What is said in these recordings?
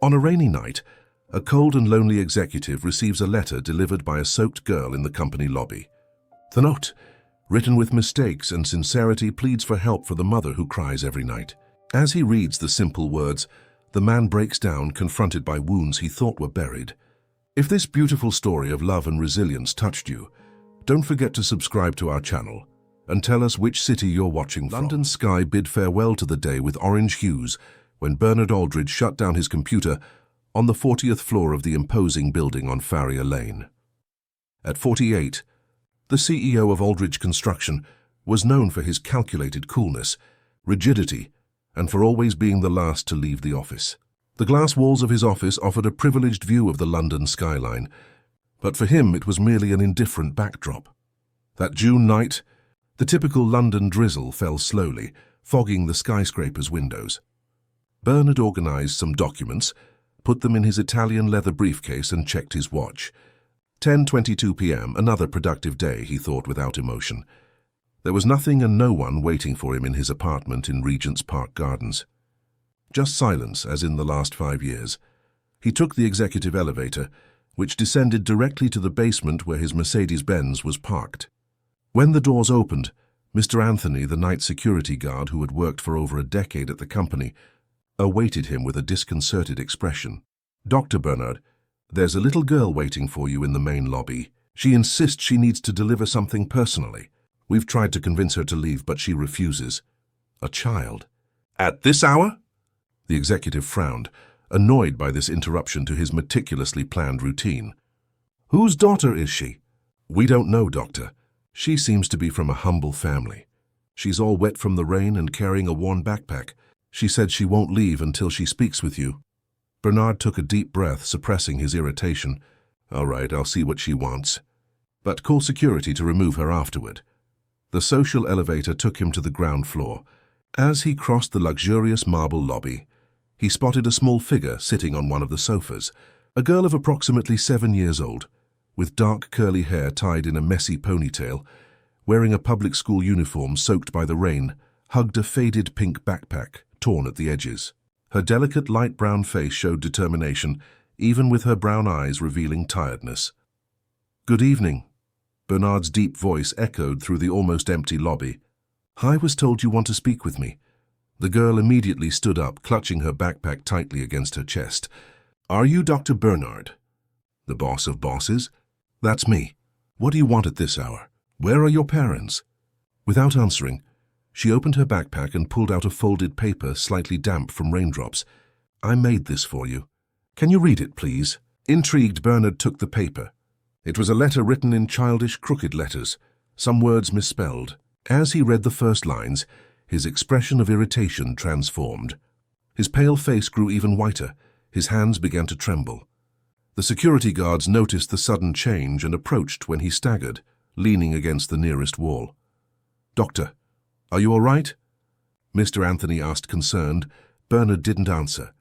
On a rainy night, a cold and lonely executive receives a letter delivered by a soaked girl in the company lobby. The note, written with mistakes and sincerity, pleads for help for the mother who cries every night. As he reads the simple words, the man breaks down, confronted by wounds he thought were buried. If this beautiful story of love and resilience touched you, don't forget to subscribe to our channel and tell us which city you're watching from. London's sky bid farewell to the day with orange hues when Bernard Aldridge shut down his computer on the 40th floor of the imposing building on Farrier Lane. At 48, the CEO of Aldridge Construction was known for his calculated coolness, rigidity, and for always being the last to leave the office. The glass walls of his office offered a privileged view of the London skyline, but for him it was merely an indifferent backdrop. That June night, the typical London drizzle fell slowly, fogging the skyscraper's windows. Bernard organized some documents, put them in his Italian leather briefcase, and checked his watch. 10:22 p.m., another productive day, he thought without emotion. There was nothing and no one waiting for him in his apartment in Regent's Park Gardens. Just silence, as in the last 5 years. He took the executive elevator, which descended directly to the basement where his Mercedes-Benz was parked. When the doors opened, Mr. Anthony, the night security guard who had worked for over a decade at the company, awaited him with a disconcerted expression. "Dr. Bernard, there's a little girl waiting for you in the main lobby. She insists she needs to deliver something personally. We've tried to convince her to leave, but she refuses." "A child? At this hour?" The executive frowned, annoyed by this interruption to his meticulously planned routine. "Whose daughter is she?" "We don't know, Doctor. She seems to be from a humble family. She's all wet from the rain and carrying a worn backpack. She said she won't leave until she speaks with you." Bernard took a deep breath, suppressing his irritation. "All right, I'll see what she wants. But call security to remove her afterward." The social elevator took him to the ground floor. As he crossed the luxurious marble lobby, he spotted a small figure sitting on one of the sofas. A girl of approximately 7 years old, with dark curly hair tied in a messy ponytail, wearing a public school uniform soaked by the rain, hugged a faded pink backpack, torn at the edges. Her delicate light brown face showed determination, even with her brown eyes revealing tiredness. "Good evening." Bernard's deep voice echoed through the almost empty lobby. "I was told you want to speak with me." The girl immediately stood up, clutching her backpack tightly against her chest. "Are you Dr. Bernard?" "The boss of bosses?" "That's me. What do you want at this hour? Where are your parents?" Without answering, she opened her backpack and pulled out a folded paper slightly damp from raindrops. "I made this for you. Can you read it, please?" Intrigued, Bernard took the paper. It was a letter written in childish, crooked letters, some words misspelled. As he read the first lines, his expression of irritation transformed. His pale face grew even whiter. His hands began to tremble. The security guards noticed the sudden change and approached when he staggered, leaning against the nearest wall. "Doctor, are you all right?" Mr. Anthony asked, concerned. Bernard didn't answer.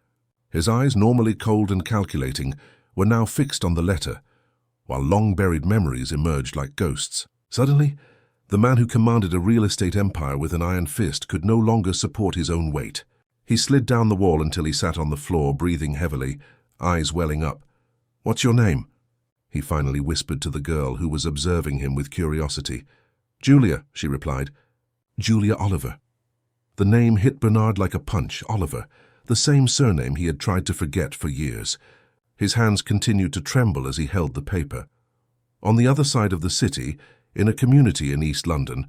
His eyes, normally cold and calculating, were now fixed on the letter, while long-buried memories emerged like ghosts. Suddenly, the man who commanded a real estate empire with an iron fist could no longer support his own weight. He slid down the wall until he sat on the floor, breathing heavily, eyes welling up. "What's your name?" he finally whispered to the girl who was observing him with curiosity. "Julia," she replied. "Julia Oliver." The name hit Bernard like a punch. Oliver, the same surname he had tried to forget for years. His hands continued to tremble as he held the paper. On the other side of the city, in a community in East London,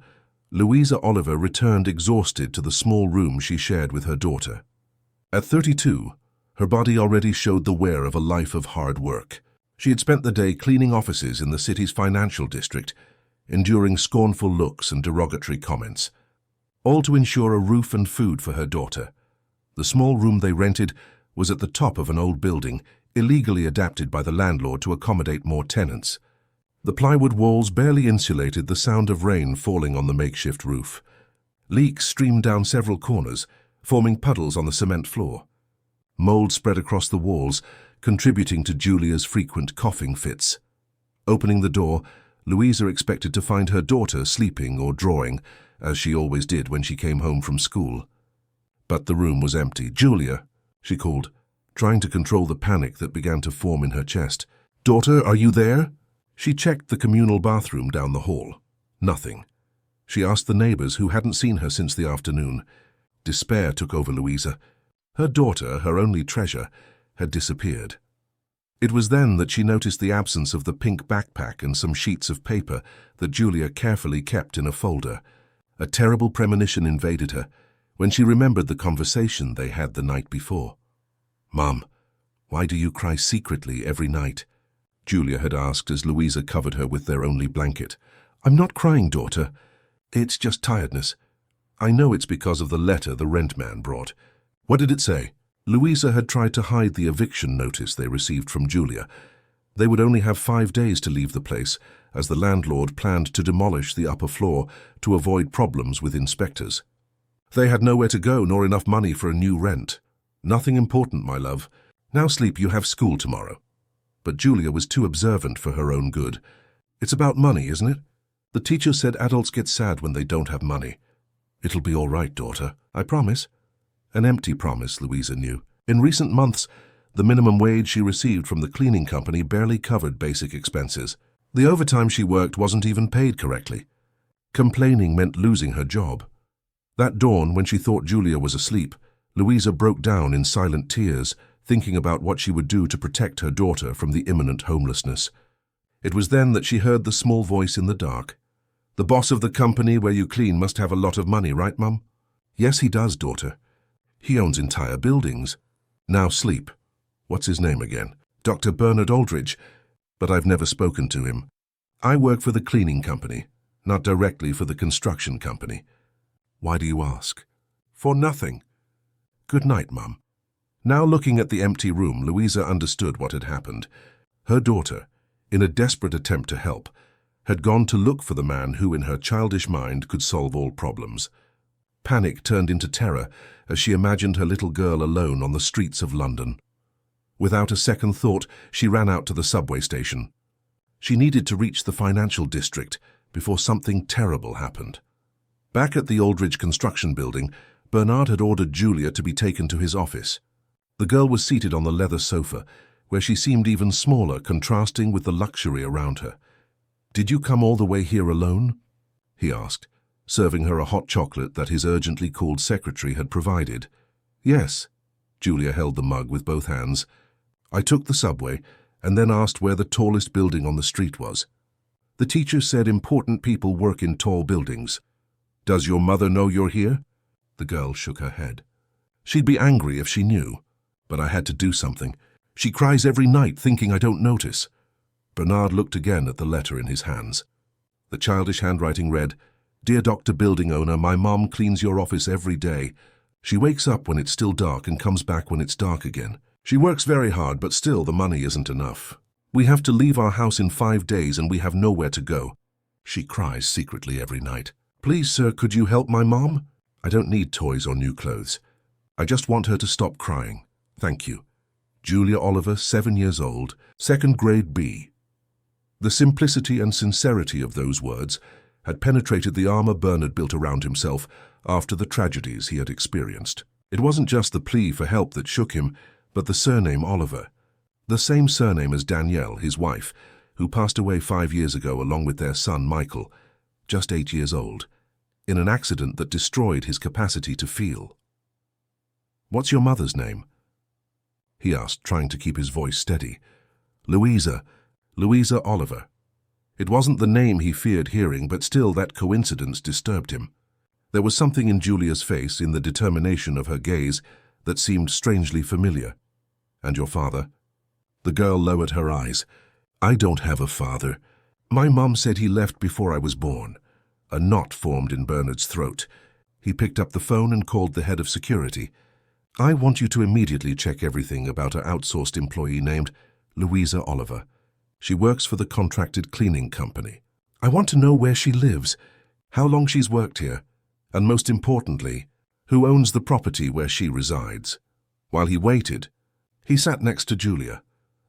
Louisa Oliver returned exhausted to the small room she shared with her daughter. At 32, her body already showed the wear of a life of hard work. She had spent the day cleaning offices in the city's financial district, enduring scornful looks and derogatory comments, all to ensure a roof and food for her daughter. The small room they rented was at the top of an old building, illegally adapted by the landlord to accommodate more tenants. The plywood walls barely insulated the sound of rain falling on the makeshift roof. Leaks streamed down several corners, forming puddles on the cement floor. Mold spread across the walls, contributing to Julia's frequent coughing fits. Opening the door, Louisa expected to find her daughter sleeping or drawing, as she always did when she came home from school. But the room was empty. "Julia," she called, trying to control the panic that began to form in her chest. "Daughter, are you there?" She checked the communal bathroom down the hall. Nothing. She asked the neighbors who hadn't seen her since the afternoon. Despair took over Louisa. Her daughter, her only treasure, had disappeared. It was then that she noticed the absence of the pink backpack and some sheets of paper that Julia carefully kept in a folder. A terrible premonition invaded her when she remembered the conversation they had the night before. "Mom, why do you cry secretly every night?" Julia had asked as Louisa covered her with their only blanket. "I'm not crying, daughter. It's just tiredness. I know it's because of the letter the rent man brought." "What did it say?" Louisa had tried to hide the eviction notice they received from Julia. They would only have 5 days to leave the place, as the landlord planned to demolish the upper floor to avoid problems with inspectors. They had nowhere to go nor enough money for a new rent. "Nothing important, my love. Now sleep, you have school tomorrow." But Julia was too observant for her own good. "It's about money, isn't it? The teacher said adults get sad when they don't have money." "It'll be all right, daughter. I promise." An empty promise, Louisa knew. In recent months, the minimum wage she received from the cleaning company barely covered basic expenses. The overtime she worked wasn't even paid correctly. Complaining meant losing her job. That dawn, when she thought Julia was asleep, Louisa broke down in silent tears, thinking about what she would do to protect her daughter from the imminent homelessness. It was then that she heard the small voice in the dark. "The boss of the company where you clean must have a lot of money, right, Mum?" "Yes, he does, daughter. He owns entire buildings." "Now sleep." "What's his name again?" "Dr. Bernard Aldridge, but I've never spoken to him. I work for the cleaning company, not directly for the construction company." "Why do you ask?" "For nothing." "Good night, Mum." Now looking at the empty room, Louisa understood what had happened. Her daughter, in a desperate attempt to help, had gone to look for the man who, in her childish mind, could solve all problems. Panic turned into terror as she imagined her little girl alone on the streets of London. Without a second thought, she ran out to the subway station. She needed to reach the financial district before something terrible happened. Back at the Aldridge construction building, Bernard had ordered Julia to be taken to his office. The girl was seated on the leather sofa, where she seemed even smaller, contrasting with the luxury around her. "Did you come all the way here alone?" he asked, serving her a hot chocolate that his urgently called secretary had provided. "Yes." Julia held the mug with both hands. "I took the subway and then asked where the tallest building on the street was. The teacher said important people work in tall buildings. Does your mother know you're here?" The girl shook her head. "She'd be angry if she knew, but I had to do something. She cries every night thinking I don't notice." Bernard looked again at the letter in his hands. The childish handwriting read, "Dear Dr. Building Owner, my mom cleans your office every day. She wakes up when it's still dark and comes back when it's dark again. She works very hard, but still the money isn't enough. We have to leave our house in 5 days and we have nowhere to go. She cries secretly every night. Please, sir, could you help my mom? I don't need toys or new clothes. I just want her to stop crying. Thank you. Julia Oliver, 7 years old, 2nd grade B." The simplicity and sincerity of those words had penetrated the armor Bernard built around himself after the tragedies he had experienced. It wasn't just the plea for help that shook him, but the surname Oliver. The same surname as Danielle, his wife, who passed away 5 years ago along with their son Michael, just 8 years old, in an accident that destroyed his capacity to feel. "What's your mother's name?" he asked, trying to keep his voice steady. "Louisa Oliver." It wasn't the name he feared hearing, but still that coincidence disturbed him. There was something in Julia's face, in the determination of her gaze, that seemed strangely familiar. "And your father?" The girl lowered her eyes. "I don't have a father. My mom said he left before I was born." A knot formed in Bernard's throat. He picked up the phone and called the head of security. "I want you to immediately check everything about an outsourced employee named Louisa Oliver. She works for the contracted cleaning company. I want to know where she lives, how long she's worked here, and most importantly, who owns the property where she resides." While he waited, he sat next to Julia.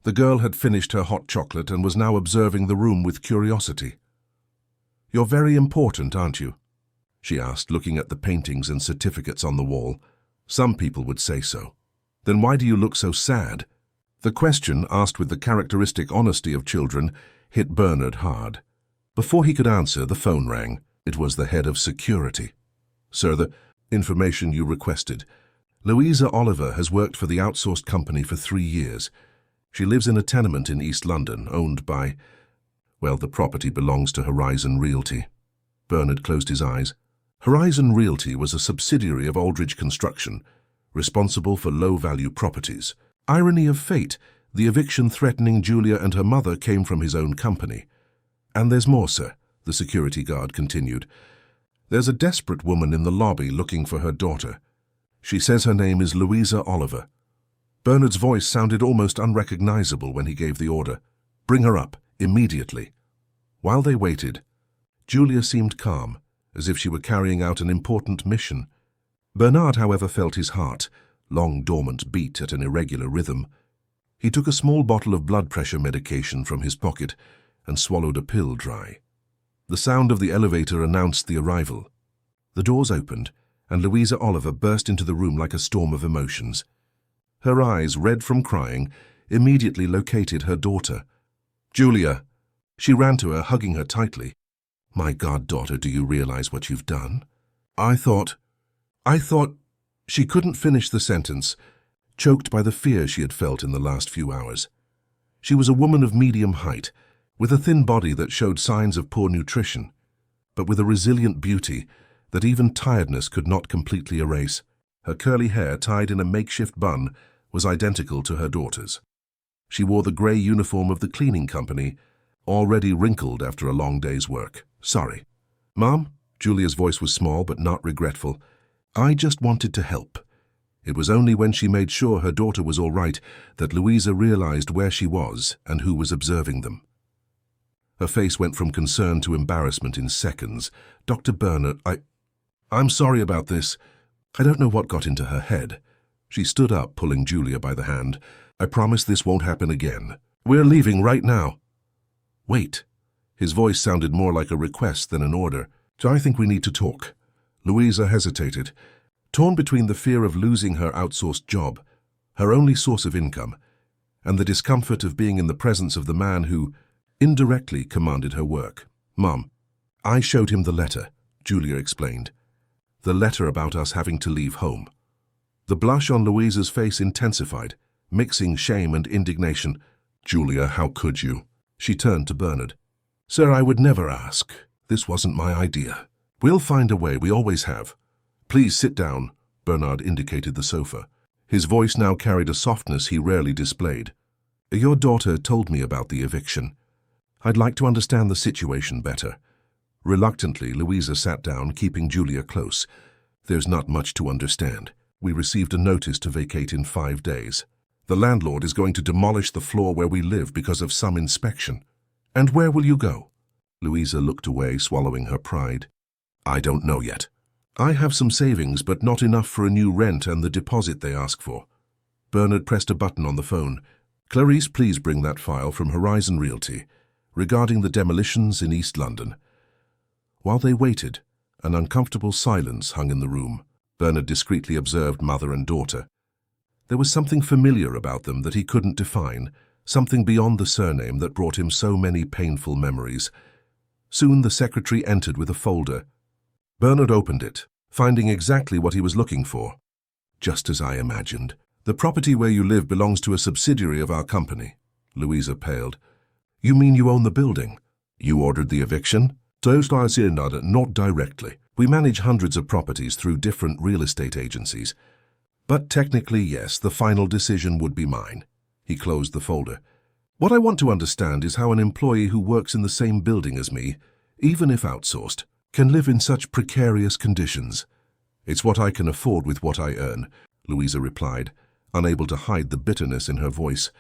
The girl had finished her hot chocolate and was now observing the room with curiosity. "You're very important, aren't you?" she asked, looking at the paintings and certificates on the wall. "Some people would say so." Then why do you look so sad? The question, asked with the characteristic honesty of children, hit Bernard hard. Before he could answer, the phone rang. It was the head of security. Sir, the information you requested. Louisa Oliver has worked for the outsourced company for 3 years. She lives in a tenement in East London, owned by... Well, the property belongs to Horizon Realty. Bernard closed his eyes. Horizon Realty was a subsidiary of Aldridge Construction, responsible for low-value properties. Irony of fate, the eviction threatening Julia and her mother came from his own company. And there's more, sir, the security guard continued. There's a desperate woman in the lobby looking for her daughter. She says her name is Louisa Oliver. Bernard's voice sounded almost unrecognizable when he gave the order. Bring her up, immediately. While they waited, Julia seemed calm, as if she were carrying out an important mission. Bernard, however, felt his heart, long dormant, beat at an irregular rhythm. He took a small bottle of blood pressure medication from his pocket and swallowed a pill dry. The sound of the elevator announced the arrival. The doors opened, and Louisa Oliver burst into the room like a storm of emotions. Her eyes, red from crying, immediately located her daughter. Julia! She ran to her, hugging her tightly. My God, daughter, do you realize what you've done? I thought... She couldn't finish the sentence, choked by the fear she had felt in the last few hours. She was a woman of medium height, with a thin body that showed signs of poor nutrition, but with a resilient beauty that even tiredness could not completely erase. Her curly hair, tied in a makeshift bun, was identical to her daughter's. She wore the grey uniform of the cleaning company, already wrinkled after a long day's work. Sorry. Mom? Julia's voice was small but not regretful. I just wanted to help. It was only when she made sure her daughter was all right that Louisa realized where she was and who was observing them. Her face went from concern to embarrassment in seconds. Dr. Bernard, I'm sorry about this. I don't know what got into her head. She stood up, pulling Julia by the hand. I promise this won't happen again. We're leaving right now. Wait. His voice sounded more like a request than an order. I think we need to talk. Louisa hesitated, torn between the fear of losing her outsourced job, her only source of income, and the discomfort of being in the presence of the man who indirectly commanded her work. Mom, I showed him the letter, Julia explained. The letter about us having to leave home. The blush on Louisa's face intensified, mixing shame and indignation. Julia, how could you? She turned to Bernard. Sir, I would never ask. This wasn't my idea. We'll find a way, we always have. Please sit down, Bernard indicated the sofa. His voice now carried a softness he rarely displayed. Your daughter told me about the eviction. I'd like to understand the situation better. Reluctantly, Louisa sat down, keeping Julia close. There's not much to understand. We received a notice to vacate in 5 days. The landlord is going to demolish the floor where we live because of some inspection. And where will you go? Louisa looked away, swallowing her pride. I don't know yet. I have some savings, but not enough for a new rent and the deposit they ask for. Bernard pressed a button on the phone. Clarice, please bring that file from Horizon Realty regarding the demolitions in East London. While they waited, an uncomfortable silence hung in the room. Bernard discreetly observed mother and daughter. There was something familiar about them that he couldn't define, something beyond the surname that brought him so many painful memories. Soon the secretary entered with a folder. Bernard opened it, finding exactly what he was looking for. Just as I imagined. The property where you live belongs to a subsidiary of our company. Louisa paled. You mean you own the building? You ordered the eviction? Not directly. We manage hundreds of properties through different real estate agencies. But technically, yes, the final decision would be mine. He closed the folder. What I want to understand is how an employee who works in the same building as me, even if outsourced, can live in such precarious conditions. It's what I can afford with what I earn, Louisa replied, unable to hide the bitterness in her voice.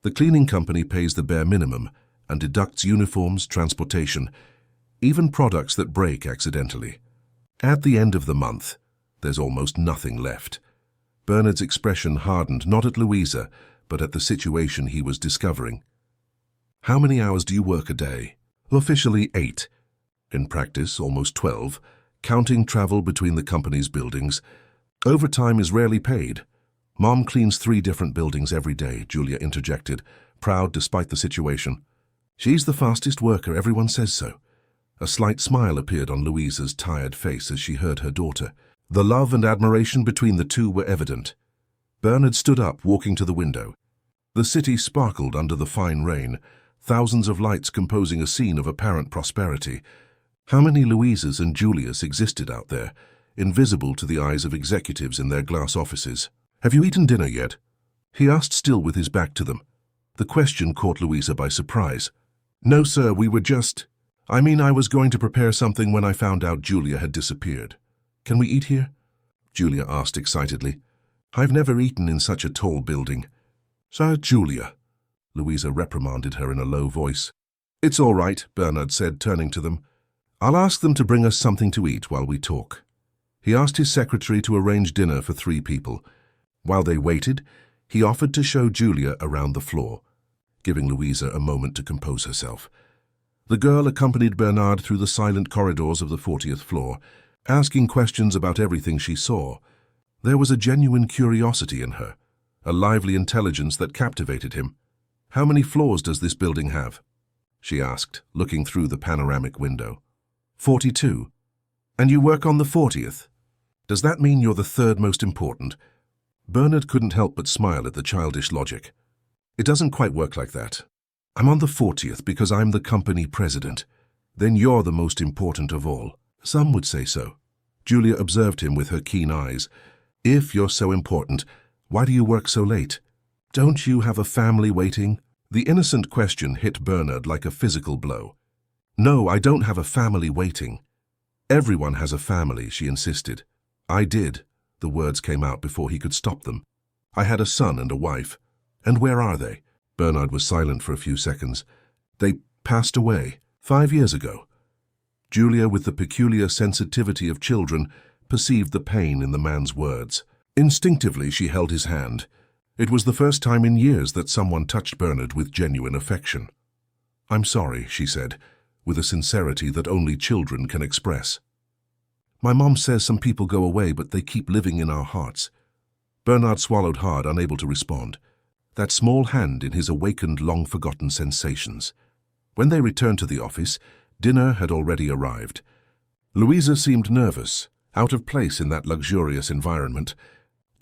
The cleaning company pays the bare minimum and deducts uniforms, transportation, even products that break accidentally. At the end of the month, there's almost nothing left. Bernard's expression hardened not at Louisa, but at the situation he was discovering. How many hours do you work a day? Officially 8. In practice, almost 12, counting travel between the company's buildings. Overtime is rarely paid. Mom cleans 3 different buildings every day, Julia interjected, proud despite the situation. She's the fastest worker, everyone says so. A slight smile appeared on Louisa's tired face as she heard her daughter. The love and admiration between the two were evident. Bernard stood up, walking to the window. The city sparkled under the fine rain, thousands of lights composing a scene of apparent prosperity. How many Louisas and Julias existed out there, invisible to the eyes of executives in their glass offices? "Have you eaten dinner yet?" he asked, still with his back to them. The question caught Louisa by surprise. "No, sir, we were just... I was going to prepare something when I found out Julia had disappeared. Can we eat here?" Julia asked excitedly. "I've never eaten in such a tall building." "Sir, Julia," Louisa reprimanded her in a low voice. "It's all right," Bernard said, turning to them. "I'll ask them to bring us something to eat while we talk." He asked his secretary to arrange dinner for 3 people. While they waited, he offered to show Julia around the floor, giving Louisa a moment to compose herself. The girl accompanied Bernard through the silent corridors of the 40th floor, asking questions about everything she saw. There was a genuine curiosity in her, a lively intelligence that captivated him. "How many floors does this building have?" she asked, looking through the panoramic window. 42. "And you work on the 40th? Does that mean you're the 3rd most important?" Bernard couldn't help but smile at the childish logic. "It doesn't quite work like that. I'm on the 40th because I'm the company president. Then you're the most important of all." "Some would say so." Julia observed him with her keen eyes. "If you're so important, why do you work so late? Don't you have a family waiting?" The innocent question hit Bernard like a physical blow. "No, I don't have a family waiting." "Everyone has a family," she insisted. "I did." The words came out before he could stop them. "I had a son and a wife." "And where are they?" Bernard was silent for a few seconds. "They passed away 5 years ago." Julia, with the peculiar sensitivity of children, perceived the pain in the man's words. Instinctively, she held his hand. It was the first time in years that someone touched Bernard with genuine affection. "I'm sorry," she said, with a sincerity that only children can express. "My mom says some people go away, but they keep living in our hearts." Bernard swallowed hard, unable to respond. That small hand in his awakened long-forgotten sensations. When they returned to the office, dinner had already arrived. Louisa seemed nervous, out of place in that luxurious environment.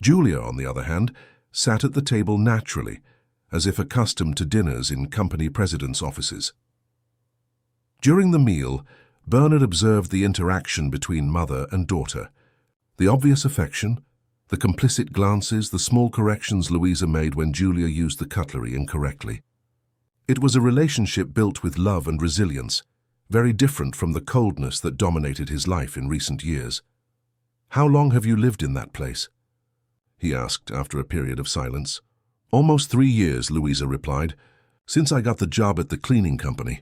Julia, on the other hand, sat at the table naturally, as if accustomed to dinners in company presidents' offices. During the meal, Bernard observed the interaction between mother and daughter. The obvious affection, the complicit glances, the small corrections Louisa made when Julia used the cutlery incorrectly. It was a relationship built with love and resilience, very different from the coldness that dominated his life in recent years. "How long have you lived in that place?" he asked after a period of silence. "Almost 3 years," Louisa replied, "since I got the job at the cleaning company.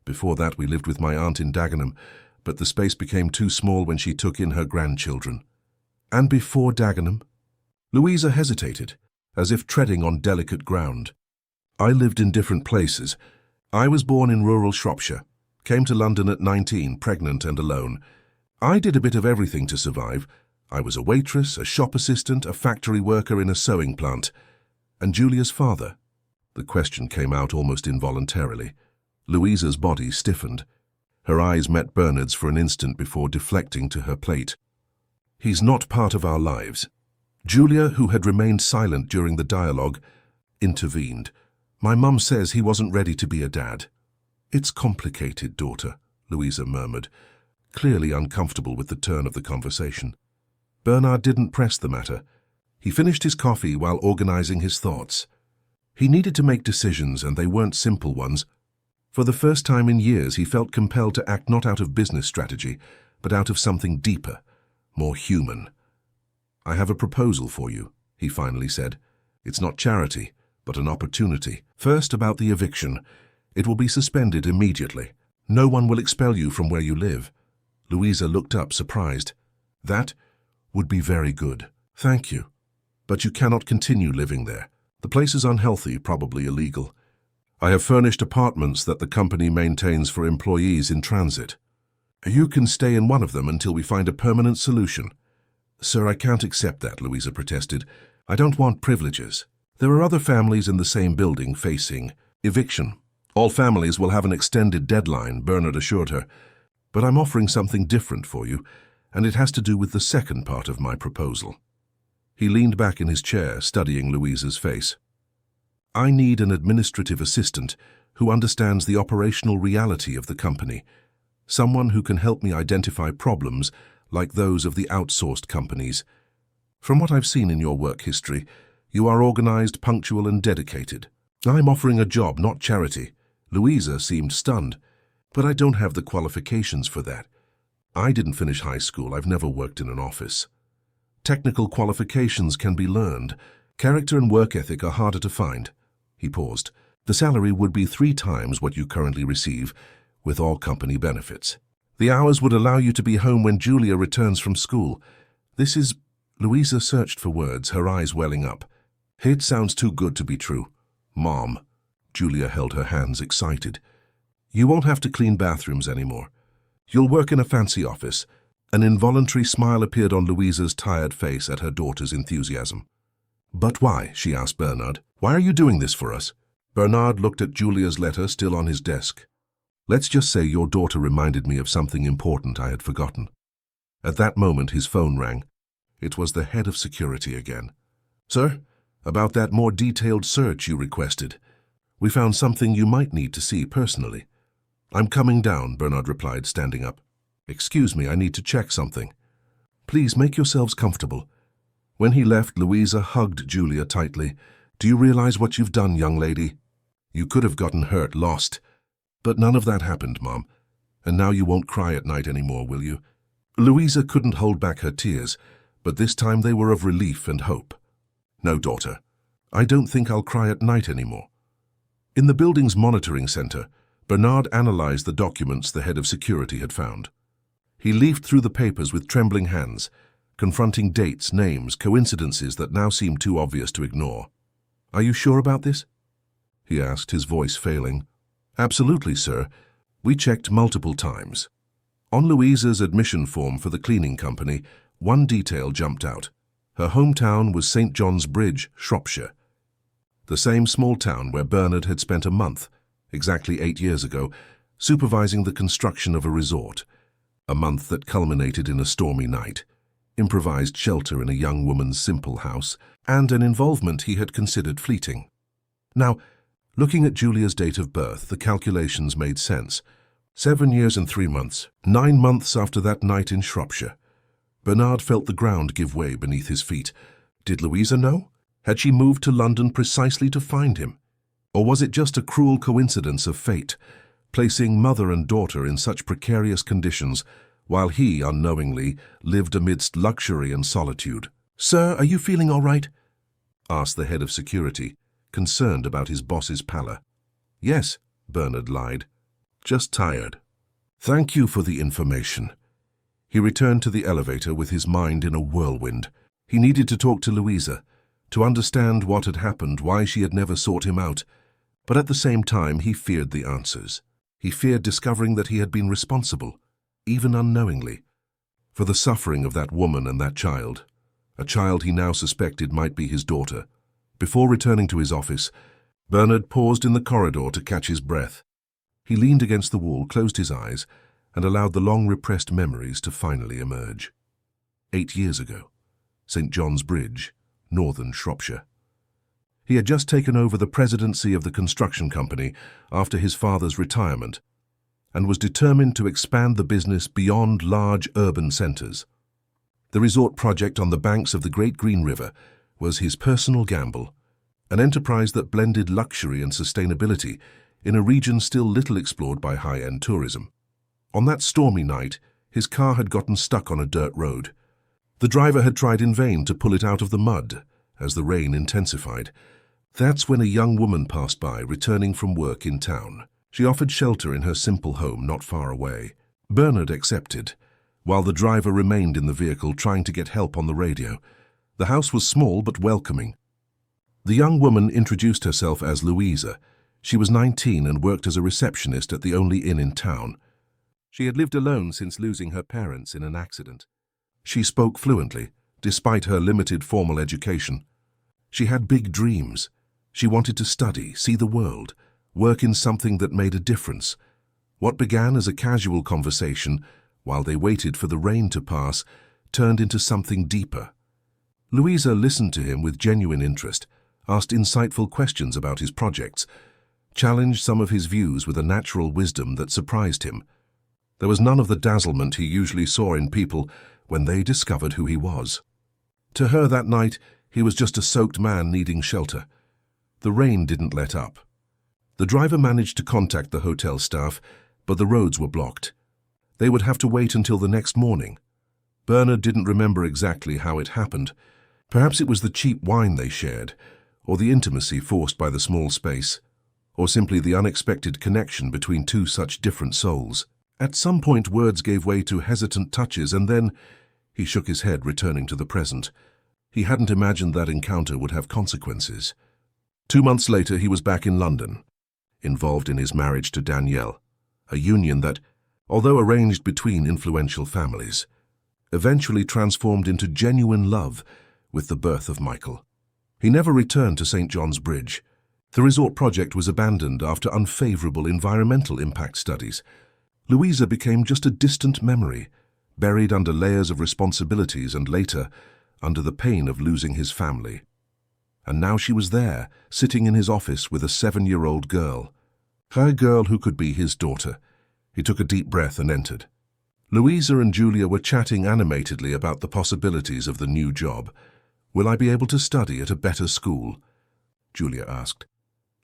Before that we lived with my aunt in Dagenham, but the space became too small when she took in her grandchildren." "And before Dagenham?" Louisa hesitated, as if treading on delicate ground. "I lived in different places. I was born in rural Shropshire, came to London at 19, pregnant and alone. I did a bit of everything to survive. I was a waitress, a shop assistant, a factory worker in a sewing plant. And Julia's father?" The question came out almost involuntarily. Louisa's body stiffened. Her eyes met Bernard's for an instant before deflecting to her plate. "He's not part of our lives." Julia, who had remained silent during the dialogue, intervened. "My mum says he wasn't ready to be a dad." "It's complicated, daughter," Louisa murmured, clearly uncomfortable with the turn of the conversation. Bernard didn't press the matter. He finished his coffee while organizing his thoughts. He needed to make decisions, and they weren't simple ones. For the first time in years, he felt compelled to act not out of business strategy, but out of something deeper, more human. "I have a proposal for you," he finally said. "It's not charity, but an opportunity. First, about the eviction. It will be suspended immediately. No one will expel you from where you live." Louisa looked up, surprised. "That would be very good. Thank you. But you cannot continue living there. The place is unhealthy, probably illegal. I have furnished apartments that the company maintains for employees in transit. You can stay in one of them until we find a permanent solution." "Sir, I can't accept that," Louisa protested. I don't want privileges. There are other families in the same building facing eviction. All families will have an extended deadline, Bernard assured her. But I'm offering something different for you, and it has to do with the second part of my proposal. He leaned back in his chair, studying Louisa's face. I need an administrative assistant who understands the operational reality of the company, someone who can help me identify problems like those of the outsourced companies. From what I've seen in your work history, you are organized, punctual, and dedicated. I'm offering a job, not charity. Louisa seemed stunned. But I don't have the qualifications for that. I didn't finish high school. I've never worked in an office. Technical qualifications can be learned. Character and work ethic are harder to find. He paused. The salary would be 3 times what you currently receive, with all company benefits. The hours would allow you to be home when Julia returns from school. This is... Louisa searched for words, her eyes welling up. It sounds too good to be true. Mom. Julia held her hands, excited. You won't have to clean bathrooms anymore. You'll work in a fancy office. An involuntary smile appeared on Louisa's tired face at her daughter's enthusiasm. But why? She asked Bernard. Why are you doing this for us? Bernard looked at Julia's letter still on his desk. Let's just say your daughter reminded me of something important I had forgotten. At that moment his phone rang. It was the head of security again. Sir, about that more detailed search you requested. We found something you might need to see personally. I'm coming down, Bernard replied, standing up. Excuse me, I need to check something. Please make yourselves comfortable. When he left, Louisa hugged Julia tightly. Do you realize what you've done, young lady? You could have gotten hurt, lost. But none of that happened, Mom. And now you won't cry at night anymore, will you? Louisa couldn't hold back her tears, but this time they were of relief and hope. No, daughter. I don't think I'll cry at night anymore. In the building's monitoring center, Bernard analyzed the documents the head of security had found. He leafed through the papers with trembling hands, confronting dates, names, coincidences that now seemed too obvious to ignore. Are you sure about this? He asked, his voice failing. Absolutely, sir. We checked multiple times. On Louisa's admission form for the cleaning company, one detail jumped out. Her hometown was St. John's Bridge, Shropshire. The same small town where Bernard had spent a month, exactly 8 years ago, supervising the construction of a resort. A month that culminated in a stormy night, improvised shelter in a young woman's simple house, and an involvement he had considered fleeting. Now, looking at Julia's date of birth, the calculations made sense. 7 years and 3 months, 9 months after that night in Shropshire. Bernard felt the ground give way beneath his feet. Did Louisa know? Had she moved to London precisely to find him? Or was it just a cruel coincidence of fate, placing mother and daughter in such precarious conditions, while he, unknowingly, lived amidst luxury and solitude? Sir, are you feeling all right? Asked the head of security, concerned about his boss's pallor. Yes, Bernard lied. Just tired. Thank you for the information. He returned to the elevator with his mind in a whirlwind. He needed to talk to Louisa, to understand what had happened, why she had never sought him out. But at the same time, he feared the answers. He feared discovering that he had been responsible, even unknowingly, for the suffering of that woman and that child, a child he now suspected might be his daughter. Before returning to his office, Bernard paused in the corridor to catch his breath. He leaned against the wall, closed his eyes, and allowed the long-repressed memories to finally emerge. 8 years ago, St. John's Bridge, northern Shropshire. He had just taken over the presidency of the construction company after his father's retirement and was determined to expand the business beyond large urban centres. The resort project on the banks of the Great Green River was his personal gamble, an enterprise that blended luxury and sustainability in a region still little explored by high-end tourism. On that stormy night, his car had gotten stuck on a dirt road. The driver had tried in vain to pull it out of the mud as the rain intensified. That's when a young woman passed by, returning from work in town. She offered shelter in her simple home not far away. Bernard accepted, while the driver remained in the vehicle trying to get help on the radio. The house was small but welcoming. The young woman introduced herself as Louisa. She was 19 and worked as a receptionist at the only inn in town. She had lived alone since losing her parents in an accident. She spoke fluently, despite her limited formal education. She had big dreams. She wanted to study, see the world, work in something that made a difference. What began as a casual conversation, while they waited for the rain to pass, turned into something deeper. Louisa listened to him with genuine interest, asked insightful questions about his projects, challenged some of his views with a natural wisdom that surprised him. There was none of the dazzlement he usually saw in people when they discovered who he was. To her that night, he was just a soaked man needing shelter. The rain didn't let up. The driver managed to contact the hotel staff, but the roads were blocked. They would have to wait until the next morning. Bernard didn't remember exactly how it happened. Perhaps it was the cheap wine they shared, or the intimacy forced by the small space, or simply the unexpected connection between two such different souls. At some point words gave way to hesitant touches, and then he shook his head, returning to the present. He hadn't imagined that encounter would have consequences. 2 months later, he was back in London, involved in his marriage to Danielle, a union that, although arranged between influential families, eventually transformed into genuine love with the birth of Michael. He never returned to St. John's Bridge. The resort project was abandoned after unfavorable environmental impact studies. Louisa became just a distant memory, buried under layers of responsibilities and later under the pain of losing his family. And now she was there, sitting in his office with a 7-year-old girl. Her girl who could be his daughter. He took a deep breath and entered. Louisa and Julia were chatting animatedly about the possibilities of the new job. "Will I be able to study at a better school?" Julia asked.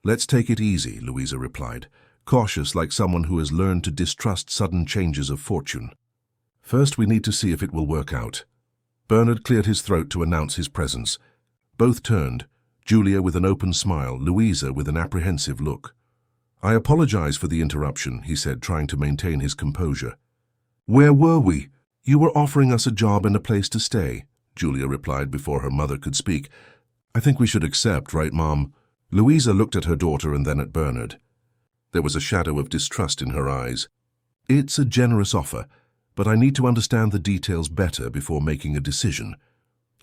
"Let's take it easy," Louisa replied, cautious like someone who has learned to distrust sudden changes of fortune. "First, we need to see if it will work out." Bernard cleared his throat to announce his presence. Both turned, Julia with an open smile, Louisa with an apprehensive look. "I apologize for the interruption," he said, trying to maintain his composure. "Where were we? You were offering us a job and a place to stay," Julia replied before her mother could speak. "I think we should accept, right, Mom?" Louisa looked at her daughter and then at Bernard. There was a shadow of distrust in her eyes. "It's a generous offer, but I need to understand the details better before making a decision."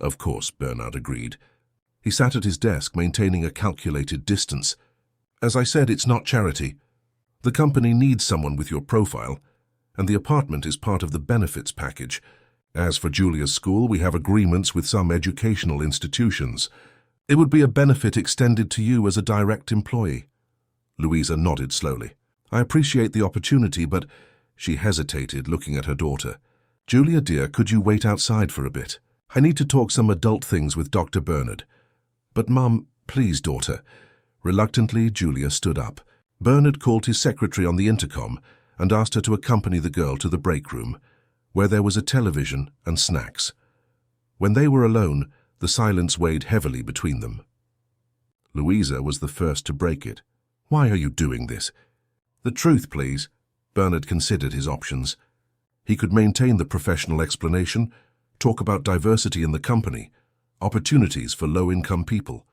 "Of course," Bernard agreed. He sat at his desk, maintaining a calculated distance. "As I said, it's not charity. The company needs someone with your profile, and the apartment is part of the benefits package. As for Julia's school, we have agreements with some educational institutions. It would be a benefit extended to you as a direct employee." Louisa nodded slowly. "I appreciate the opportunity, but—" She hesitated, looking at her daughter. "Julia, dear, could you wait outside for a bit? I need to talk some adult things with Dr. Bernard." "But, Mum, please, daughter." Reluctantly, Julia stood up. Bernard called his secretary on the intercom and asked her to accompany the girl to the break room, where there was a television and snacks. When they were alone, the silence weighed heavily between them. Louisa was the first to break it. "Why are you doing this?" "The truth, please." Bernard considered his options. He could maintain the professional explanation, talk about diversity in the company, opportunities for low-income people.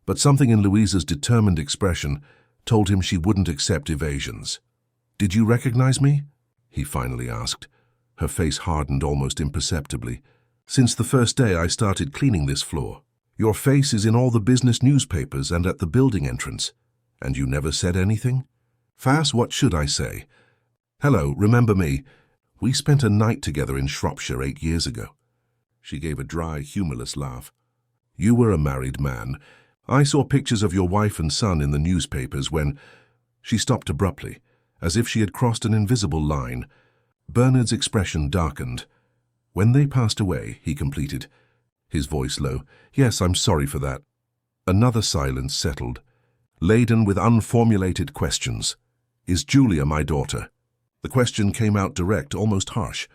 But something in Louisa's determined expression told him she wouldn't accept evasions. "Did you recognize me?" he finally asked. Her face hardened almost imperceptibly. "Since the first day I started cleaning this floor. Your face is in all the business newspapers and at the building entrance. And you never said anything?" "Fas, what should I say?" "Hello, remember me? We spent a night together in Shropshire 8 years ago." She gave a dry, humorless laugh. "You were a married man. I saw pictures of your wife and son in the newspapers when—" She stopped abruptly, as if she had crossed an invisible line. Bernard's expression darkened. "When they passed away," he completed, his voice low. "Yes, I'm sorry for that." Another silence settled, laden with unformulated questions. "Is Julia my daughter?" The question came out direct, almost harsh.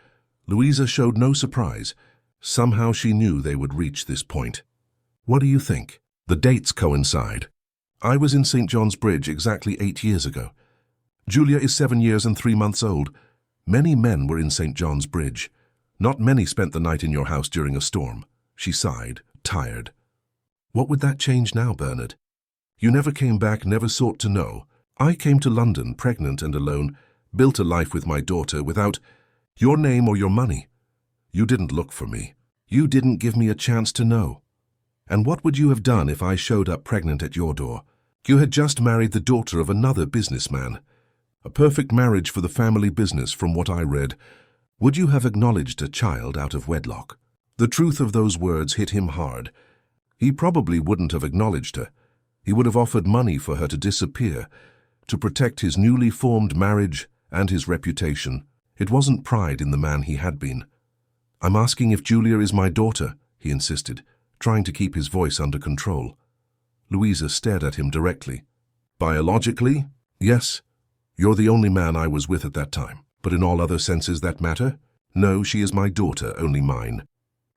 Louisa showed no surprise. Somehow she knew they would reach this point. "What do you think?" "The dates coincide. I was in St. John's Bridge exactly 8 years ago. Julia is 7 years and 3 months old. Many men were in St. John's Bridge. Not many spent the night in your house during a storm." She sighed, tired. "What would that change now, Bernard? You never came back, never sought to know. I came to London, pregnant and alone, built a life with my daughter without your name or your money. You didn't look for me. You didn't give me a chance to know." And what would you have done if I showed up pregnant at your door? You had just married the daughter of another businessman. A perfect marriage for the family business from what I read. Would you have acknowledged a child out of wedlock? The truth of those words hit him hard. He probably wouldn't have acknowledged her. He would have offered money for her to disappear, to protect his newly formed marriage and his reputation. It wasn't pride in the man he had been. I'm asking if Julia is my daughter, he insisted, trying to keep his voice under control. Louisa stared at him directly. Biologically, yes. You're the only man I was with at that time. But in all other senses that matter? No, she is my daughter, only mine.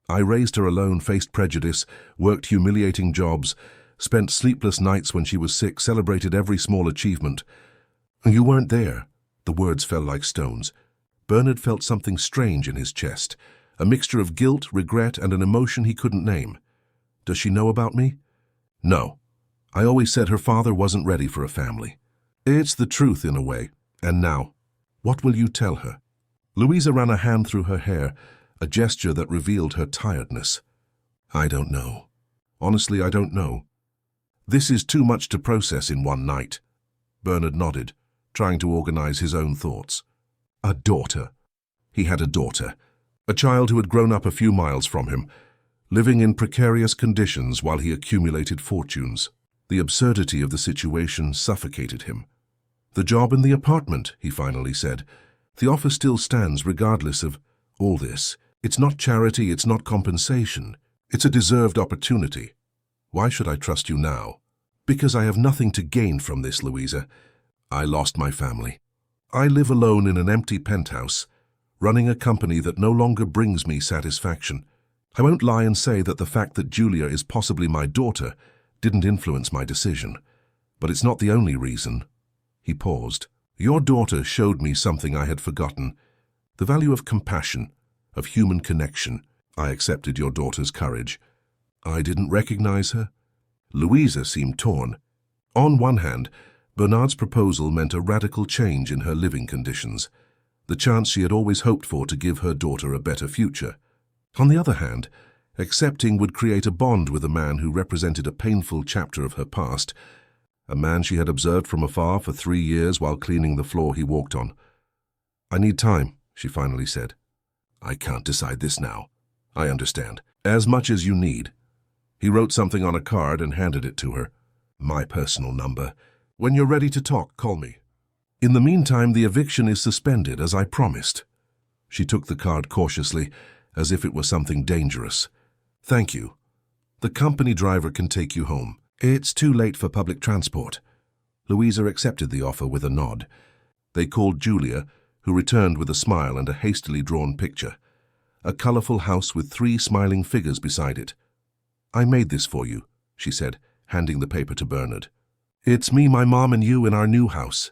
I raised her alone, faced prejudice, worked humiliating jobs, spent sleepless nights when she was sick, celebrated every small achievement. You weren't there. The words fell like stones. Bernard felt something strange in his chest, a mixture of guilt, regret, and an emotion he couldn't name. Does she know about me? No. I always said her father wasn't ready for a family. It's the truth in a way. And now, what will you tell her? Louisa ran a hand through her hair, a gesture that revealed her tiredness. I don't know. Honestly, I don't know. This is too much to process in one night. Bernard nodded, trying to organize his own thoughts. A daughter. He had a daughter. A child who had grown up a few miles from him, living in precarious conditions while he accumulated fortunes. The absurdity of the situation suffocated him. The job in the apartment, he finally said. The offer still stands regardless of all this. It's not charity, it's not compensation. It's a deserved opportunity. Why should I trust you now? Because I have nothing to gain from this, Louisa. I lost my family. I live alone in an empty penthouse, running a company that no longer brings me satisfaction. I won't lie and say that the fact that Julia is possibly my daughter didn't influence my decision. But it's not the only reason. He paused. Your daughter showed me something I had forgotten. The value of compassion, of human connection. I accepted your daughter's courage. I didn't recognize her. Louisa seemed torn. On one hand, Bernard's proposal meant a radical change in her living conditions, the chance she had always hoped for to give her daughter a better future. On the other hand, accepting would create a bond with a man who represented a painful chapter of her past, a man she had observed from afar for 3 years while cleaning the floor he walked on. I need time, she finally said. I can't decide this now. I understand. As much as you need. He wrote something on a card and handed it to her. My personal number. When you're ready to talk, call me. In the meantime, the eviction is suspended, as I promised. She took the card cautiously, as if it were something dangerous. Thank you. The company driver can take you home. It's too late for public transport. Louisa accepted the offer with a nod. They called Julia, who returned with a smile and a hastily drawn picture. A colorful house with 3 smiling figures beside it. I made this for you, she said, handing the paper to Bernard. It's me, my mom, and you in our new house.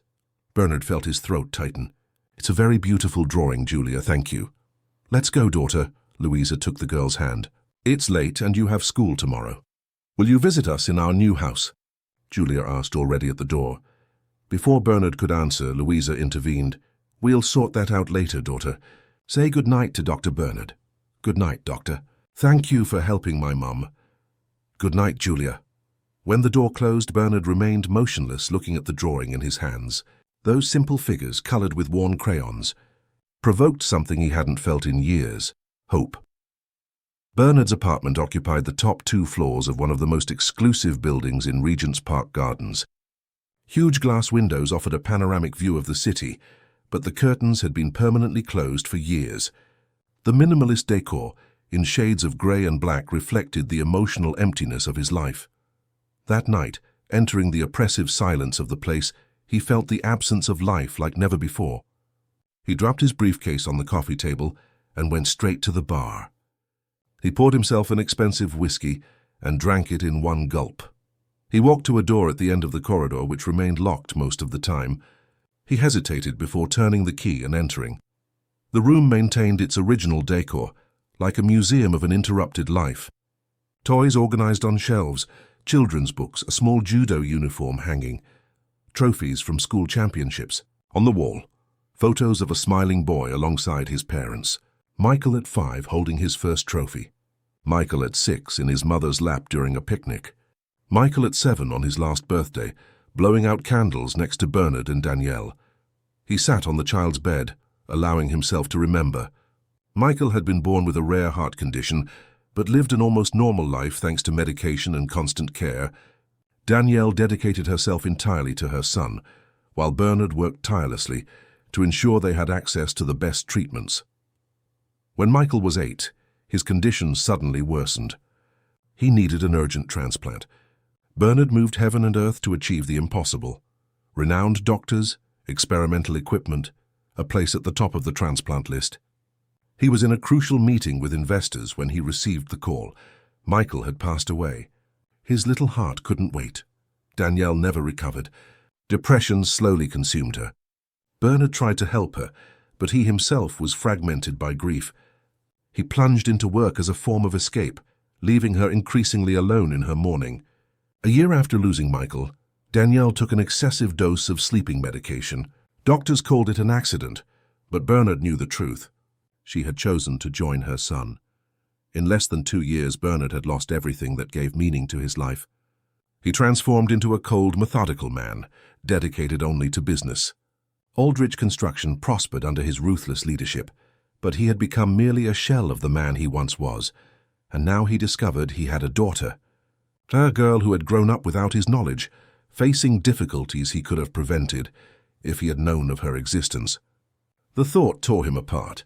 Bernard felt his throat tighten. It's a very beautiful drawing, Julia, thank you. Let's go, daughter. Louisa took the girl's hand. It's late and you have school tomorrow. Will you visit us in our new house? Julia asked, already at the door. Before Bernard could answer, Louisa intervened. We'll sort that out later, daughter. Say good night to Dr. Bernard. Good night, Doctor. Thank you for helping my mum. Good night, Julia. When the door closed, Bernard remained motionless, looking at the drawing in his hands. Those simple figures, colored with worn crayons, provoked something he hadn't felt in years: hope. Bernard's apartment occupied the top 2 floors of one of the most exclusive buildings in Regent's Park Gardens. Huge glass windows offered a panoramic view of the city, but the curtains had been permanently closed for years. The minimalist decor, in shades of grey and black, reflected the emotional emptiness of his life. That night, entering the oppressive silence of the place, he felt the absence of life like never before. He dropped his briefcase on the coffee table and went straight to the bar. He poured himself an expensive whiskey and drank it in one gulp. He walked to a door at the end of the corridor, which remained locked most of the time. He hesitated before turning the key and entering. The room maintained its original decor, like a museum of an interrupted life. Toys organized on shelves, children's books, a small judo uniform hanging, trophies from school championships. On the wall, photos of a smiling boy alongside his parents. Michael at 5 holding his first trophy. Michael at 6 in his mother's lap during a picnic. Michael at 7 on his last birthday, blowing out candles next to Bernard and Danielle. He sat on the child's bed, allowing himself to remember. Michael had been born with a rare heart condition, but lived an almost normal life thanks to medication and constant care. Danielle dedicated herself entirely to her son, while Bernard worked tirelessly to ensure they had access to the best treatments. When Michael was 8, his condition suddenly worsened. He needed an urgent transplant. Bernard moved heaven and earth to achieve the impossible. Renowned doctors, experimental equipment, a place at the top of the transplant list. He was in a crucial meeting with investors when he received the call. Michael had passed away. His little heart couldn't wait. Danielle never recovered. Depression slowly consumed her. Bernard tried to help her, but he himself was fragmented by grief. He plunged into work as a form of escape, leaving her increasingly alone in her mourning. A year after losing Michael, Danielle took an excessive dose of sleeping medication. Doctors called it an accident, but Bernard knew the truth. She had chosen to join her son. In less than 2 years, Bernard had lost everything that gave meaning to his life. He transformed into a cold, methodical man, dedicated only to business. Aldrich Construction prospered under his ruthless leadership, but he had become merely a shell of the man he once was, and now he discovered he had a daughter. A girl who had grown up without his knowledge, facing difficulties he could have prevented if he had known of her existence. The thought tore him apart.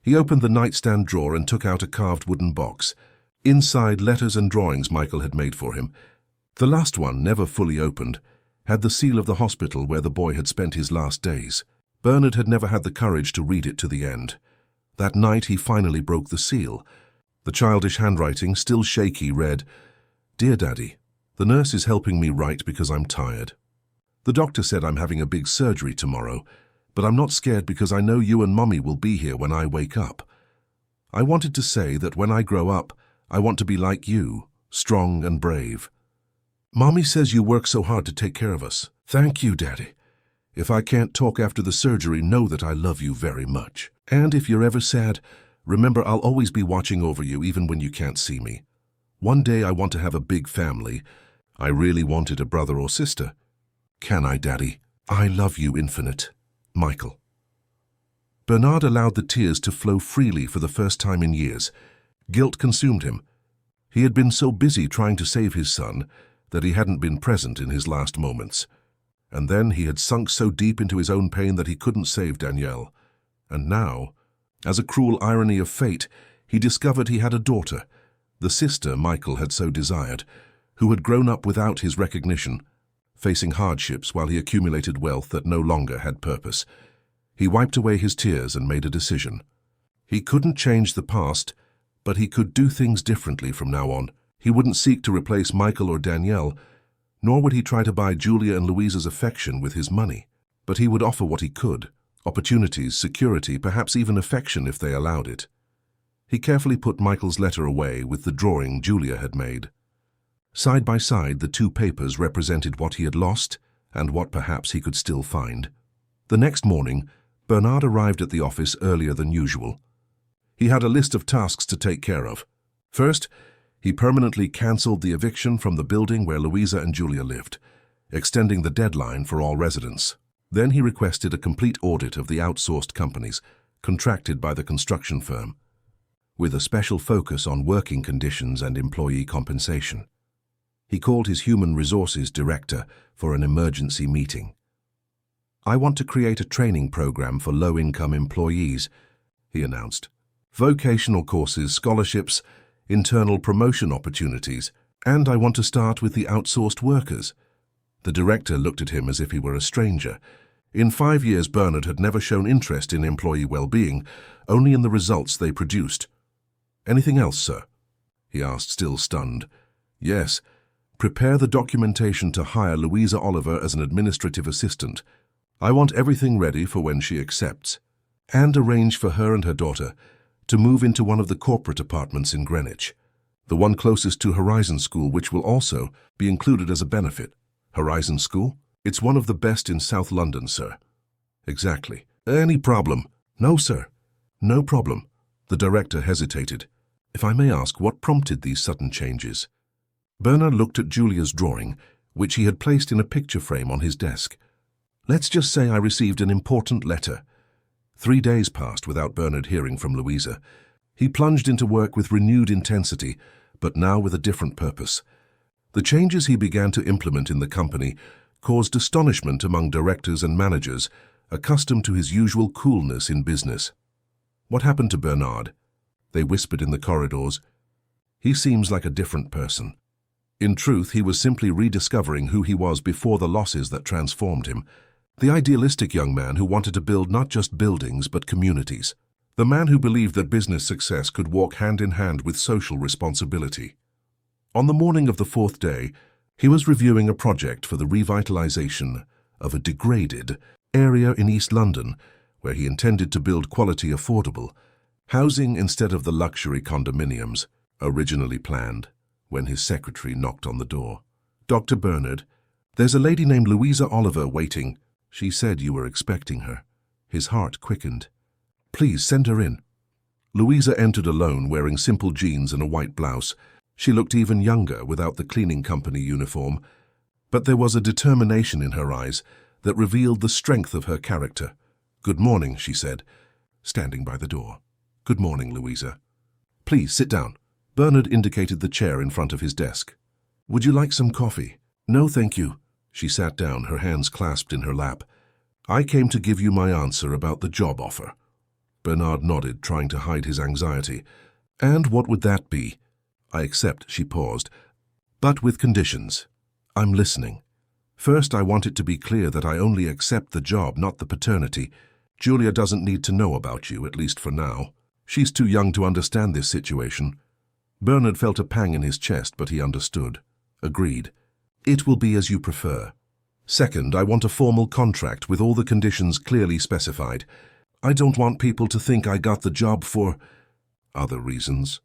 He opened the nightstand drawer and took out a carved wooden box. Inside, letters and drawings Michael had made for him. The last one, never fully opened, had the seal of the hospital where the boy had spent his last days. Bernard had never had the courage to read it to the end. That night he finally broke the seal. The childish handwriting, still shaky, read, "Dear Daddy, the nurse is helping me write because I'm tired. The doctor said I'm having a big surgery tomorrow, but I'm not scared because I know you and Mommy will be here when I wake up. I wanted to say that when I grow up, I want to be like you, strong and brave. Mommy says you work so hard to take care of us. Thank you, Daddy. If I can't talk after the surgery, know that I love you very much. And if you're ever sad, remember I'll always be watching over you even when you can't see me. One day I want to have a big family. I really wanted a brother or sister. Can I, Daddy? I love you, Infinite. Michael." Bernard allowed the tears to flow freely for the first time in years. Guilt consumed him. He had been so busy trying to save his son that he hadn't been present in his last moments. And then he had sunk so deep into his own pain that he couldn't save Danielle. And now, as a cruel irony of fate, he discovered he had a daughter, the sister Michael had so desired, who had grown up without his recognition, facing hardships while he accumulated wealth that no longer had purpose. He wiped away his tears and made a decision. He couldn't change the past, but he could do things differently from now on. He wouldn't seek to replace Michael or Danielle, nor would he try to buy Julia and Louisa's affection with his money. But he would offer what he could: opportunities, security, perhaps even affection if they allowed it. He carefully put Michael's letter away with the drawing Julia had made. Side by side, the two papers represented what he had lost and what perhaps he could still find. The next morning, Bernard arrived at the office earlier than usual. He had a list of tasks to take care of. First, he permanently cancelled the eviction from the building where Louisa and Julia lived, extending the deadline for all residents. Then he requested a complete audit of the outsourced companies contracted by the construction firm, with a special focus on working conditions and employee compensation. He called his human resources director for an emergency meeting. "I want to create a training program for low-income employees," he announced. "Vocational courses, scholarships, internal promotion opportunities, and I want to start with the outsourced workers." The director looked at him as if he were a stranger. In 5 years, Bernard had never shown interest in employee well-being, only in the results they produced. "Anything else, sir?" he asked, still stunned. "Yes. Prepare the documentation to hire Louisa Oliver as an administrative assistant. I want everything ready for when she accepts. And arrange for her and her daughter to move into one of the corporate apartments in Greenwich, the one closest to Horizon School, which will also be included as a benefit." "Horizon School? It's one of the best in South London, sir." "Exactly. Any problem?" "No, sir." "No problem." The director hesitated. If I may ask, what prompted these sudden changes? Bernard looked at Julia's drawing, which he had placed in a picture frame on his desk. Let's just say I received an important letter. 3 days passed without Bernard hearing from Louisa. He plunged into work with renewed intensity, but now with a different purpose. The changes he began to implement in the company caused astonishment among directors and managers, accustomed to his usual coolness in business. What happened to Bernard? They whispered in the corridors. He seems like a different person. In truth, he was simply rediscovering who he was before the losses that transformed him. The idealistic young man who wanted to build not just buildings but communities. The man who believed that business success could walk hand in hand with social responsibility. On the morning of the 4th day, he was reviewing a project for the revitalization of a degraded area in East London, where he intended to build quality, affordable housing instead of the luxury condominiums originally planned, when his secretary knocked on the door. "Dr. Bernard, there's a lady named Louisa Oliver waiting. She said you were expecting her." His heart quickened. "Please send her in." Louisa entered alone, wearing simple jeans and a white blouse. She looked even younger without the cleaning company uniform, but there was a determination in her eyes that revealed the strength of her character. "Good morning," she said, standing by the door. "Good morning, Louisa. Please sit down." Bernard indicated the chair in front of his desk. "Would you like some coffee?" "No, thank you." She sat down, her hands clasped in her lap. "I came to give you my answer about the job offer." Bernard nodded, trying to hide his anxiety. "And what would that be?" "I accept," she paused, "but with conditions." "I'm listening." "First, I want it to be clear that I only accept the job, not the paternity. Julia doesn't need to know about you, at least for now. She's too young to understand this situation." Bernard felt a pang in his chest, but he understood. "Agreed. It will be as you prefer." "Second, I want a formal contract with all the conditions clearly specified. I don't want people to think I got the job for other reasons."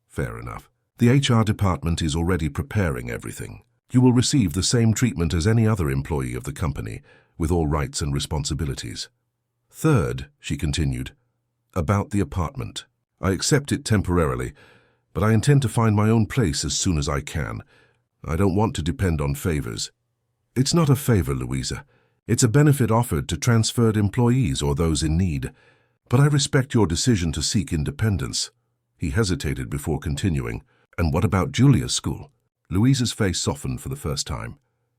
"Fair enough. The HR department is already preparing everything. You will receive the same treatment as any other employee of the company, with all rights and responsibilities." "Third," she continued, "about the apartment. I accept it temporarily, but I intend to find my own place as soon as I can. I don't want to depend on favors." "It's not a favor, Louisa. It's a benefit offered to transferred employees or those in need. But I respect your decision to seek independence." He hesitated before continuing. "And what about Julia's school?" Louisa's face softened for the first time.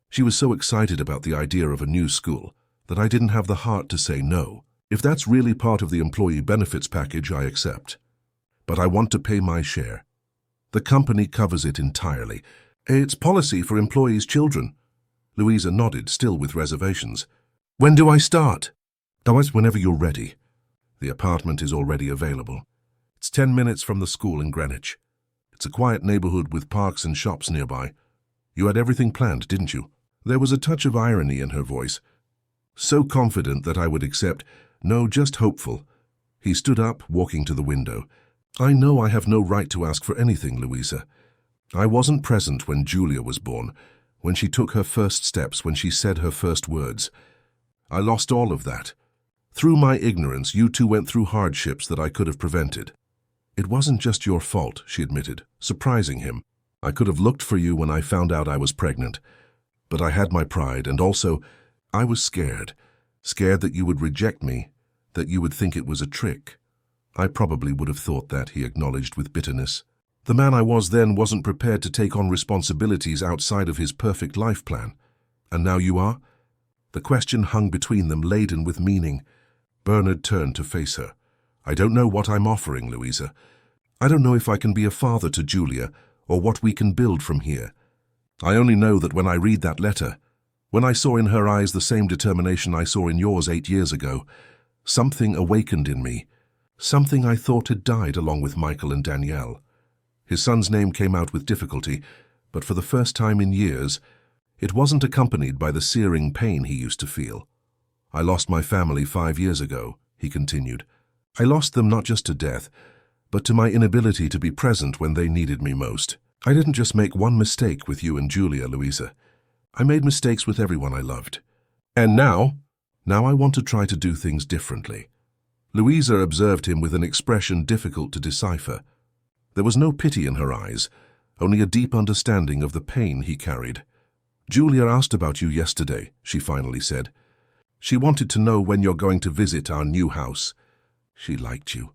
She was so excited about the idea of a new school that I didn't have the heart to say no. "If that's really part of the employee benefits package, I accept. But I want to pay my share. The company covers it entirely. It's policy for employees' children." Louisa nodded, still with reservations. "When do I start?" "Whenever you're ready. The apartment is already available. It's 10 minutes from the school in Greenwich. It's a quiet neighborhood with parks and shops nearby. You had everything planned, didn't you?" There was a touch of irony in her voice. "So confident that I would accept." "No, just hopeful." He stood up, walking to the window. "I know I have no right to ask for anything, Louisa. I wasn't present when Julia was born, when she took her first steps, when she said her first words. I lost all of that. Through my ignorance, you two went through hardships that I could have prevented." "It wasn't just your fault," she admitted, surprising him. "I could have looked for you when I found out I was pregnant. But I had my pride, and also, I was scared. Scared that you would reject me, that you would think it was a trick." "I probably would have thought that," he acknowledged with bitterness. "The man I was then wasn't prepared to take on responsibilities outside of his perfect life plan. And now you are?" The question hung between them, laden with meaning. Bernard turned to face her. "I don't know what I'm offering, Louisa. I don't know if I can be a father to Julia, or what we can build from here. I only know that when I read that letter, when I saw in her eyes the same determination I saw in yours 8 years ago, something awakened in me, something I thought had died along with Michael and Danielle." His son's name came out with difficulty, but for the first time in years, it wasn't accompanied by the searing pain he used to feel. "I lost my family 5 years ago," he continued. "I lost them not just to death, but to my inability to be present when they needed me most. I didn't just make one mistake with you and Julia, Louisa. I made mistakes with everyone I loved. And now I want to try to do things differently." Louisa observed him with an expression difficult to decipher. There was no pity in her eyes, only a deep understanding of the pain he carried. "Julia asked about you yesterday," she finally said. "She wanted to know when you're going to visit our new house." "She liked you."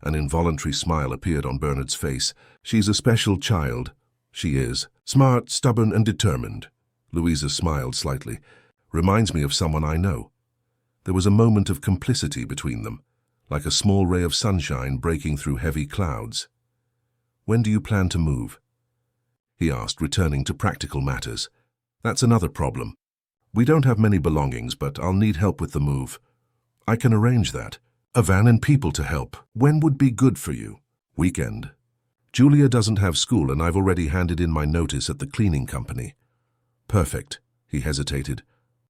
An involuntary smile appeared on Bernard's face. "She's a special child." "She is. Smart, stubborn, and determined." Louisa smiled slightly. "Reminds me of someone I know." There was a moment of complicity between them, like a small ray of sunshine breaking through heavy clouds. "When do you plan to move?" he asked, returning to practical matters. "That's another problem. We don't have many belongings, but I'll need help with the move." "I can arrange that. A van and people to help. When would be good for you?" "Weekend. Julia doesn't have school and I've already handed in my notice at the cleaning company." "Perfect." He hesitated.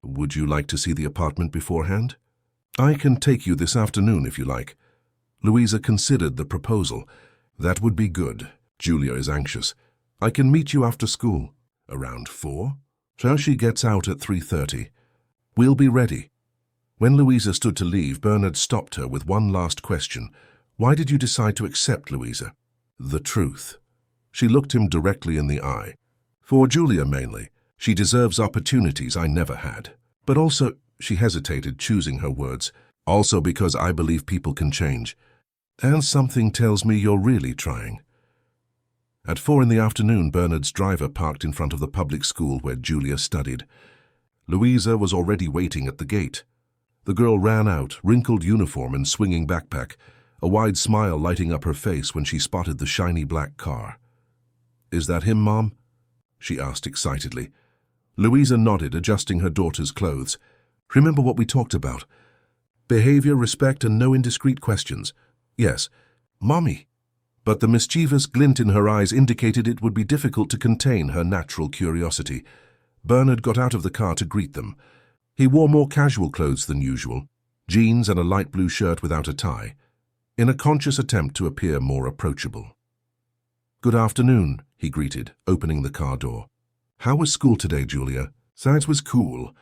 "Would you like to see the apartment beforehand?" "I can take you this afternoon if you like." Louisa considered the proposal. "That would be good. Julia is anxious. I can meet you after school." "Around 4? So she gets out at 3:30. "We'll be ready." When Louisa stood to leave, Bernard stopped her with one last question. "Why did you decide to accept Louisa?" "The truth." She looked him directly in the eye. "For Julia mainly. She deserves opportunities I never had. But also," she hesitated, choosing her words, "also because I believe people can change. And something tells me you're really trying." At 4 in the afternoon, Bernard's driver parked in front of the public school where Julia studied. Louisa was already waiting at the gate. The girl ran out, wrinkled uniform and swinging backpack, a wide smile lighting up her face when she spotted the shiny black car. "Is that him, Mom?" she asked excitedly. Louisa nodded, adjusting her daughter's clothes. "Remember what we talked about? Behavior, respect, and no indiscreet questions." "Yes." "Mommy." But the mischievous glint in her eyes indicated it would be difficult to contain her natural curiosity. Bernard got out of the car to greet them. He wore more casual clothes than usual, jeans and a light blue shirt without a tie, in a conscious attempt to appear more approachable. "Good afternoon," he greeted, opening the car door. "How was school today, Julia?" "Science was cool.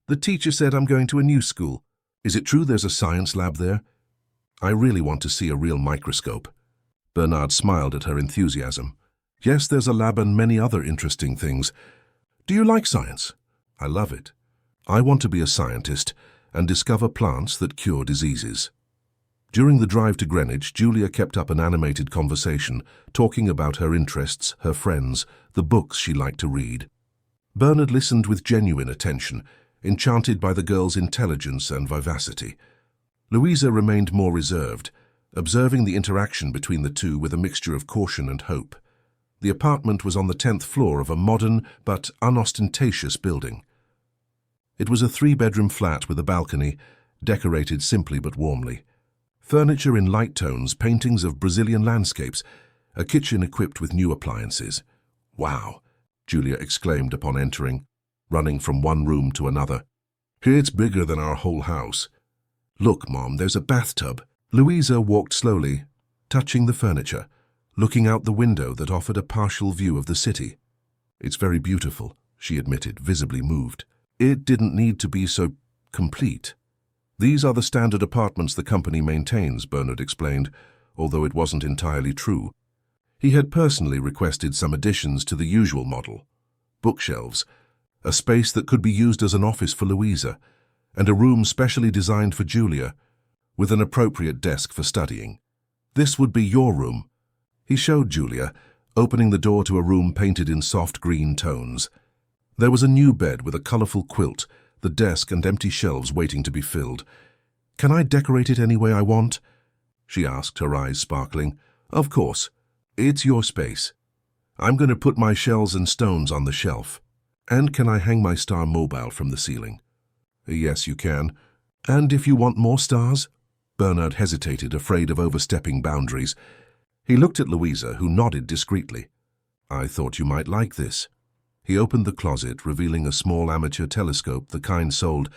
The teacher said I'm going to a new school. Is it true there's a science lab there?" "I really want to see a real microscope." Bernard smiled at her enthusiasm. "Yes, there's a lab and many other interesting things. Do you like science?" "I love it. I want to be a scientist and discover plants that cure diseases." During the drive to Greenwich, Julia kept up an animated conversation, talking about her interests, her friends, the books she liked to read. Bernard listened with genuine attention, enchanted by the girl's intelligence and vivacity. Louisa remained more reserved, observing the interaction between the two with a mixture of caution and hope. The apartment was on the 10th floor of a modern but unostentatious building. It was a 3-bedroom flat with a balcony, decorated simply but warmly. Furniture in light tones, paintings of Brazilian landscapes, a kitchen equipped with new appliances. "Wow," Julia exclaimed upon entering, running from one room to another. "It's bigger than our whole house." "Look, Mom, there's a bathtub." Louisa walked slowly, touching the furniture, looking out the window that offered a partial view of the city. "It's very beautiful," she admitted, visibly moved. "It didn't need to be so complete." "These are the standard apartments the company maintains," Bernard explained, although it wasn't entirely true. He had personally requested some additions to the usual model. Bookshelves, a space that could be used as an office for Louisa, and a room specially designed for Julia, with an appropriate desk for studying. "This would be your room." He showed Julia, opening the door to a room painted in soft green tones. There was a new bed with a colorful quilt, the desk and empty shelves waiting to be filled. "Can I decorate it any way I want?" she asked, her eyes sparkling. "Of course. It's your space. I'm going to put my shells and stones on the shelf. And can I hang my star mobile from the ceiling?" "Yes, you can. And if you want more stars?" Bernard hesitated, afraid of overstepping boundaries. He looked at Louisa, who nodded discreetly. "I thought you might like this." He opened the closet, revealing a small amateur telescope, the kind sold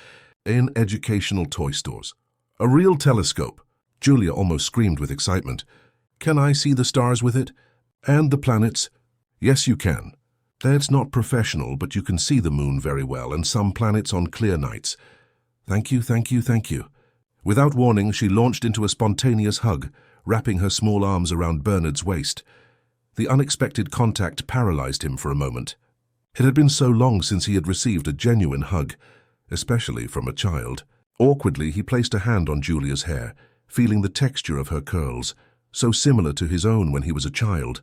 in educational toy stores. "A real telescope!" Julia almost screamed with excitement. "Can I see the stars with it? And the planets?" "Yes, you can. It's not professional, but you can see the moon very well and some planets on clear nights." "Thank you, thank you, thank you." Without warning, she launched into a spontaneous hug, wrapping her small arms around Bernard's waist. The unexpected contact paralyzed him for a moment. It had been so long since he had received a genuine hug, especially from a child. Awkwardly, he placed a hand on Julia's hair, feeling the texture of her curls, so similar to his own when he was a child.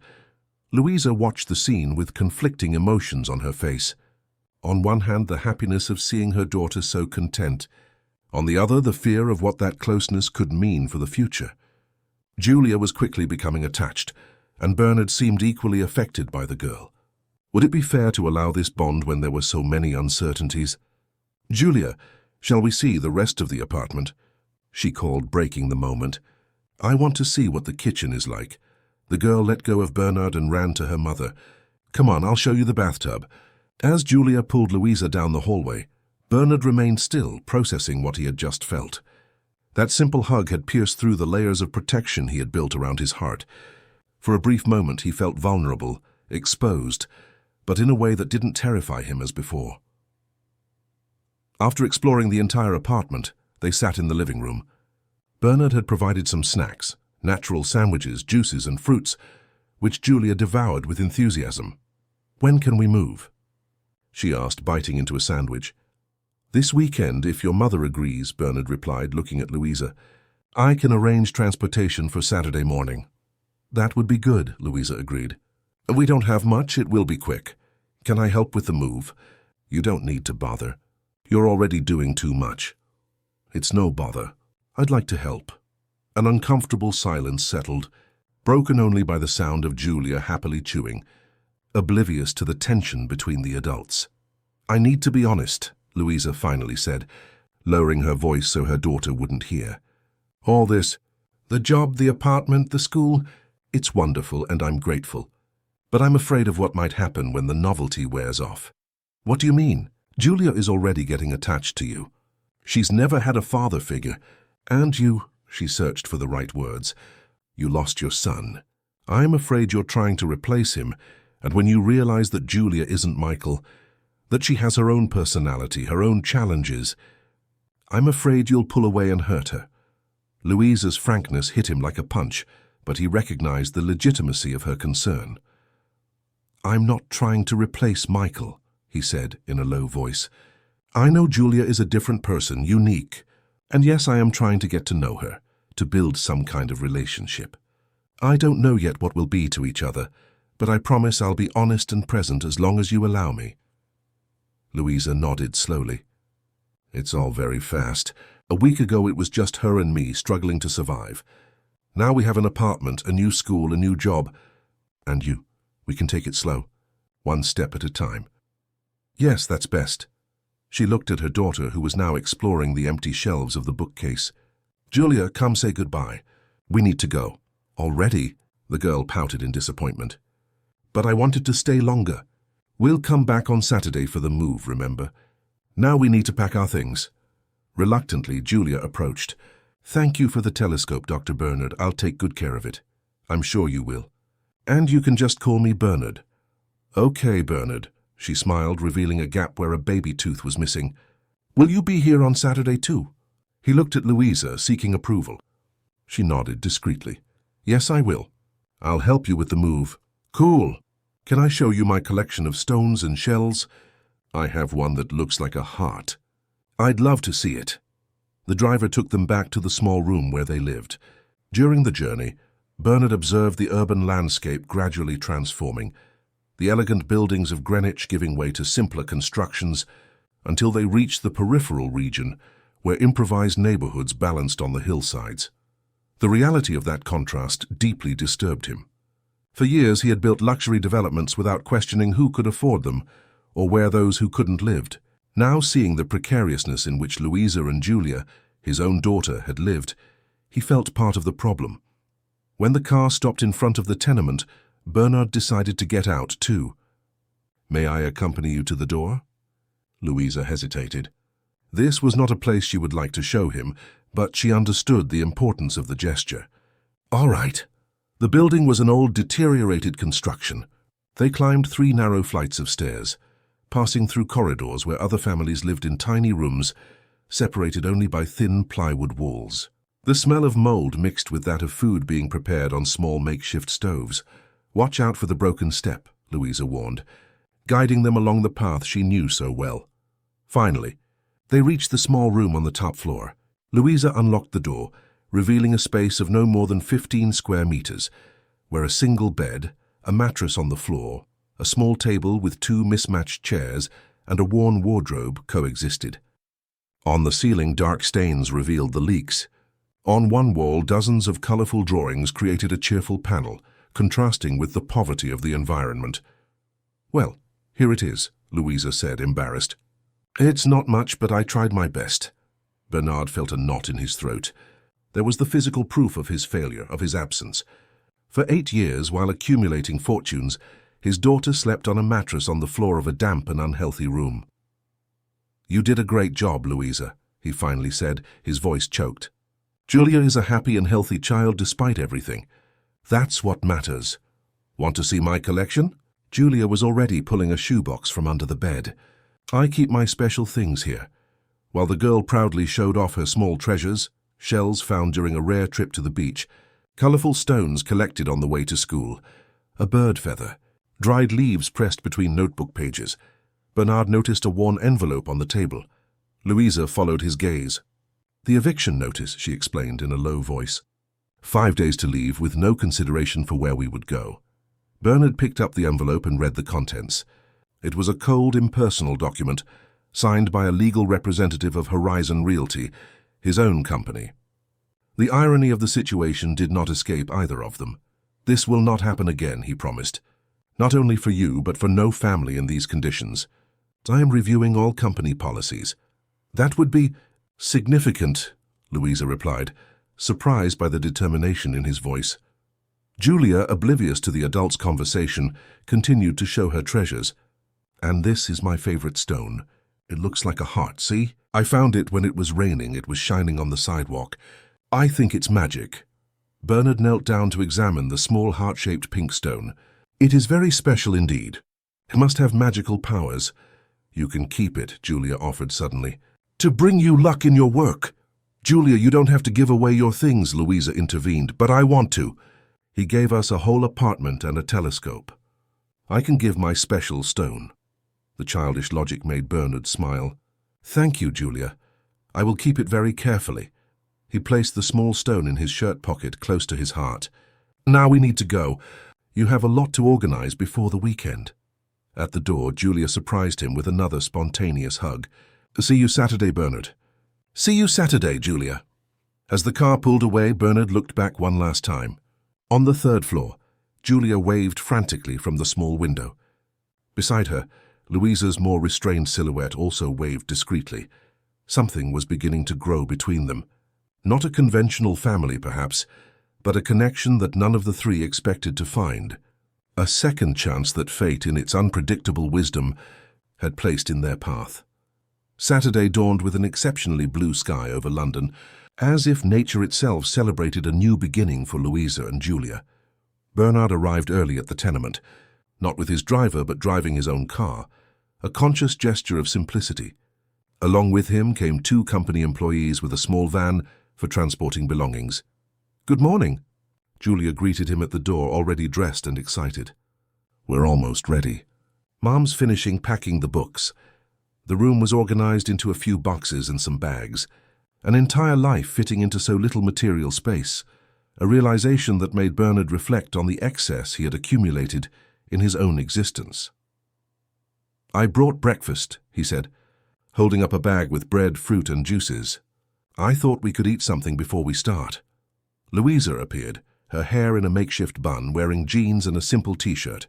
Louisa watched the scene with conflicting emotions on her face. On one hand, the happiness of seeing her daughter so content. On the other, the fear of what that closeness could mean for the future. Julia was quickly becoming attached, and Bernard seemed equally affected by the girl. Would it be fair to allow this bond when there were so many uncertainties? "Julia, shall we see the rest of the apartment?" she called, breaking the moment. "I want to see what the kitchen is like." The girl let go of Bernard and ran to her mother. "Come on, I'll show you the bathtub." As Julia pulled Louisa down the hallway, Bernard remained still, processing what he had just felt. That simple hug had pierced through the layers of protection he had built around his heart. For a brief moment he felt vulnerable, exposed, but in a way that didn't terrify him as before. After exploring the entire apartment, they sat in the living room. Bernard had provided some snacks, natural sandwiches, juices and fruits, which Julia devoured with enthusiasm. "When can we move?" she asked, biting into a sandwich. "This weekend, if your mother agrees," Bernard replied, looking at Louisa. "I can arrange transportation for Saturday morning." "That would be good," Louisa agreed. "We don't have much, it will be quick. Can I help with the move?" "You don't need to bother. You're already doing too much." "It's no bother. I'd like to help." An uncomfortable silence settled, broken only by the sound of Julia happily chewing, oblivious to the tension between the adults. "I need to be honest," Louisa finally said, lowering her voice so her daughter wouldn't hear. "All this, the job, the apartment, the school, it's wonderful and I'm grateful. But I'm afraid of what might happen when the novelty wears off." "What do you mean? Julia is already getting attached to you. She's never had a father figure. And you," she searched for the right words, "you lost your son. I'm afraid you're trying to replace him, and when you realize that Julia isn't Michael, that she has her own personality, her own challenges, I'm afraid you'll pull away and hurt her." Louisa's frankness hit him like a punch, but he recognized the legitimacy of her concern. "I'm not trying to replace Michael," he said in a low voice. "I know Julia is a different person, unique, and yes, I am trying to get to know her, to build some kind of relationship. I don't know yet what we'll be to each other, but I promise I'll be honest and present as long as you allow me." Louisa nodded slowly. "It's all very fast. A week ago it was just her and me struggling to survive. Now we have an apartment, a new school, a new job, and you. We can take it slow, one step at a time." "Yes, that's best." She looked at her daughter, who was now exploring the empty shelves of the bookcase. "Julia, come say goodbye. We need to go." "Already?" The girl pouted in disappointment. "But I wanted to stay longer. We'll come back on Saturday for the move, remember? Now we need to pack our things." Reluctantly, Julia approached. "Thank you for the telescope, Dr. Bernard. I'll take good care of it." "I'm sure you will. And you can just call me Bernard." "Okay, Bernard." She smiled, revealing a gap where a baby tooth was missing. "Will you be here on Saturday too?" He looked at Louisa, seeking approval. She nodded discreetly. "Yes, I will. I'll help you with the move." "Cool. Can I show you my collection of stones and shells? I have one that looks like a heart." "I'd love to see it." The driver took them back to the small room where they lived. During the journey, Bernard observed the urban landscape gradually transforming, the elegant buildings of Greenwich giving way to simpler constructions until they reached the peripheral region where improvised neighborhoods balanced on the hillsides. The reality of that contrast deeply disturbed him. For years he had built luxury developments without questioning who could afford them or where those who couldn't lived. Now, seeing the precariousness in which Louisa and Julia, his own daughter, had lived, he felt part of the problem. When the car stopped in front of the tenement, Bernard decided to get out too. "May I accompany you to the door?" Louisa hesitated. This was not a place she would like to show him, but she understood the importance of the gesture. "All right." The building was an old, deteriorated construction. They climbed 3 narrow flights of stairs, passing through corridors where other families lived in tiny rooms, separated only by thin plywood walls. The smell of mold mixed with that of food being prepared on small makeshift stoves. Watch out for the broken step, Louisa warned, guiding them along the path she knew so well. Finally, they reached the small room on the top floor. Louisa unlocked the door, revealing a space of no more than 15 square meters, where a single bed, a mattress on the floor, a small table with 2 mismatched chairs, and a worn wardrobe coexisted. On the ceiling, dark stains revealed the leaks. On one wall, dozens of colorful drawings created a cheerful panel, contrasting with the poverty of the environment. "Well, here it is," Louisa said, embarrassed. "It's not much, but I tried my best." Bernard felt a knot in his throat. There was the physical proof of his failure, of his absence. For 8 years, while accumulating fortunes, his daughter slept on a mattress on the floor of a damp and unhealthy room. "You did a great job, Louisa," he finally said, his voice choked. "Julia is a happy and healthy child despite everything. That's what matters. Want to see my collection?" Julia was already pulling a shoebox from under the bed. "I keep my special things here." While the girl proudly showed off her small treasures, shells found during a rare trip to the beach, colorful stones collected on the way to school, a bird feather, dried leaves pressed between notebook pages. Bernard noticed a worn envelope on the table. Louisa followed his gaze. "The eviction notice," she explained in a low voice. 5 days to leave with no consideration for where we would go. Bernard picked up the envelope and read the contents. It was a cold, impersonal document, signed by a legal representative of Horizon Realty, his own company. The irony of the situation did not escape either of them. "This will not happen again," he promised. "Not only for you, but for no family in these conditions. I am reviewing all company policies." "That would be significant," Louisa replied, surprised by the determination in his voice. Julia, oblivious to the adults' conversation, continued to show her treasures. "And this is my favorite stone. It looks like a heart, see? I found it when it was raining. It was shining on the sidewalk. I think it's magic." Bernard knelt down to examine the small heart-shaped pink stone. "It is very special indeed. It must have magical powers." "You can keep it," Julia offered suddenly. "To bring you luck in your work." "Julia, you don't have to give away your things," Louisa intervened, "but I want to. He gave us a whole apartment and a telescope. I can give my special stone." The childish logic made Bernard smile. "Thank you, Julia. I will keep it very carefully." He placed the small stone in his shirt pocket close to his heart. "Now we need to go. You have a lot to organize before the weekend." At the door, Julia surprised him with another spontaneous hug. "See you Saturday, Bernard." "See you Saturday, Julia." As the car pulled away, Bernard looked back one last time. On the 3rd floor, Julia waved frantically from the small window. Beside her, Louisa's more restrained silhouette also waved discreetly. Something was beginning to grow between them. Not a conventional family, perhaps, but a connection that none of the three expected to find. A second chance that fate, in its unpredictable wisdom, had placed in their path. Saturday dawned with an exceptionally blue sky over London, as if nature itself celebrated a new beginning for Louisa and Julia. Bernard arrived early at the tenement, not with his driver but driving his own car, a conscious gesture of simplicity. Along with him came 2 company employees with a small van for transporting belongings. "Good morning." Julia greeted him at the door, already dressed and excited. "We're almost ready." Mom's finishing packing the books. The room was organized into a few boxes and some bags. An entire life fitting into so little material space, a realization that made Bernard reflect on the excess he had accumulated in his own existence. "I brought breakfast," he said, holding up a bag with bread, fruit, and juices. "I thought we could eat something before we start." Louisa appeared, her hair in a makeshift bun, wearing jeans and a simple t-shirt.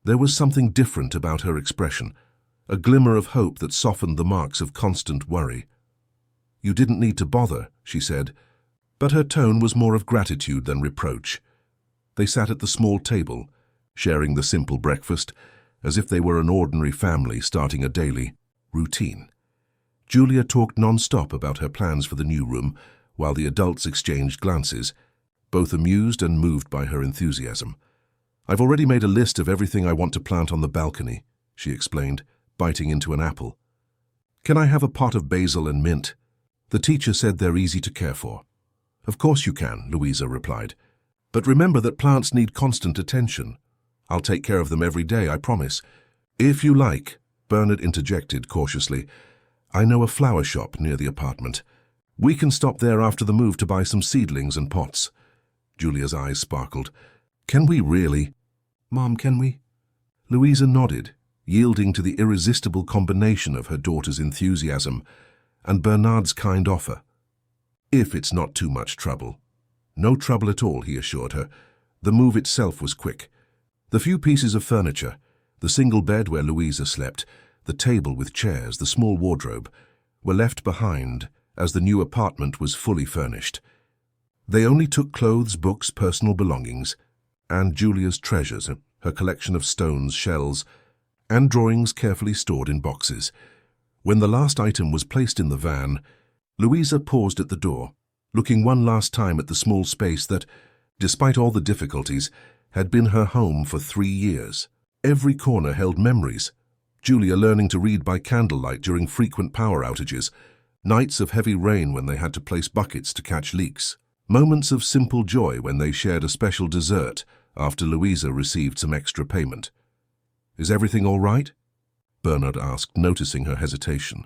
There was something different about her expression, a glimmer of hope that softened the marks of constant worry. "You didn't need to bother," she said, but her tone was more of gratitude than reproach. They sat at the small table, sharing the simple breakfast, as if they were an ordinary family starting a daily routine. Julia talked non-stop about her plans for the new room, while the adults exchanged glances, both amused and moved by her enthusiasm. "I've already made a list of everything I want to plant on the balcony," she explained, biting into an apple. "Can I have a pot of basil and mint? The teacher said they're easy to care for." Of course you can, Louisa replied. But remember that plants need constant attention. I'll take care of them every day, I promise. If you like, Bernard interjected cautiously, I know a flower shop near the apartment. We can stop there after the move to buy some seedlings and pots. Julia's eyes sparkled. Can we really? Mom, can we? Louisa nodded, yielding to the irresistible combination of her daughter's enthusiasm and Bernard's kind offer. If it's not too much trouble. No trouble at all, he assured her. The move itself was quick. The few pieces of furniture, the single bed where Louisa slept, the table with chairs, the small wardrobe, were left behind as the new apartment was fully furnished. They only took clothes, books, personal belongings, and Julia's treasures, her collection of stones, shells, and drawings carefully stored in boxes. When the last item was placed in the van, Louisa paused at the door, looking one last time at the small space that, despite all the difficulties, had been her home for 3 years. Every corner held memories. Julia learning to read by candlelight during frequent power outages, nights of heavy rain when they had to place buckets to catch leaks, moments of simple joy when they shared a special dessert after Louisa received some extra payment. Is everything all right? Bernard asked, noticing her hesitation.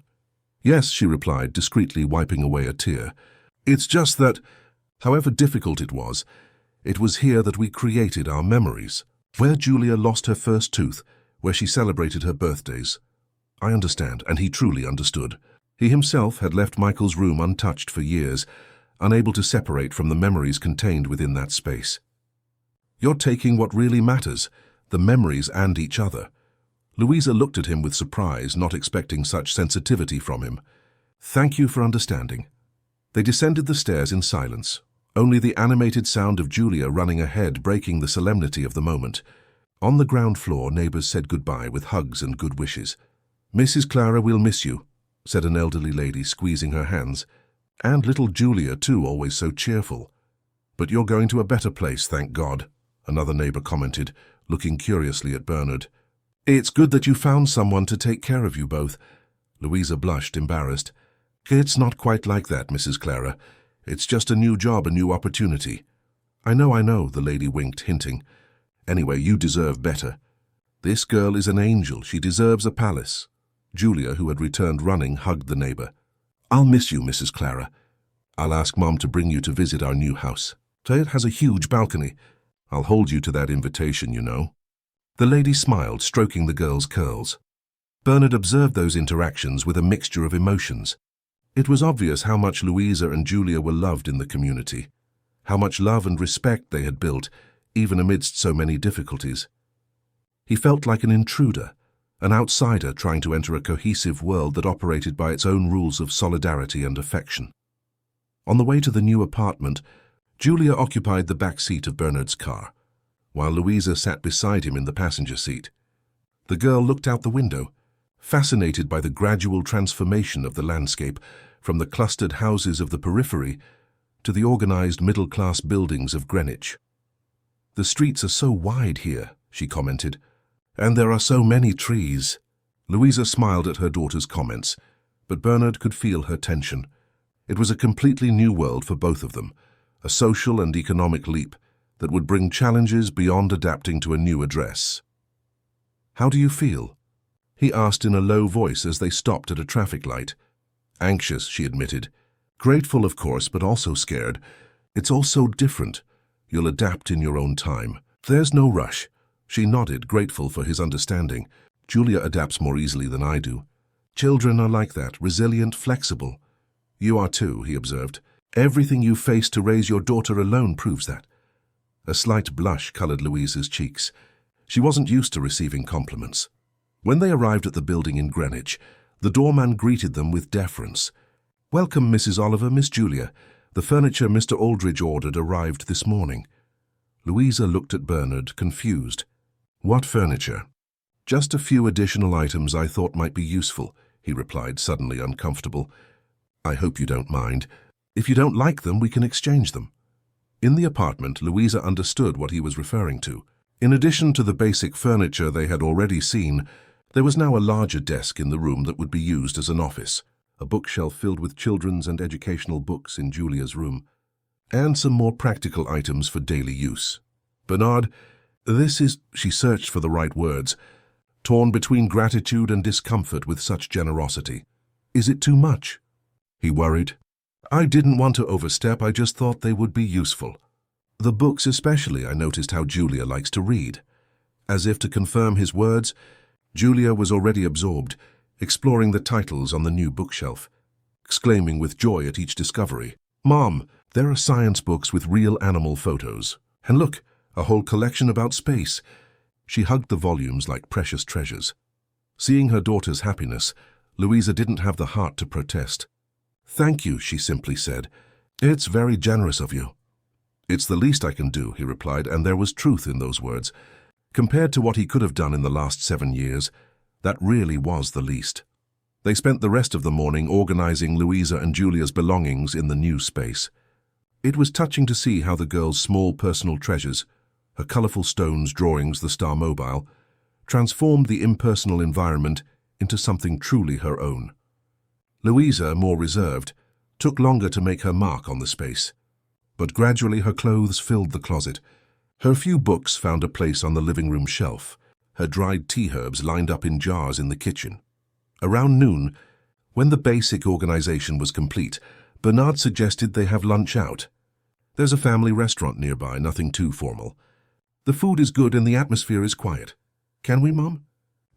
Yes, she replied, discreetly wiping away a tear. It's just that, however difficult it was here that we created our memories. Where Julia lost her first tooth, where she celebrated her birthdays. I understand, and he truly understood. He himself had left Michael's room untouched for years, unable to separate from the memories contained within that space. You're taking what really matters, the memories and each other. Louisa looked at him with surprise, not expecting such sensitivity from him. Thank you for understanding. They descended the stairs in silence, only the animated sound of Julia running ahead breaking the solemnity of the moment. On the ground floor, neighbors said goodbye with hugs and good wishes. Mrs. Clara, we'll miss you, said an elderly lady, squeezing her hands. And little Julia, too, always so cheerful. But you're going to a better place, thank God, another neighbor commented, looking curiously at Bernard. It's good that you found someone to take care of you both. Louisa blushed, embarrassed. It's not quite like that, Mrs. Clara. It's just a new job, a new opportunity. I know, the lady winked, hinting. Anyway, you deserve better. This girl is an angel. She deserves a palace. Julia, who had returned running, hugged the neighbor. I'll miss you, Mrs. Clara. I'll ask Mom to bring you to visit our new house. It has a huge balcony. I'll hold you to that invitation, you know. The lady smiled, stroking the girl's curls. Bernard observed those interactions with a mixture of emotions. It was obvious how much Louisa and Julia were loved in the community, how much love and respect they had built, even amidst so many difficulties. He felt like an intruder, an outsider trying to enter a cohesive world that operated by its own rules of solidarity and affection. On the way to the new apartment, Julia occupied the back seat of Bernard's car, while Louisa sat beside him in the passenger seat. The girl looked out the window, fascinated by the gradual transformation of the landscape from the clustered houses of the periphery to the organized middle-class buildings of Greenwich. The streets are so wide here, she commented, and there are so many trees. Louisa smiled at her daughter's comments, but Bernard could feel her tension. It was a completely new world for both of them, a social and economic leap that would bring challenges beyond adapting to a new address. How do you feel? He asked in a low voice as they stopped at a traffic light. Anxious, she admitted. Grateful, of course, but also scared. It's all so different. You'll adapt in your own time. There's no rush. She nodded, grateful for his understanding. Julia adapts more easily than I do. Children are like that, resilient, flexible. You are too, he observed. Everything you faced to raise your daughter alone proves that. A slight blush colored Louisa's cheeks. She wasn't used to receiving compliments. When they arrived at the building in Greenwich, the doorman greeted them with deference. Welcome, Mrs. Oliver, Miss Julia. The furniture Mr. Aldridge ordered arrived this morning. Louisa looked at Bernard, confused. What furniture? Just a few additional items I thought might be useful, he replied, suddenly uncomfortable. I hope you don't mind. If you don't like them, we can exchange them. In the apartment, Louisa understood what he was referring to. In addition to the basic furniture they had already seen, there was now a larger desk in the room that would be used as an office, a bookshelf filled with children's and educational books in Julia's room. and some more practical items for daily use. Bernard, this is, she searched for the right words, torn between gratitude and discomfort with such generosity. Is it too much? He worried. I didn't want to overstep, I just thought they would be useful. The books especially, I noticed how Julia likes to read. As if to confirm his words, Julia was already absorbed, exploring the titles on the new bookshelf, exclaiming with joy at each discovery. Mom, there are science books with real animal photos. And look, a whole collection about space. She hugged the volumes like precious treasures. Seeing her daughter's happiness, Louisa didn't have the heart to protest. Thank you, she simply said. It's very generous of you. It's the least I can do, he replied, and there was truth in those words. Compared to what he could have done in the last 7 years, that really was the least. They spent the rest of the morning organizing Louisa and Julia's belongings in the new space. It was touching to see how the girl's small personal treasures, her colorful stones, drawings, the Star Mobile, transformed the impersonal environment into something truly her own. Louisa, more reserved, took longer to make her mark on the space. But gradually her clothes filled the closet. Her few books found a place on the living room shelf. Her dried tea herbs lined up in jars in the kitchen. Around noon, when the basic organization was complete, Bernard suggested they have lunch out. There's a family restaurant nearby, nothing too formal. The food is good and the atmosphere is quiet. Can we, Mom?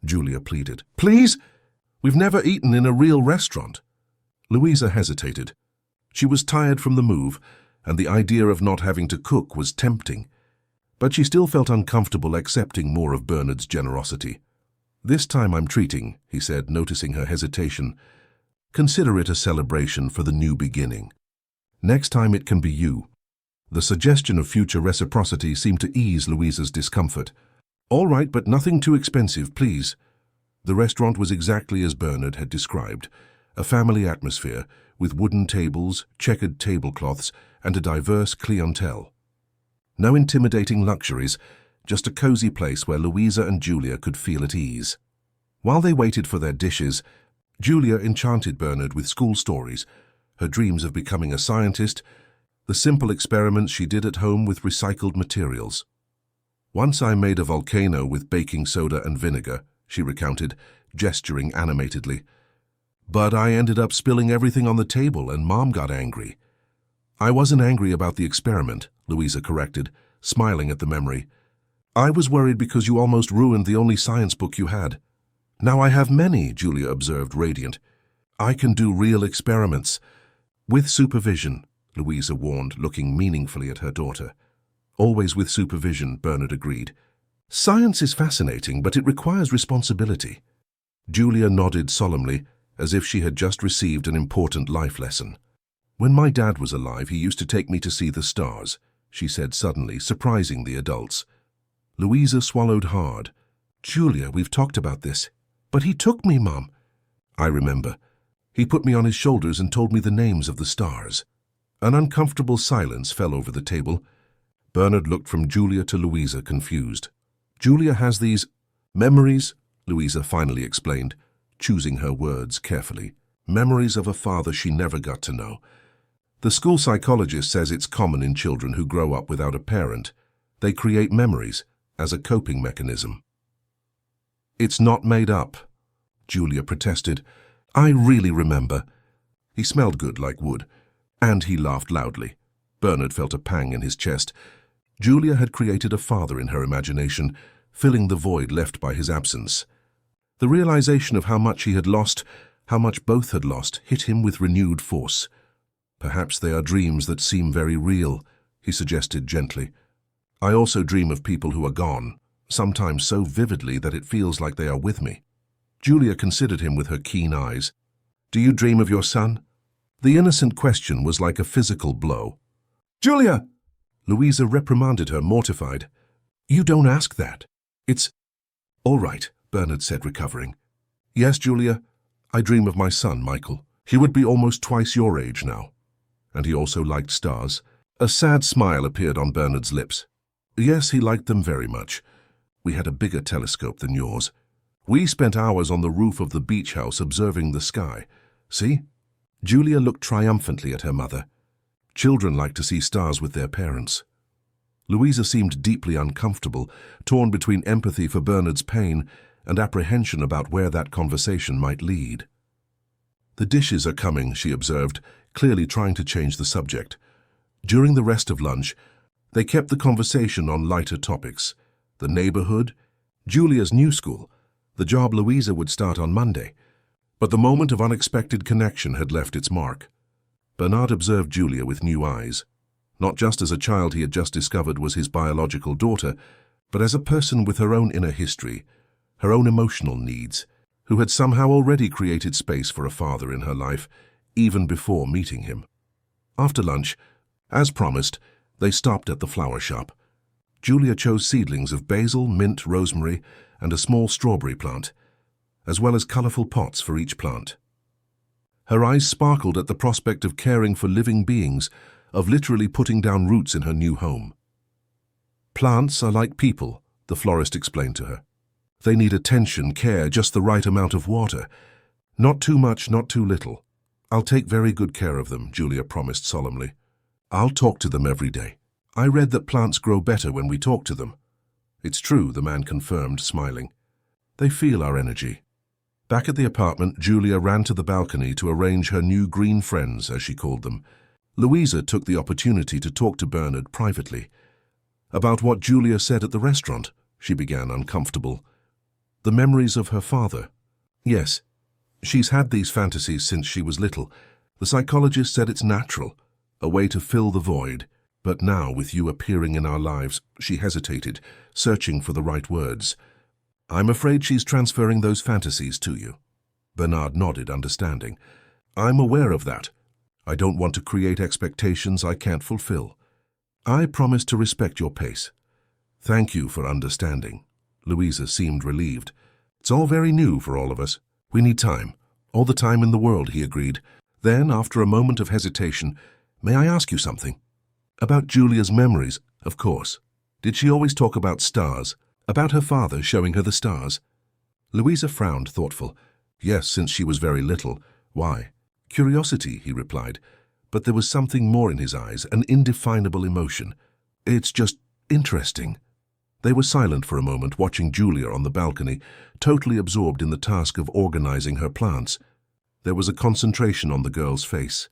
Julia pleaded. Please? We've never eaten in a real restaurant. Louisa hesitated. She was tired from the move, and the idea of not having to cook was tempting. But she still felt uncomfortable accepting more of Bernard's generosity. This time I'm treating, he said, noticing her hesitation. Consider it a celebration for the new beginning. Next time it can be you. The suggestion of future reciprocity seemed to ease Louisa's discomfort. All right, but nothing too expensive, please. The restaurant was exactly as Bernard had described, a family atmosphere with wooden tables, checkered tablecloths, and a diverse clientele. No intimidating luxuries, just a cozy place where Louisa and Julia could feel at ease. While they waited for their dishes, Julia enchanted Bernard with school stories, her dreams of becoming a scientist, the simple experiments she did at home with recycled materials. Once I made a volcano with baking soda and vinegar, she recounted, gesturing animatedly. But I ended up spilling everything on the table and Mom got angry. I wasn't angry about the experiment, Louisa corrected, smiling at the memory. I was worried because you almost ruined the only science book you had. Now I have many, Julia observed, radiant. I can do real experiments. With supervision, Louisa warned, looking meaningfully at her daughter. Always with supervision, Bernard agreed. Science is fascinating, but it requires responsibility. Julia nodded solemnly, as if she had just received an important life lesson. When my dad was alive, he used to take me to see the stars, she said suddenly, surprising the adults. Louisa swallowed hard. Julia, we've talked about this. But he took me, Mom. I remember. He put me on his shoulders and told me the names of the stars. An uncomfortable silence fell over the table. Bernard looked from Julia to Louisa, confused. Julia has these memories, Louisa finally explained, choosing her words carefully. Memories of a father she never got to know. The school psychologist says it's common in children who grow up without a parent. They create memories as a coping mechanism. It's not made up, Julia protested. I really remember. He smelled good like wood, and he laughed loudly. Bernard felt a pang in his chest. Julia had created a father in her imagination, filling the void left by his absence. The realization of how much he had lost, how much both had lost, hit him with renewed force. Perhaps they are dreams that seem very real, he suggested gently. I also dream of people who are gone, sometimes so vividly that it feels like they are with me. Julia considered him with her keen eyes. Do you dream of your son? The innocent question was like a physical blow. Julia! Louisa reprimanded her, mortified. You don't ask that. It's... All right, Bernard said, recovering. Yes, Julia, I dream of my son, Michael. He would be almost twice your age now. And he also liked stars. A sad smile appeared on Bernard's lips. Yes, he liked them very much. We had a bigger telescope than yours. We spent hours on the roof of the beach house observing the sky. See? Julia looked triumphantly at her mother. Children like to see stars with their parents. Louisa seemed deeply uncomfortable, torn between empathy for Bernard's pain and apprehension about where that conversation might lead. "The dishes are coming," she observed, clearly trying to change the subject. During the rest of lunch, they kept the conversation on lighter topics: the neighborhood, Julia's new school, the job Louisa would start on Monday. But the moment of unexpected connection had left its mark. Bernard observed Julia with new eyes, not just as a child he had just discovered was his biological daughter, but as a person with her own inner history, her own emotional needs, who had somehow already created space for a father in her life, even before meeting him. After lunch, as promised, they stopped at the flower shop. Julia chose seedlings of basil, mint, rosemary, and a small strawberry plant, as well as colorful pots for each plant. Her eyes sparkled at the prospect of caring for living beings, of literally putting down roots in her new home. "Plants are like people," the florist explained to her. "They need attention, care, just the right amount of water. Not too much, not too little. I'll take very good care of them," Julia promised solemnly. "I'll talk to them every day. I read that plants grow better when we talk to them." "It's true," the man confirmed, smiling. "They feel our energy." Back at the apartment, Julia ran to the balcony to arrange her new green friends, as she called them. Louisa took the opportunity to talk to Bernard privately. About what Julia said at the restaurant, she began, uncomfortable. The memories of her father. "Yes, she's had these fantasies since she was little. The psychologist said it's natural, a way to fill the void. But now, with you appearing in our lives," she hesitated, searching for the right words. "I'm afraid she's transferring those fantasies to you." Bernard nodded, understanding. "I'm aware of that. I don't want to create expectations I can't fulfill. I promise to respect your pace." "Thank you for understanding." Louisa seemed relieved. "It's all very new for all of us. We need time. All the time in the world," he agreed. Then, after a moment of hesitation, "May I ask you something?" "About Julia's memories, of course. Did she always talk about stars? About her father showing her the stars?" Louisa frowned, thoughtful. "Yes, since she was very little. Why?" "Curiosity," he replied. But there was something more in his eyes, an indefinable emotion. "It's just interesting." They were silent for a moment, watching Julia on the balcony, totally absorbed in the task of organizing her plants. There was a concentration on the girl's face,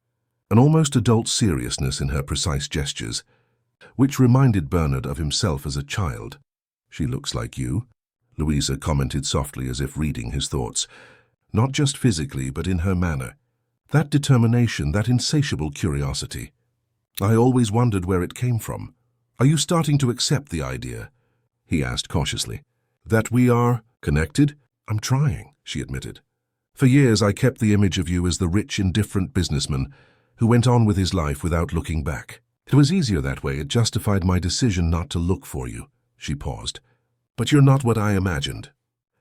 an almost adult seriousness in her precise gestures, which reminded Bernard of himself as a child. "She looks like you," Louisa commented softly, as if reading his thoughts. "Not just physically, but in her manner. That determination, that insatiable curiosity. I always wondered where it came from. Are you starting to accept the idea?" he asked cautiously. "That we are connected?" "I'm trying," she admitted. "For years I kept the image of you as the rich, indifferent businessman who went on with his life without looking back. It was easier that way. It justified my decision not to look for you." She paused. "But you're not what I imagined.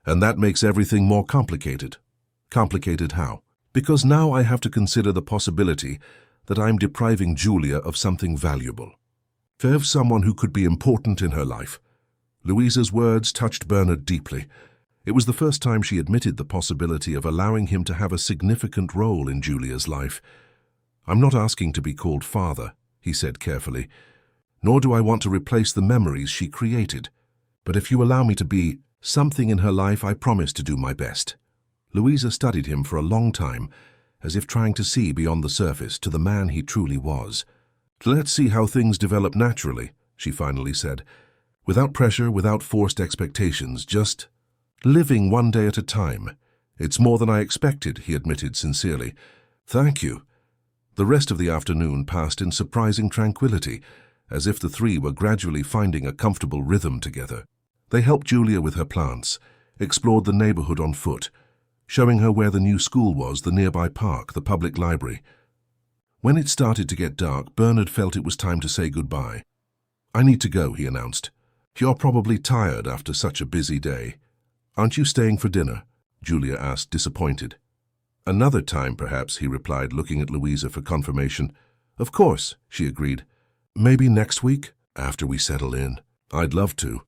And that makes everything more complicated." "Complicated how?" "Because now I have to consider the possibility that I'm depriving Julia of something valuable. Of someone who could be important in her life." Louisa's words touched Bernard deeply. It was the first time she admitted the possibility of allowing him to have a significant role in Julia's life. "I'm not asking to be called father," he said carefully, "nor do I want to replace the memories she created. But if you allow me to be something in her life, I promise to do my best." Louisa studied him for a long time, as if trying to see beyond the surface to the man he truly was. "Let's see how things develop naturally," she finally said. "Without pressure, without forced expectations, just living one day at a time." "It's more than I expected," he admitted sincerely. "Thank you." The rest of the afternoon passed in surprising tranquility, as if the three were gradually finding a comfortable rhythm together. They helped Julia with her plants, explored the neighborhood on foot, showing her where the new school was, the nearby park, the public library. When it started to get dark, Bernard felt it was time to say goodbye. "I need to go," he announced. "You're probably tired after such a busy day." "Aren't you staying for dinner?" Julia asked, disappointed. "Another time, perhaps," he replied, looking at Louisa for confirmation. "Of course," she agreed. "Maybe next week, after we settle in." "I'd love to."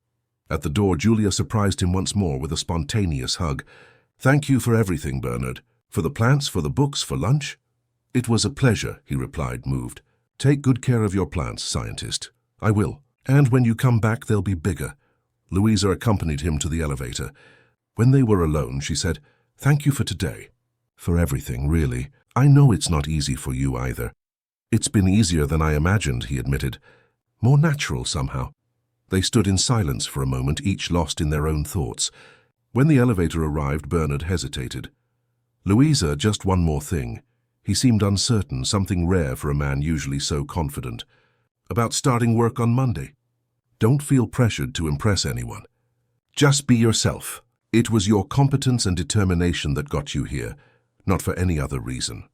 At the door, Julia surprised him once more with a spontaneous hug. "Thank you for everything, Bernard. For the plants, for the books, for lunch." "It was a pleasure," he replied, moved. Take good care of your plants, scientist. I will. And when you come back, they'll be bigger. Louisa accompanied him to the elevator. When they were alone, she said, "Thank you for today. For everything, really. I know it's not easy for you either." "It's been easier than I imagined," he admitted. "More natural somehow." They stood in silence for a moment, each lost in their own thoughts. When the elevator arrived, Bernard hesitated. "Louisa, just one more thing." He seemed uncertain, something rare for a man usually so confident. "About starting work on Monday. Don't feel pressured to impress anyone. Just be yourself. It was your competence and determination that got you here, not for any other reason."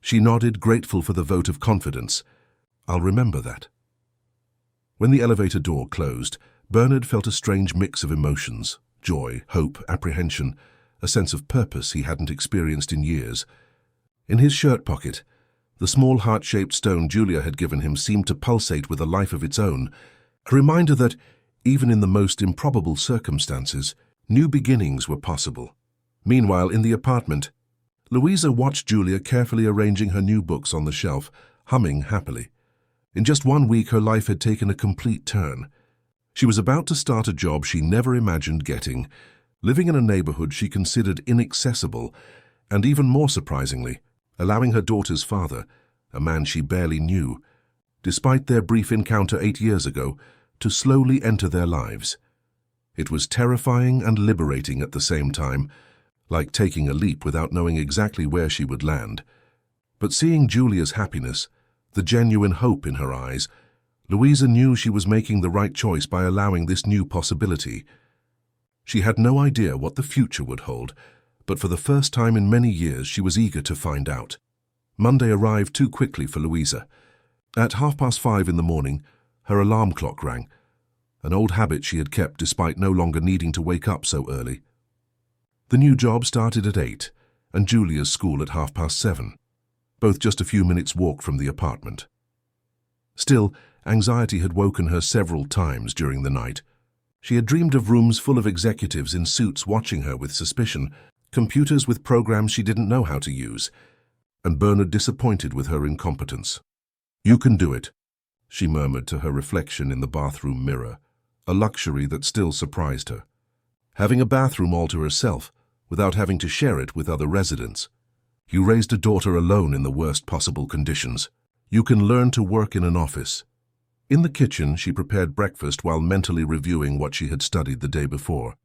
She nodded, grateful for the vote of confidence. "I'll remember that." When the elevator door closed, Bernard felt a strange mix of emotions: joy, hope, apprehension, a sense of purpose he hadn't experienced in years. In his shirt pocket, the small heart-shaped stone Julia had given him seemed to pulsate with a life of its own, a reminder that, even in the most improbable circumstances, new beginnings were possible. Meanwhile, in the apartment, Louisa watched Julia carefully arranging her new books on the shelf, humming happily. In just 1 week, her life had taken a complete turn. She was about to start a job she never imagined getting, living in a neighborhood she considered inaccessible, and even more surprisingly, allowing her daughter's father, a man she barely knew, despite their brief encounter 8 years ago, to slowly enter their lives. It was terrifying and liberating at the same time, like taking a leap without knowing exactly where she would land. But seeing Julia's happiness, the genuine hope in her eyes, Louisa knew she was making the right choice by allowing this new possibility. She had no idea what the future would hold, but for the first time in many years she was eager to find out. Monday arrived too quickly for Louisa. At 5:30 in the morning, her alarm clock rang, an old habit she had kept despite no longer needing to wake up so early. The new job started at 8, and Julia's school at 7:30, both just a few minutes' walk from the apartment. Still, anxiety had woken her several times during the night. She had dreamed of rooms full of executives in suits watching her with suspicion, computers with programs she didn't know how to use, and Bernard disappointed with her incompetence. "You can do it," she murmured to her reflection in the bathroom mirror, a luxury that still surprised her. Having a bathroom all to herself, without having to share it with other residents. You raised a daughter alone in the worst possible conditions. You can learn to work in an office. In the kitchen, she prepared breakfast while mentally reviewing what she had studied the day before.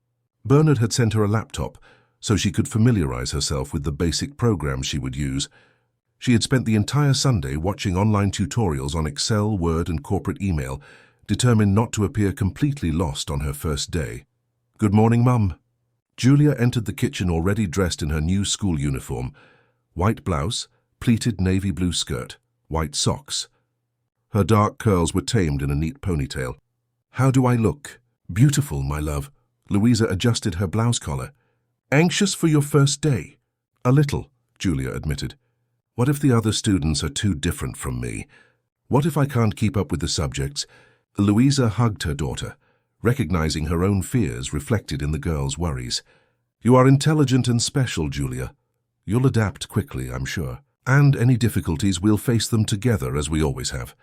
Bernard had sent her a laptop so she could familiarize herself with the basic programs she would use. She had spent the entire Sunday watching online tutorials on Excel, Word, and corporate email, determined not to appear completely lost on her first day. "Good morning, Mum." Julia entered the kitchen already dressed in her new school uniform: white blouse, pleated navy blue skirt, white socks. Her dark curls were tamed in a neat ponytail. "How do I look?" "Beautiful, my love." Louisa adjusted her blouse collar. "Anxious for your first day?" "A little," Julia admitted. "What if the other students are too different from me? What if I can't keep up with the subjects?" Louisa hugged her daughter, recognizing her own fears reflected in the girl's worries. "You are intelligent and special, Julia. You'll adapt quickly, I'm sure. And any difficulties, we'll face them together, as we always have."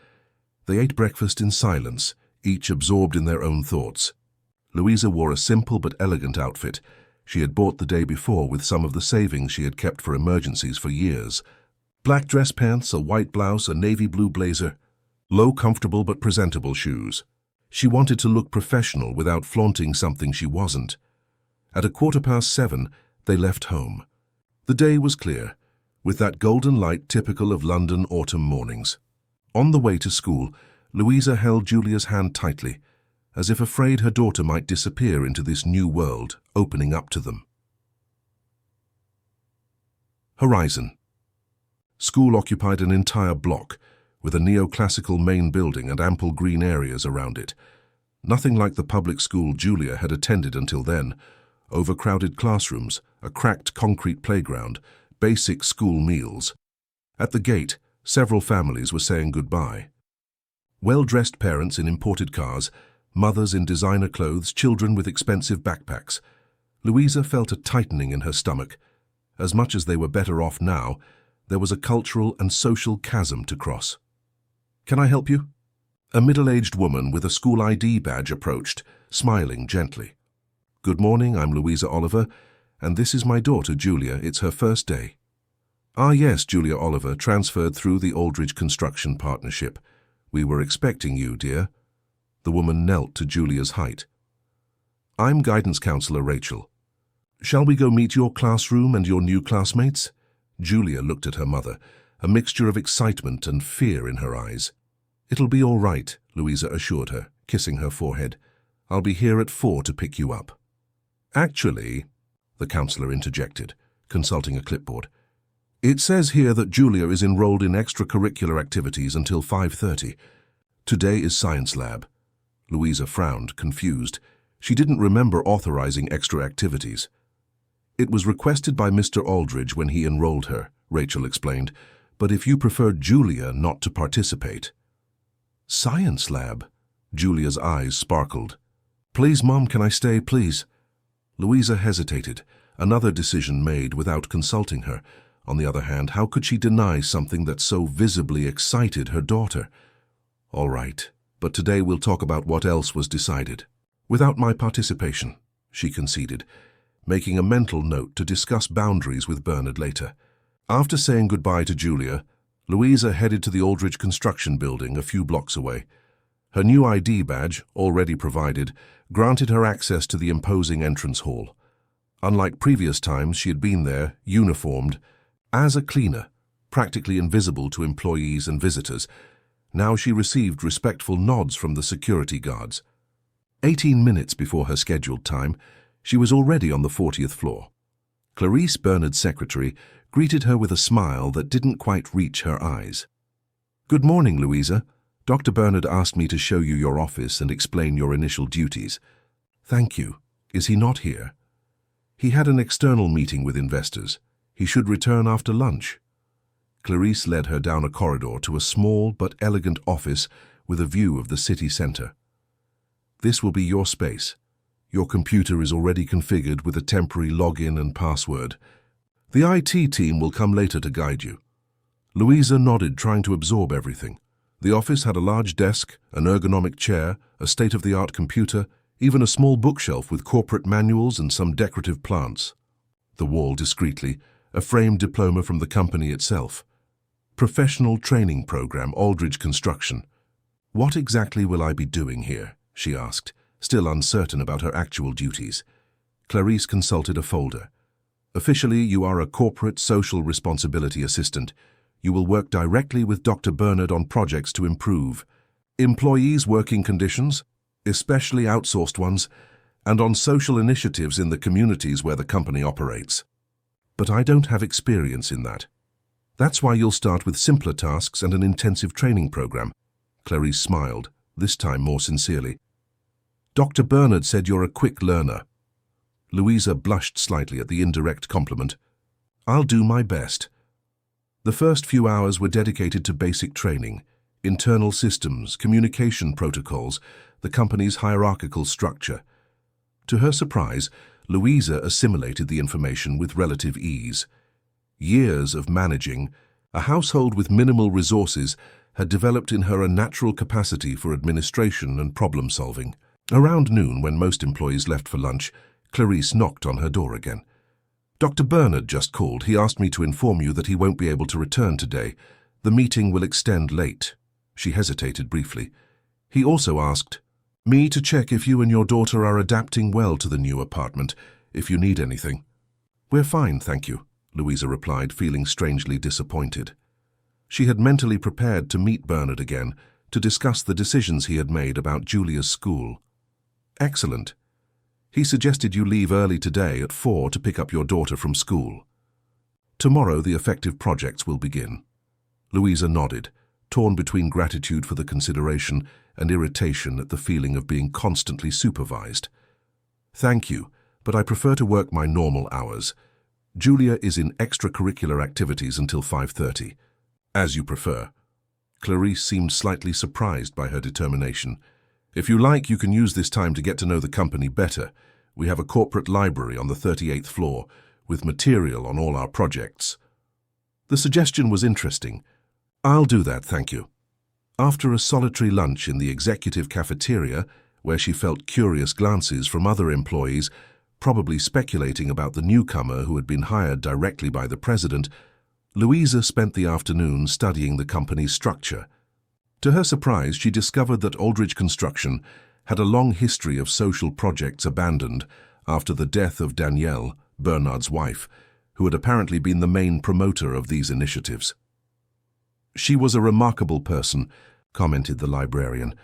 They ate breakfast in silence, each absorbed in their own thoughts. Louisa wore a simple but elegant outfit she had bought the day before with some of the savings she had kept for emergencies for years. Black dress pants, a white blouse, a navy blue blazer, low, comfortable but presentable shoes. She wanted to look professional without flaunting something she wasn't. At 7:15, they left home. The day was clear, with that golden light typical of London autumn mornings. On the way to school, Louisa held Julia's hand tightly, as if afraid her daughter might disappear into this new world opening up to them. Horizon. School occupied an entire block, with a neoclassical main building and ample green areas around it. Nothing like the public school Julia had attended until then. Overcrowded classrooms, a cracked concrete playground, basic school meals. At the gate, several families were saying goodbye. Well-dressed parents in imported cars, mothers in designer clothes, children with expensive backpacks. Louisa felt a tightening in her stomach. As much as they were better off now, there was a cultural and social chasm to cross. Can I help you? A middle-aged woman with a school ID badge approached, smiling gently. Good morning, I'm Louisa Oliver, and this is my daughter, Julia. It's her first day. Ah, yes, Julia Oliver, transferred through the Aldridge Construction Partnership. We were expecting you, dear. The woman knelt to Julia's height. I'm guidance counselor Rachel. Shall we go meet your classroom and your new classmates? Julia looked at her mother, a mixture of excitement and fear in her eyes. It'll be all right, Louisa assured her, kissing her forehead. I'll be here at 4 to pick you up. Actually, the counselor interjected, consulting a clipboard, it says here that Julia is enrolled in extracurricular activities until 5:30. Today is science lab. Louisa frowned, confused. She didn't remember authorizing extra activities. It was requested by Mr. Aldridge when he enrolled her, Rachel explained, but if you prefer Julia not to participate. Science lab? Julia's eyes sparkled. Please, Mom, can I stay, please? Louisa hesitated, another decision made without consulting her. On the other hand, how could she deny something that so visibly excited her daughter? All right, but today we'll talk about what else was decided. Without my participation, she conceded, making a mental note to discuss boundaries with Bernard later. After saying goodbye to Julia, Louisa headed to the Aldridge Construction Building a few blocks away. Her new ID badge, already provided, granted her access to the imposing entrance hall. Unlike previous times she had been there, uniformed, as a cleaner, practically invisible to employees and visitors, now she received respectful nods from the security guards. 18 minutes before her scheduled time, she was already on the 40th floor. Clarice, Bernard's secretary, greeted her with a smile that didn't quite reach her eyes. Good morning, Louisa. Dr. Bernard asked me to show you your office and explain your initial duties. Thank you. Is he not here? He had an external meeting with investors. He should return after lunch. Clarice led her down a corridor to a small but elegant office with a view of the city center. This will be your space. Your computer is already configured with a temporary login and password. The IT team will come later to guide you. Louisa nodded, trying to absorb everything. The office had a large desk, an ergonomic chair, a state-of-the-art computer, even a small bookshelf with corporate manuals and some decorative plants. The wall, discreetly, a framed diploma from the company itself. Professional training program, Aldridge Construction. What exactly will I be doing here? She asked, still uncertain about her actual duties. Clarice consulted a folder. Officially, you are a corporate social responsibility assistant. You will work directly with Dr. Bernard on projects to improve employees' working conditions, especially outsourced ones, and on social initiatives in the communities where the company operates. But I don't have experience in that. That's why you'll start with simpler tasks and an intensive training program. Clarice smiled, this time more sincerely. Dr. Bernard said you're a quick learner. Louisa blushed slightly at the indirect compliment. I'll do my best. The first few hours were dedicated to basic training, internal systems, communication protocols, the company's hierarchical structure. To her surprise, Louisa assimilated the information with relative ease. Years of managing, a household with minimal resources had developed in her a natural capacity for administration and problem-solving. Around noon, when most employees left for lunch, Clarice knocked on her door again. Dr. Bernard just called. He asked me to inform you that he won't be able to return today. The meeting will extend late. She hesitated briefly. He also asked me to check if you and your daughter are adapting well to the new apartment, if you need anything. We're fine, thank you, Louisa replied, feeling strangely disappointed. She had mentally prepared to meet Bernard again, to discuss the decisions he had made about Julia's school. Excellent. He suggested you leave early today at 4 to pick up your daughter from school. Tomorrow the effective projects will begin. Louisa nodded, torn between gratitude for the consideration and irritation at the feeling of being constantly supervised. Thank you, but I prefer to work my normal hours. Julia is in extracurricular activities until 5:30. As you prefer. Clarice seemed slightly surprised by her determination. If you like, you can use this time to get to know the company better. We have a corporate library on the 38th floor, with material on all our projects. The suggestion was interesting. I'll do that, thank you. After a solitary lunch in the executive cafeteria, where she felt curious glances from other employees, probably speculating about the newcomer who had been hired directly by the president, Louisa spent the afternoon studying the company's structure. To her surprise, she discovered that Aldridge Construction had a long history of social projects abandoned after the death of Danielle, Bernard's wife, who had apparently been the main promoter of these initiatives. "She was a remarkable person," commented the librarian,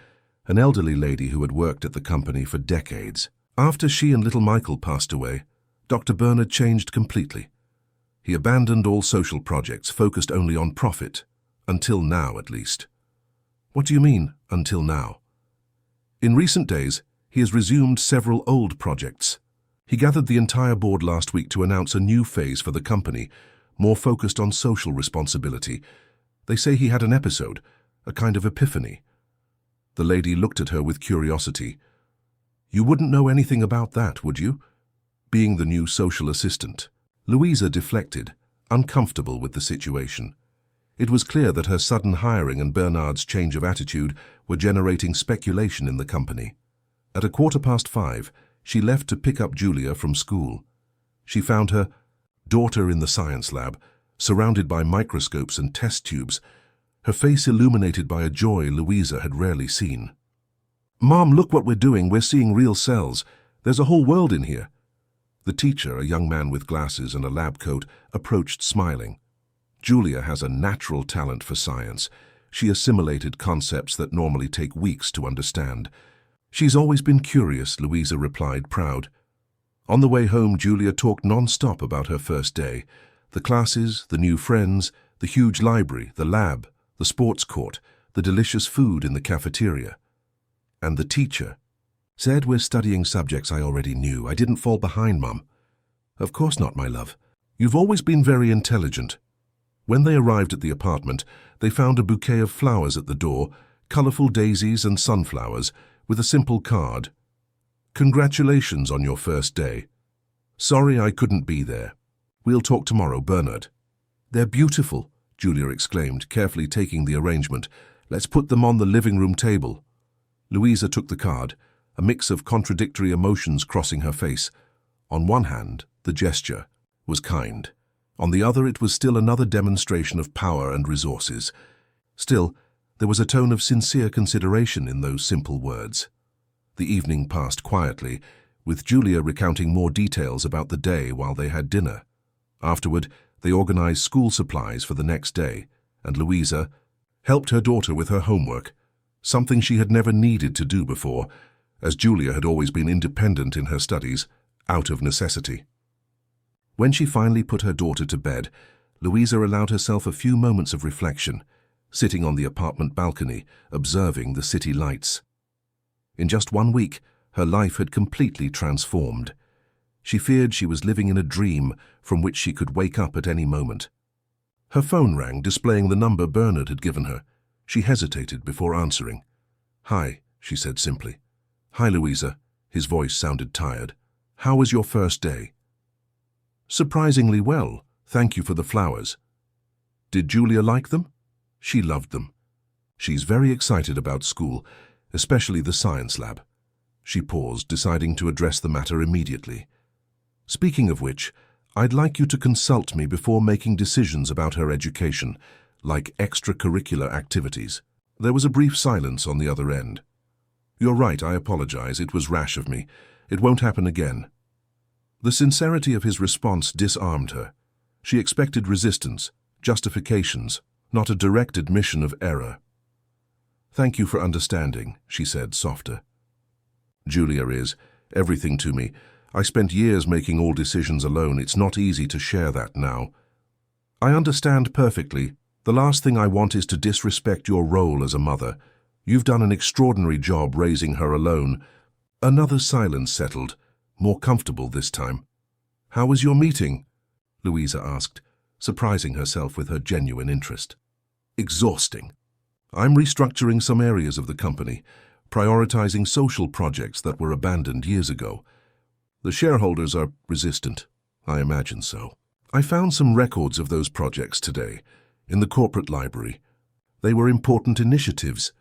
an elderly lady who had worked at the company for decades. "After she and little Michael passed away, Dr. Bernard changed completely. He abandoned all social projects, focused only on profit, until now at least." "What do you mean, until now?" "In recent days, he has resumed several old projects. He gathered the entire board last week to announce a new phase for the company, more focused on social responsibility. They say he had an episode, a kind of epiphany." The lady looked at her with curiosity. "You wouldn't know anything about that, would you?" Being the new social assistant, Louisa deflected, uncomfortable with the situation. It was clear that her sudden hiring and Bernard's change of attitude were generating speculation in the company. At 5:15, she left to pick up Julia from school. She found her daughter in the science lab, surrounded by microscopes and test tubes, her face illuminated by a joy Louisa had rarely seen. "Mom, look what we're doing. We're seeing real cells. There's a whole world in here." The teacher, a young man with glasses and a lab coat, approached smiling. "Julia has a natural talent for science. She assimilated concepts that normally take weeks to understand." "She's always been curious," Louisa replied, proud. On the way home, Julia talked non-stop about her first day. The classes, the new friends, the huge library, the lab, the sports court, the delicious food in the cafeteria. And the teacher said, "We're studying subjects I already knew. I didn't fall behind, Mum." "Of course not, my love. You've always been very intelligent." When they arrived at the apartment, they found a bouquet of flowers at the door, colorful daisies and sunflowers, with a simple card. "Congratulations on your first day. Sorry I couldn't be there. We'll talk tomorrow, Bernard." "They're beautiful," Julia exclaimed, carefully taking the arrangement. "Let's put them on the living room table." Louisa took the card, a mix of contradictory emotions crossing her face. On one hand, the gesture was kind. On the other, it was still another demonstration of power and resources. Still, there was a tone of sincere consideration in those simple words. The evening passed quietly, with Julia recounting more details about the day while they had dinner. Afterward, they organized school supplies for the next day, and Louisa helped her daughter with her homework, something she had never needed to do before, as Julia had always been independent in her studies, out of necessity. When she finally put her daughter to bed, Louisa allowed herself a few moments of reflection, sitting on the apartment balcony, observing the city lights. In just 1 week, her life had completely transformed. She feared she was living in a dream from which she could wake up at any moment. Her phone rang, displaying the number Bernard had given her. She hesitated before answering. "Hi," she said simply. "Hi, Louisa." His voice sounded tired. "How was your first day?" "Surprisingly well. Thank you for the flowers." "Did Julia like them?" "She loved them. She's very excited about school, especially the science lab." She paused, deciding to address the matter immediately. "Speaking of which, I'd like you to consult me before making decisions about her education, like extracurricular activities." There was a brief silence on the other end. "You're right, I apologize. It was rash of me. It won't happen again." The sincerity of his response disarmed her. She expected resistance, justifications, not a direct admission of error. "Thank you for understanding," she said, softer. "Julia is everything to me. I spent years making all decisions alone. It's not easy to share that now." "I understand perfectly. The last thing I want is to disrespect your role as a mother. You've done an extraordinary job raising her alone." Another silence settled, more comfortable this time. "How was your meeting?" Louisa asked, surprising herself with her genuine interest. "Exhausting. I'm restructuring some areas of the company, prioritizing social projects that were abandoned years ago. The shareholders are resistant. I imagine so. I found some records of those projects today, in the corporate library. They were important initiatives.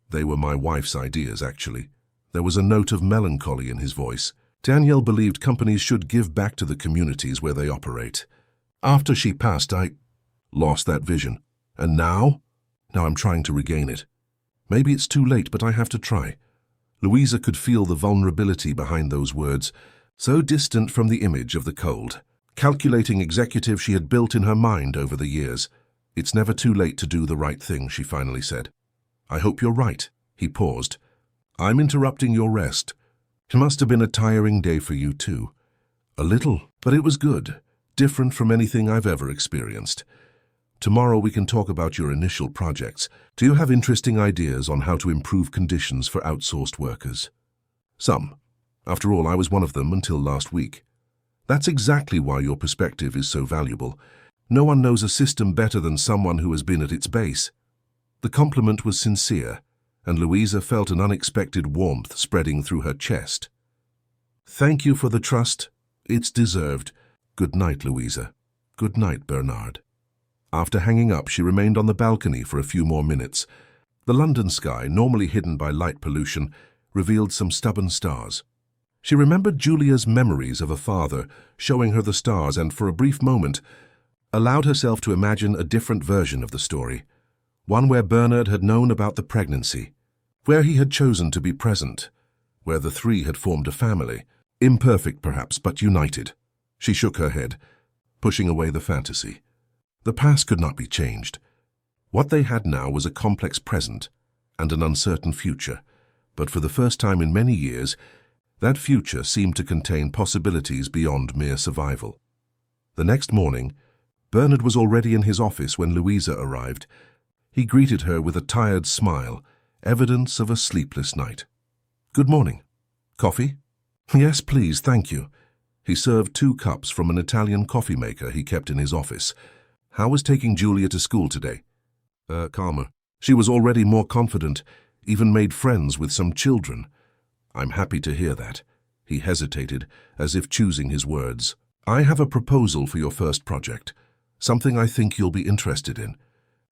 They were my wife's ideas, actually. There was a note of melancholy in his voice. Danielle believed companies should give back to the communities where they operate. After she passed, I lost that vision. And now? Now I'm trying to regain it. Maybe it's too late, but I have to try. Louisa could feel the vulnerability behind those words, so distant from the image of the cold, calculating executive she had built in her mind over the years. It's never too late to do the right thing, she finally said. I hope you're right. He paused. I'm interrupting your rest. It must have been a tiring day for you too. A little, but it was good, different from anything I've ever experienced. Tomorrow we can talk about your initial projects. Do you have interesting ideas on how to improve conditions for outsourced workers? Some. After all, I was one of them until last week. That's exactly why your perspective is so valuable. No one knows a system better than someone who has been at its base. The compliment was sincere, and Louisa felt an unexpected warmth spreading through her chest. Thank you for the trust. It's deserved. Good night, Louisa. Good night, Bernard. After hanging up, she remained on the balcony for a few more minutes. The London sky, normally hidden by light pollution, revealed some stubborn stars. She remembered Julia's memories of a father showing her the stars and, for a brief moment, allowed herself to imagine a different version of the story, one where Bernard had known about the pregnancy, where he had chosen to be present, where the three had formed a family, imperfect perhaps, but united. She shook her head, pushing away the fantasy. The past could not be changed. What they had now was a complex present and an uncertain future, but for the first time in many years, that future seemed to contain possibilities beyond mere survival. The next morning, Bernard was already in his office when Louisa arrived. He greeted her with a tired smile, evidence of a sleepless night. Good morning. Coffee? Yes, please, thank you. He served 2 cups from an Italian coffee maker he kept in his office. How was taking Julia to school today? Calmer. She was already more confident, even made friends with some children. I'm happy to hear that. He hesitated, as if choosing his words. I have a proposal for your first project, something I think you'll be interested in.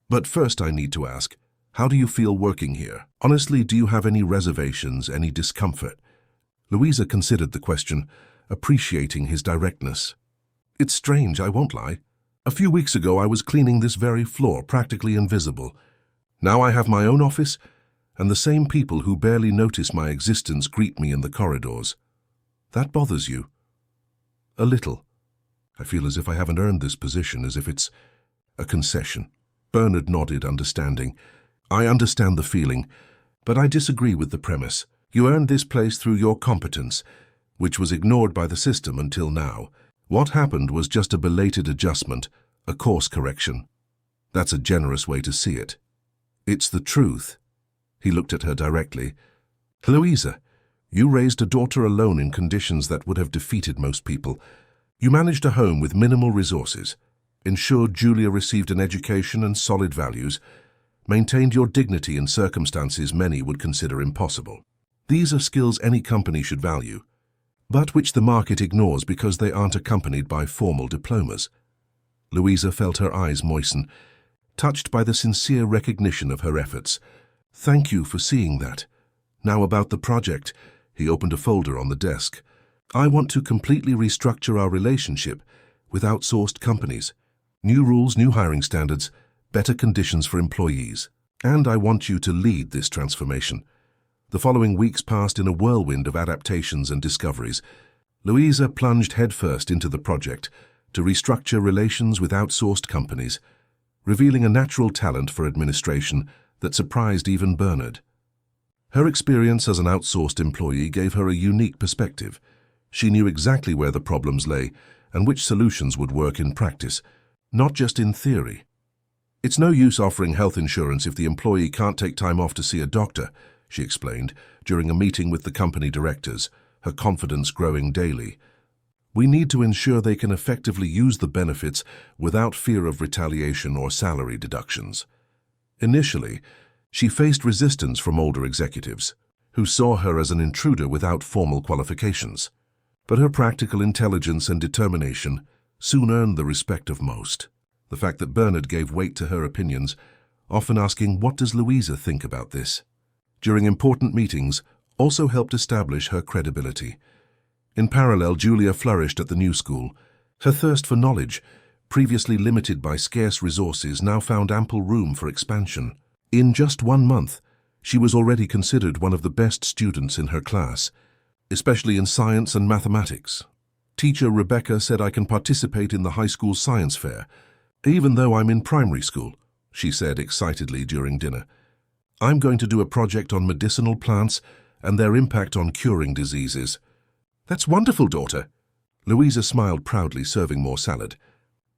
But first I need to ask, how do you feel working here? Honestly, do you have any reservations, any discomfort? Louisa considered the question, appreciating his directness. It's strange, I won't lie. A few weeks ago I was cleaning this very floor, practically invisible. Now I have my own office, and the same people who barely notice my existence greet me in the corridors. That bothers you? A little. I feel as if I haven't earned this position, as if it's a concession. Bernard nodded, understanding. I understand the feeling, but I disagree with the premise. You earned this place through your competence, which was ignored by the system until now. What happened was just a belated adjustment, a course correction. That's a generous way to see it. It's the truth. He looked at her directly. Louisa, you raised a daughter alone in conditions that would have defeated most people. You managed a home with minimal resources, ensured Julia received an education and solid values, maintained your dignity in circumstances many would consider impossible. These are skills any company should value, but which the market ignores because they aren't accompanied by formal diplomas. Louisa felt her eyes moisten, touched by the sincere recognition of her efforts. Thank you for seeing that. Now about the project. He opened a folder on the desk. I want to completely restructure our relationship with outsourced companies. New rules, new hiring standards, better conditions for employees. And I want you to lead this transformation. The following weeks passed in a whirlwind of adaptations and discoveries. Louisa plunged headfirst into the project to restructure relations with outsourced companies, revealing a natural talent for administration that surprised even Bernard. Her experience as an outsourced employee gave her a unique perspective. She knew exactly where the problems lay and which solutions would work in practice, not just in theory. It's no use offering health insurance if the employee can't take time off to see a doctor, she explained during a meeting with the company directors, her confidence growing daily. We need to ensure they can effectively use the benefits without fear of retaliation or salary deductions. Initially, she faced resistance from older executives, who saw her as an intruder without formal qualifications. But her practical intelligence and determination soon earned the respect of most. The fact that Bernard gave weight to her opinions often asking, "What does Louisa think about this?" During important meetings, also helped establish her credibility. In parallel, Julia flourished at the new school. Her thirst for knowledge, previously limited by scarce resources, now found ample room for expansion. In just 1 month, she was already considered one of the best students in her class, especially in science and mathematics. Teacher Rebecca said, "I can participate in the high school science fair, even though I'm in primary school," she said excitedly during dinner. "I'm going to do a project on medicinal plants and their impact on curing diseases." "That's wonderful, daughter." Louisa smiled proudly, serving more salad.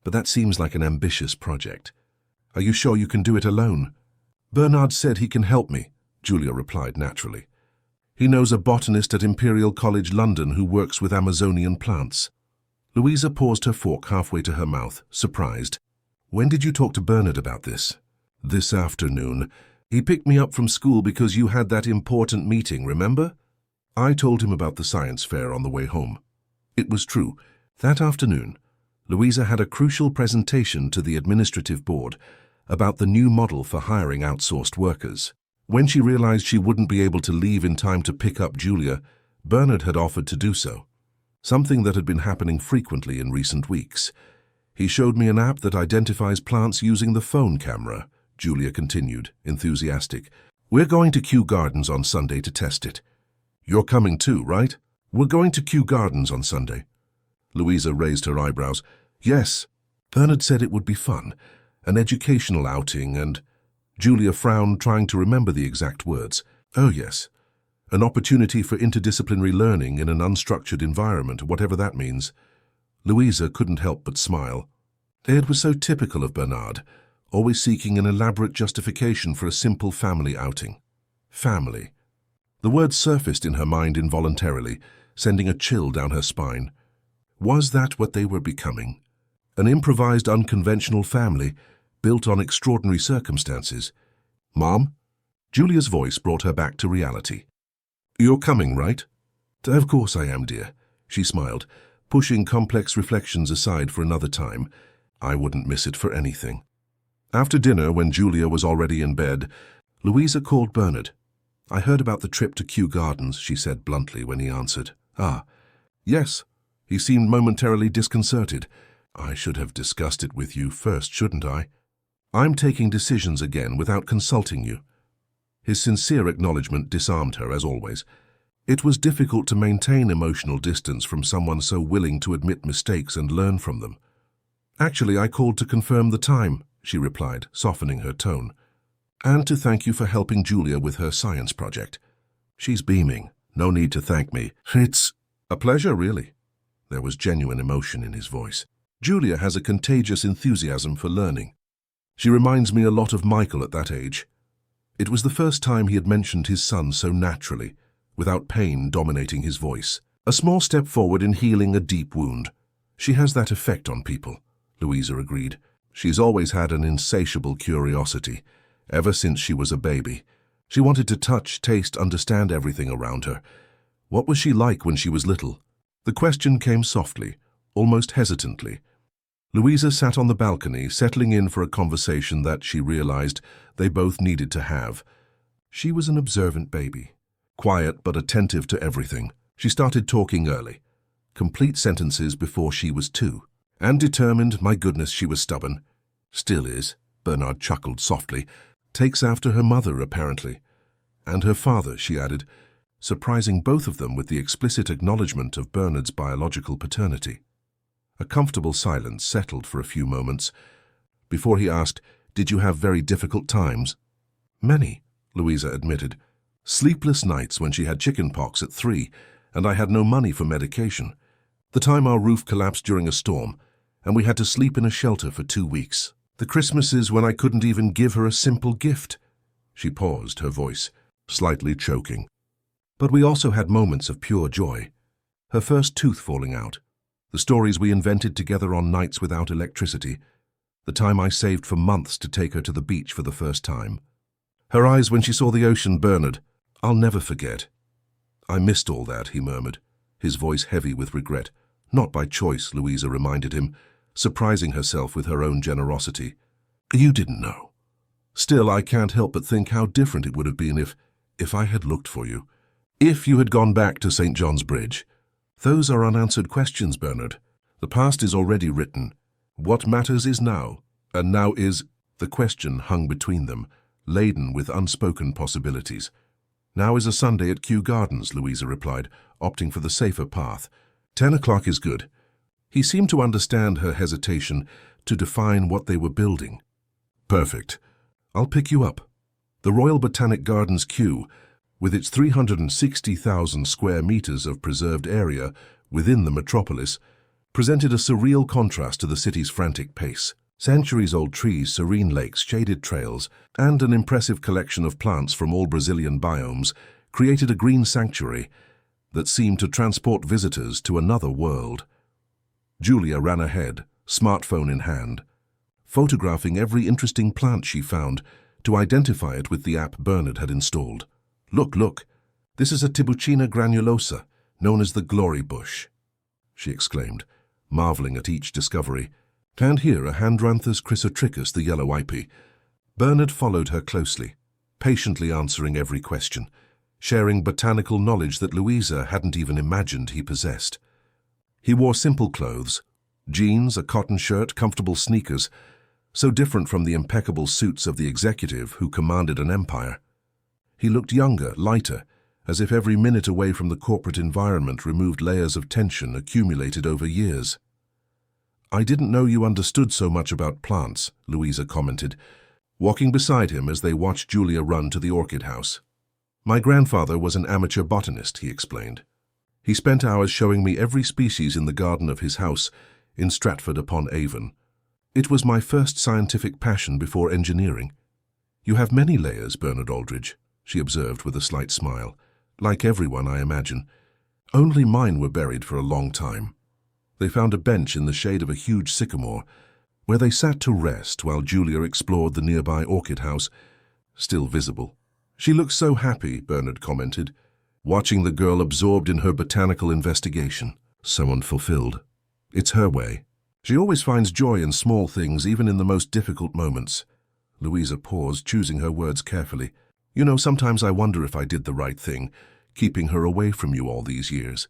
"But that seems like an ambitious project. Are you sure you can do it alone?" "Bernard said he can help me," Julia replied naturally. "He knows a botanist at Imperial College London who works with Amazonian plants." Louisa paused her fork halfway to her mouth, surprised. "When did you talk to Bernard about this?" "This afternoon. He picked me up from school because you had that important meeting, remember?" I told him about the science fair on the way home. It was true. That afternoon, Louisa had a crucial presentation to the administrative board about the new model for hiring outsourced workers. When she realized she wouldn't be able to leave in time to pick up Julia, Bernard had offered to do so, something that had been happening frequently in recent weeks. "He showed me an app that identifies plants using the phone camera," Julia continued, enthusiastic. "We're going to Kew Gardens on Sunday to test it." "You're coming too, right?" "We're going to Kew Gardens on Sunday." Louisa raised her eyebrows. "Yes, Bernard said it would be fun, an educational outing, and—" Julia frowned, trying to remember the exact words. "Oh yes, an opportunity for interdisciplinary learning in an unstructured environment, whatever that means." Louisa couldn't help but smile. It was so typical of Bernard, always seeking an elaborate justification for a simple family outing. Family. The word surfaced in her mind involuntarily, sending a chill down her spine. Was that what they were becoming? An improvised, unconventional family, built on extraordinary circumstances. "Mom?" Julia's voice brought her back to reality. "You're coming, right?" "Of course I am, dear," she smiled, pushing complex reflections aside for another time. "I wouldn't miss it for anything." After dinner, when Julia was already in bed, Louisa called Bernard. "I heard about the trip to Kew Gardens," she said bluntly when he answered. "Ah, yes." He seemed momentarily disconcerted. "I should have discussed it with you first, shouldn't I? I'm taking decisions again without consulting you." His sincere acknowledgement disarmed her, as always. It was difficult to maintain emotional distance from someone so willing to admit mistakes and learn from them. "Actually, I called to confirm the time," she replied, softening her tone. "And to thank you for helping Julia with her science project." She's beaming. "No need to thank me. It's a pleasure, really." There was genuine emotion in his voice. "Julia has a contagious enthusiasm for learning. She reminds me a lot of Michael at that age." It was the first time he had mentioned his son so naturally, without pain dominating his voice. A small step forward in healing a deep wound. "She has that effect on people," Louisa agreed. "She's always had an insatiable curiosity, ever since she was a baby. She wanted to touch, taste, understand everything around her. What was she like when she was little?" The question came softly, almost hesitantly. Louisa sat on the balcony, settling in for a conversation that she realized they both needed to have. She was an observant baby, quiet but attentive to everything. She started talking early, complete sentences before she was 2. And determined, my goodness, she was stubborn. "Still is," Bernard chuckled softly. "Takes after her mother, apparently. And her father," she added, surprising both of them with the explicit acknowledgement of Bernard's biological paternity. A comfortable silence settled for a few moments before he asked, "Did you have very difficult times?" "Many," Louisa admitted. "Sleepless nights when she had chickenpox at 3, and I had no money for medication. The time our roof collapsed during a storm, and we had to sleep in a shelter for 2 weeks. The Christmases when I couldn't even give her a simple gift." She paused, her voice slightly choking. "But we also had moments of pure joy. Her first tooth falling out, the stories we invented together on nights without electricity, the time I saved for months to take her to the beach for the first time. Her eyes when she saw the ocean, Bernard, I'll never forget." "I missed all that," he murmured, his voice heavy with regret. "Not by choice," Louisa reminded him, surprising herself with her own generosity. "You didn't know." Still, I can't help but think how different it would have been if I had looked for you. If you had gone back to St. John's Bridge. Those are unanswered questions, Bernard. The past is already written. What matters is now, and now is the question hung between them, laden with unspoken possibilities. Now is a Sunday at Kew Gardens, Louisa replied, opting for the safer path. 10 o'clock is good. He seemed to understand her hesitation to define what they were building. Perfect. I'll pick you up. The Royal Botanic Gardens Kew, with its 360,000 square meters of preserved area within the metropolis, presented a surreal contrast to the city's frantic pace. Centuries-old trees, serene lakes, shaded trails, and an impressive collection of plants from all Brazilian biomes created a green sanctuary that seemed to transport visitors to another world. Julia ran ahead, smartphone in hand, photographing every interesting plant she found to identify it with the app Bernard had installed. Look, this is a Tibucina granulosa, known as the glory bush, she exclaimed, marveling at each discovery. And here a Handranthus chrysotrichus, the yellow ipy. Bernard followed her closely, patiently answering every question, sharing botanical knowledge that Louisa hadn't even imagined he possessed. He wore simple clothes, jeans, a cotton shirt, comfortable sneakers, so different from the impeccable suits of the executive who commanded an empire. He looked younger, lighter, as if every minute away from the corporate environment removed layers of tension accumulated over years. I didn't know you understood so much about plants, Louisa commented, walking beside him as they watched Julia run to the orchid house. My grandfather was an amateur botanist, he explained. He spent hours showing me every species in the garden of his house in Stratford-upon-Avon. It was my first scientific passion before engineering. You have many layers, Bernard Aldridge, she observed with a slight smile. Like everyone, I imagine. Only mine were buried for a long time. They found a bench in the shade of a huge sycamore, where they sat to rest while Julia explored the nearby orchid house, still visible. She looked so happy, Bernard commented, watching the girl absorbed in her botanical investigation. So unfulfilled. It's her way. She always finds joy in small things, even in the most difficult moments. Louisa paused, choosing her words carefully. You know, sometimes I wonder if I did the right thing, keeping her away from you all these years.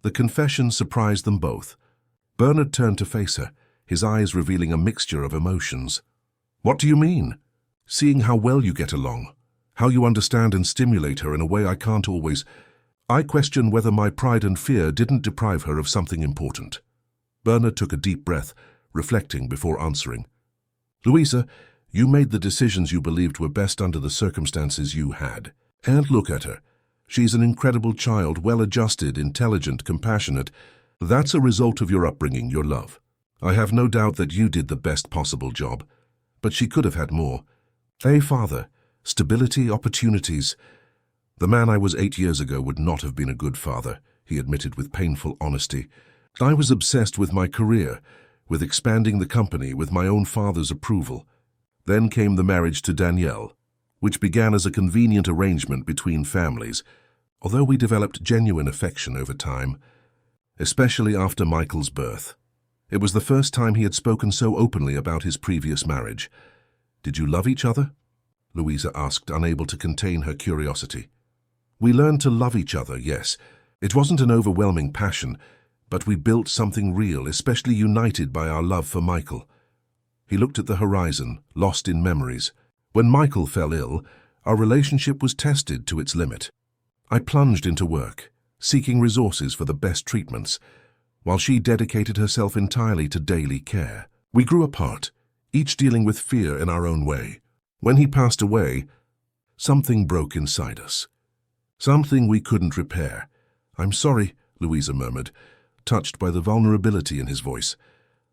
The confession surprised them both. Bernard turned to face her, his eyes revealing a mixture of emotions. What do you mean? Seeing how well you get along, how you understand and stimulate her in a way I can't always. I question whether my pride and fear didn't deprive her of something important. Bernard took a deep breath, reflecting before answering. Louisa, you made the decisions you believed were best under the circumstances you had. And look at her. She's an incredible child, well-adjusted, intelligent, compassionate. That's a result of your upbringing, your love. I have no doubt that you did the best possible job. But she could have had more. A father, stability, opportunities. The man I was 8 years ago would not have been a good father, he admitted with painful honesty. I was obsessed with my career, with expanding the company, with my own father's approval. Then came the marriage to Danielle, which began as a convenient arrangement between families, although we developed genuine affection over time, especially after Michael's birth. It was the first time he had spoken so openly about his previous marriage. Did you love each other? Louisa asked, unable to contain her curiosity. We learned to love each other, yes. It wasn't an overwhelming passion, but we built something real, especially united by our love for Michael. He looked at the horizon, lost in memories. When Michael fell ill, our relationship was tested to its limit. I plunged into work, seeking resources for the best treatments, while she dedicated herself entirely to daily care. We grew apart, each dealing with fear in our own way. When he passed away, something broke inside us. Something we couldn't repair. I'm sorry, Louisa murmured, touched by the vulnerability in his voice.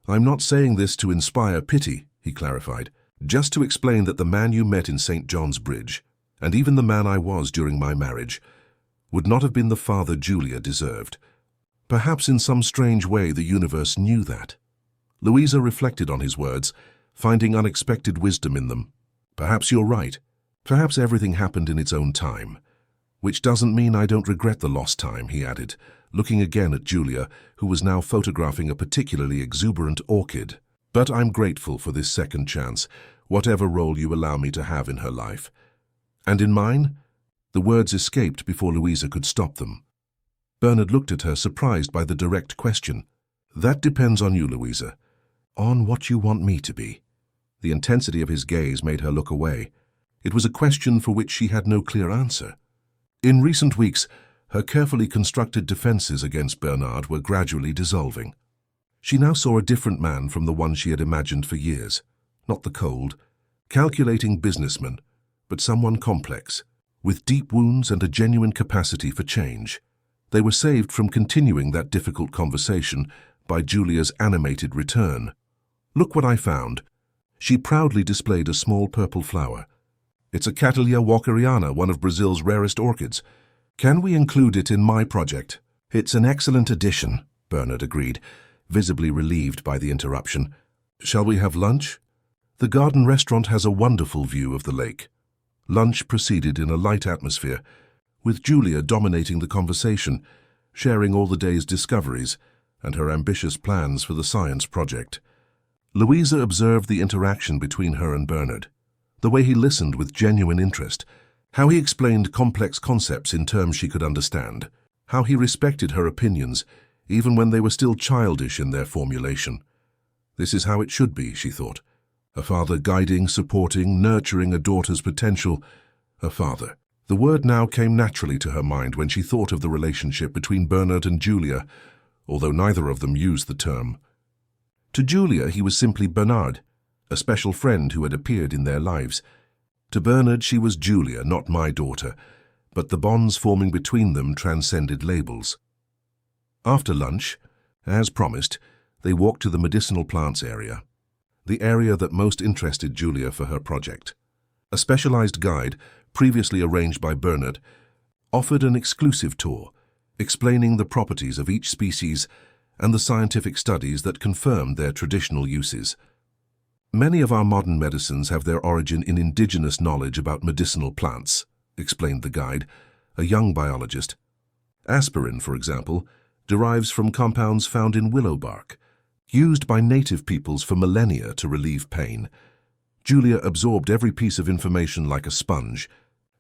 I'm not saying this to inspire pity, he clarified, just to explain that the man you met in St. John's Bridge, and even the man I was during my marriage, would not have been the father Julia deserved. Perhaps in some strange way the universe knew that. Louisa reflected on his words, finding unexpected wisdom in them. Perhaps you're right. Perhaps everything happened in its own time. Which doesn't mean I don't regret the lost time, he added, looking again at Julia, who was now photographing a particularly exuberant orchid. But I'm grateful for this second chance, whatever role you allow me to have in her life. And in mine? The words escaped before Louisa could stop them. Bernard looked at her, surprised by the direct question. That depends on you, Louisa. On what you want me to be. The intensity of his gaze made her look away. It was a question for which she had no clear answer. In recent weeks, her carefully constructed defenses against Bernard were gradually dissolving. She now saw a different man from the one she had imagined for years. Not the cold, calculating businessman, but someone complex, with deep wounds and a genuine capacity for change. They were saved from continuing that difficult conversation by Julia's animated return. Look what I found. She proudly displayed a small purple flower. It's a Cattleya walkeriana, one of Brazil's rarest orchids. Can we include it in my project? It's an excellent addition, Bernard agreed, visibly relieved by the interruption. Shall we have lunch? The garden restaurant has a wonderful view of the lake. Lunch proceeded in a light atmosphere, with Julia dominating the conversation, sharing all the day's discoveries and her ambitious plans for the science project. Louisa observed the interaction between her and Bernard, the way he listened with genuine interest, how he explained complex concepts in terms she could understand, how he respected her opinions, even when they were still childish in their formulation. This is how it should be, she thought. A father guiding, supporting, nurturing a daughter's potential. A father. The word now came naturally to her mind when she thought of the relationship between Bernard and Julia, although neither of them used the term. To Julia, he was simply Bernard, a special friend who had appeared in their lives. To Bernard, she was Julia, not my daughter, but the bonds forming between them transcended labels. After lunch, as promised, they walked to the medicinal plants area, the area that most interested Julia for her project. A specialized guide, previously arranged by Bernard, offered an exclusive tour, explaining the properties of each species and the scientific studies that confirmed their traditional uses. Many of our modern medicines have their origin in indigenous knowledge about medicinal plants, explained the guide, a young biologist. Aspirin, for example, derives from compounds found in willow bark, used by native peoples for millennia to relieve pain. Julia absorbed every piece of information like a sponge,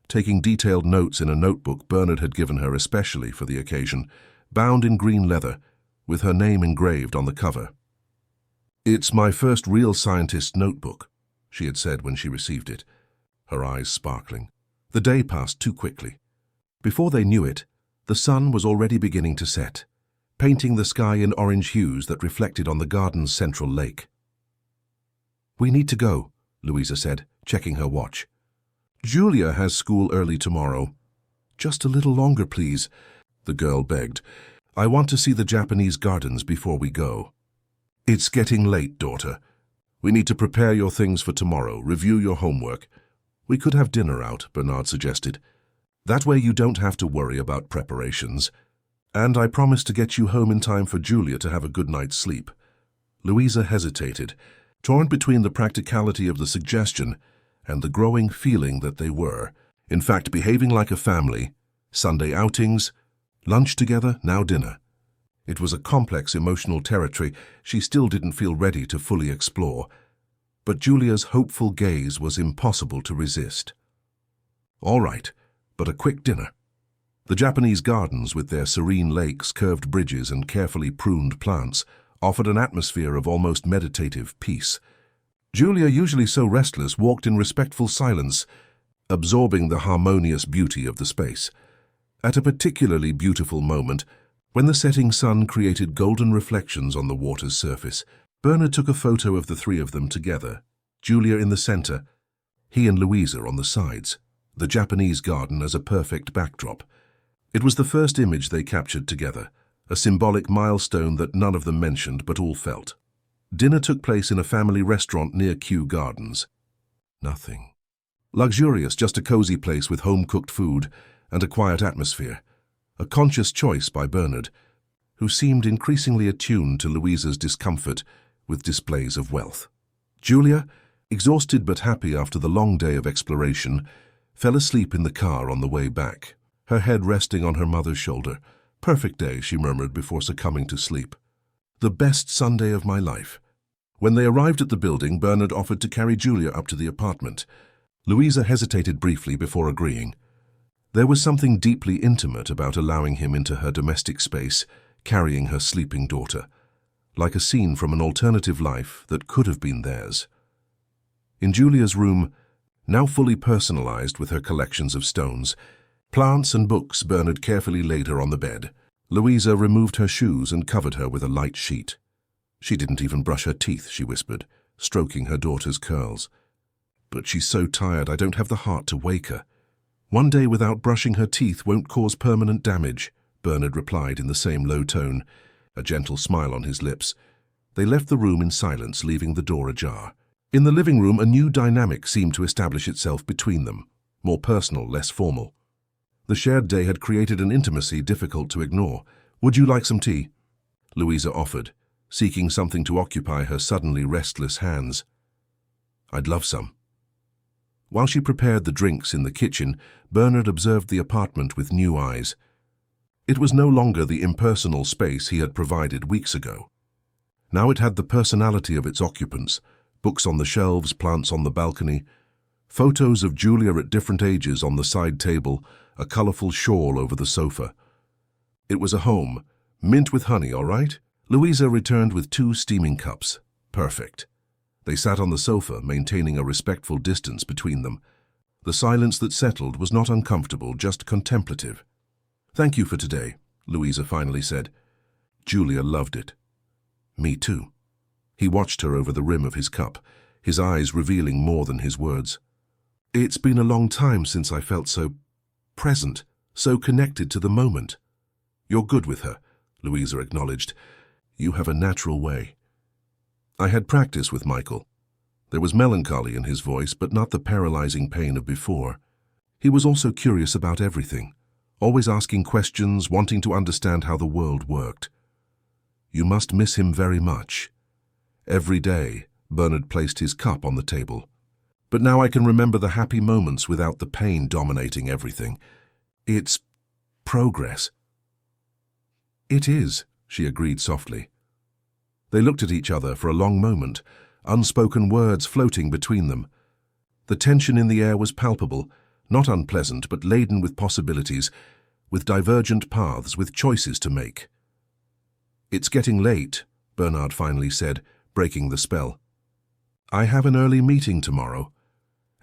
taking detailed notes in a notebook Bernard had given her especially for the occasion, bound in green leather, with her name engraved on the cover. "It's my first real scientist's notebook," she had said when she received it, her eyes sparkling. The day passed too quickly. Before they knew it, the sun was already beginning to set, painting the sky in orange hues that reflected on the garden's central lake. "We need to go," Louisa said, checking her watch. "Julia has school early tomorrow." "Just a little longer, please," the girl begged. "I want to see the Japanese gardens before we go." "It's getting late, daughter. We need to prepare your things for tomorrow, review your homework. We could have dinner out," Bernard suggested. "That way you don't have to worry about preparations. And I promise to get you home in time for Julia to have a good night's sleep." Louisa hesitated, torn between the practicality of the suggestion and the growing feeling that they were, in fact, behaving like a family. Sunday outings, lunch together, now dinner. It was a complex emotional territory she still didn't feel ready to fully explore, but Julia's hopeful gaze was impossible to resist. All right, but a quick dinner. The Japanese gardens, with their serene lakes, curved bridges, and carefully pruned plants, offered an atmosphere of almost meditative peace. Julia, usually so restless, walked in respectful silence, absorbing the harmonious beauty of the space. At a particularly beautiful moment, when the setting sun created golden reflections on the water's surface, Bernard took a photo of the three of them together, Julia in the center, he and Louisa on the sides, the Japanese garden as a perfect backdrop. It was the first image they captured together, a symbolic milestone that none of them mentioned but all felt. Dinner took place in a family restaurant near Kew Gardens. Nothing. Luxurious, just a cozy place with home-cooked food and a quiet atmosphere. A conscious choice by Bernard, who seemed increasingly attuned to Louisa's discomfort with displays of wealth. Julia, exhausted but happy after the long day of exploration, fell asleep in the car on the way back, her head resting on her mother's shoulder. "Perfect day," she murmured before succumbing to sleep. "The best Sunday of my life." When they arrived at the building, Bernard offered to carry Julia up to the apartment. Louisa hesitated briefly before agreeing. There was something deeply intimate about allowing him into her domestic space, carrying her sleeping daughter, like a scene from an alternative life that could have been theirs. In Julia's room, now fully personalized with her collections of stones, plants and books, Bernard carefully laid her on the bed. Louisa removed her shoes and covered her with a light sheet. She didn't even brush her teeth, she whispered, stroking her daughter's curls. But she's so tired, I don't have the heart to wake her. One day without brushing her teeth won't cause permanent damage, Bernard replied in the same low tone, a gentle smile on his lips. They left the room in silence, leaving the door ajar. In the living room, a new dynamic seemed to establish itself between them, more personal, less formal. The shared day had created an intimacy difficult to ignore. "Would you like some tea?" Louisa offered, seeking something to occupy her suddenly restless hands. "I'd love some." While she prepared the drinks in the kitchen, Bernard observed the apartment with new eyes. It was no longer the impersonal space he had provided weeks ago. Now it had the personality of its occupants, books on the shelves, plants on the balcony, photos of Julia at different ages on the side table, a colorful shawl over the sofa. It was a home. "Mint with honey, all right?" Louisa returned with 2 steaming cups. "Perfect." They sat on the sofa, maintaining a respectful distance between them. The silence that settled was not uncomfortable, just contemplative. "Thank you for today," Louisa finally said. Julia loved it. "Me too." He watched her over the rim of his cup, his eyes revealing more than his words. "It's been a long time since I felt so present, so connected to the moment." "You're good with her," Louisa acknowledged. "You have a natural way." "I had practice with Michael." There was melancholy in his voice, but not the paralyzing pain of before. He was also curious about everything, always asking questions, wanting to understand how the world worked. "You must miss him very much." Every day, Bernard placed his cup on the table. "But now I can remember the happy moments without the pain dominating everything. It's progress." "It is," she agreed softly. They looked at each other for a long moment, unspoken words floating between them. The tension in the air was palpable, not unpleasant, but laden with possibilities, with divergent paths, with choices to make. "It's getting late," Bernard finally said, breaking the spell. "I have an early meeting tomorrow,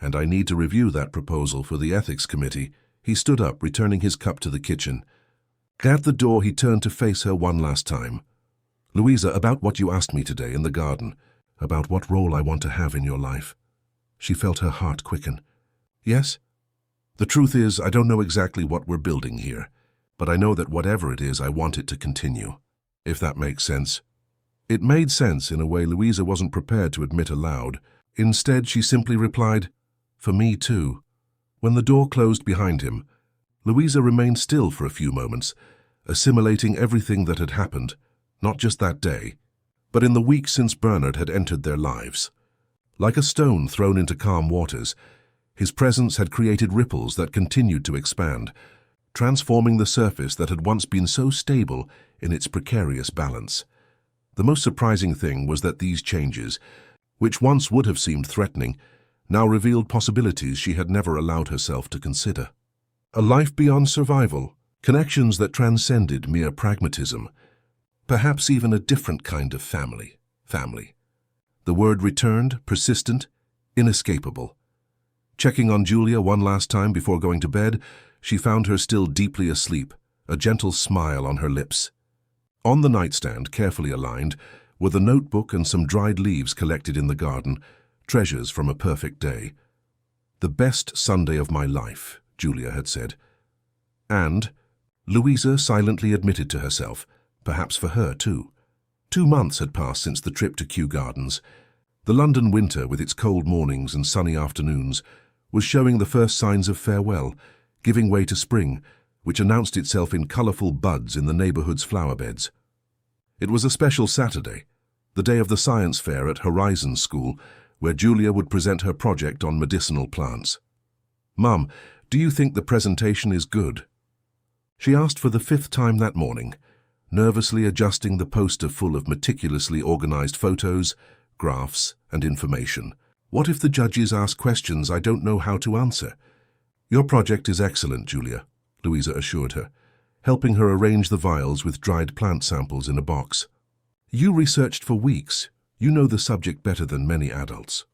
and I need to review that proposal for the ethics committee." He stood up, returning his cup to the kitchen. At the door, he turned to face her one last time. "Louisa, about what you asked me today in the garden, about what role I want to have in your life." She felt her heart quicken. "Yes? The truth is, I don't know exactly what we're building here, but I know that whatever it is, I want it to continue, if that makes sense." It made sense in a way Louisa wasn't prepared to admit aloud. Instead, she simply replied, "For me too." When the door closed behind him, Louisa remained still for a few moments, assimilating everything that had happened, not just that day, but in the weeks since Bernard had entered their lives. Like a stone thrown into calm waters, his presence had created ripples that continued to expand, transforming the surface that had once been so stable in its precarious balance. The most surprising thing was that these changes, which once would have seemed threatening, now revealed possibilities she had never allowed herself to consider. A life beyond survival, connections that transcended mere pragmatism, perhaps even a different kind of family. The word returned, persistent, inescapable. Checking on Julia one last time before going to bed, she found her still deeply asleep, a gentle smile on her lips. On the nightstand, carefully aligned, were the notebook and some dried leaves collected in the garden, treasures from a perfect day. "The best Sunday of my life," Julia had said. And, Louisa silently admitted to herself, perhaps for her too. 2 months had passed since the trip to Kew Gardens. The London winter, with its cold mornings and sunny afternoons, was showing the first signs of farewell, giving way to spring, which announced itself in colourful buds in the neighbourhood's flower beds. It was a special Saturday, the day of the science fair at Horizon School, where Julia would present her project on medicinal plants. "Mum, do you think the presentation is good?" She asked for the 5th time that morning, nervously adjusting the poster full of meticulously organized photos, graphs, and information. What if the judges ask questions I don't know how to answer? Your project is excellent, Julia, Louisa assured her, helping her arrange the vials with dried plant samples in a box. You researched for weeks. You know the subject better than many adults.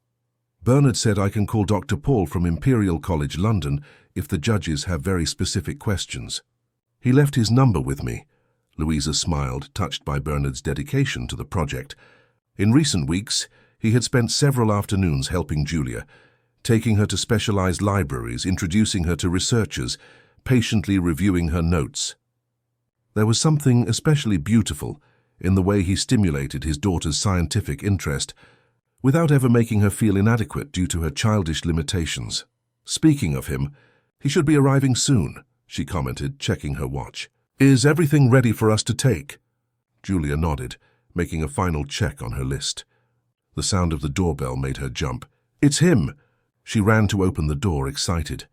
Bernard said I can call Dr. Paul from Imperial College London if the judges have very specific questions. He left his number with me. Louisa smiled, touched by Bernard's dedication to the project. In recent weeks, he had spent several afternoons helping Julia, taking her to specialized libraries, introducing her to researchers, patiently reviewing her notes. There was something especially beautiful in the way he stimulated his daughter's scientific interest without ever making her feel inadequate due to her childish limitations. Speaking of him, he should be arriving soon, she commented, checking her watch. Is everything ready for us to take? Julia nodded, making a final check on her list. The sound of the doorbell made her jump. It's him! She ran to open the door, excited.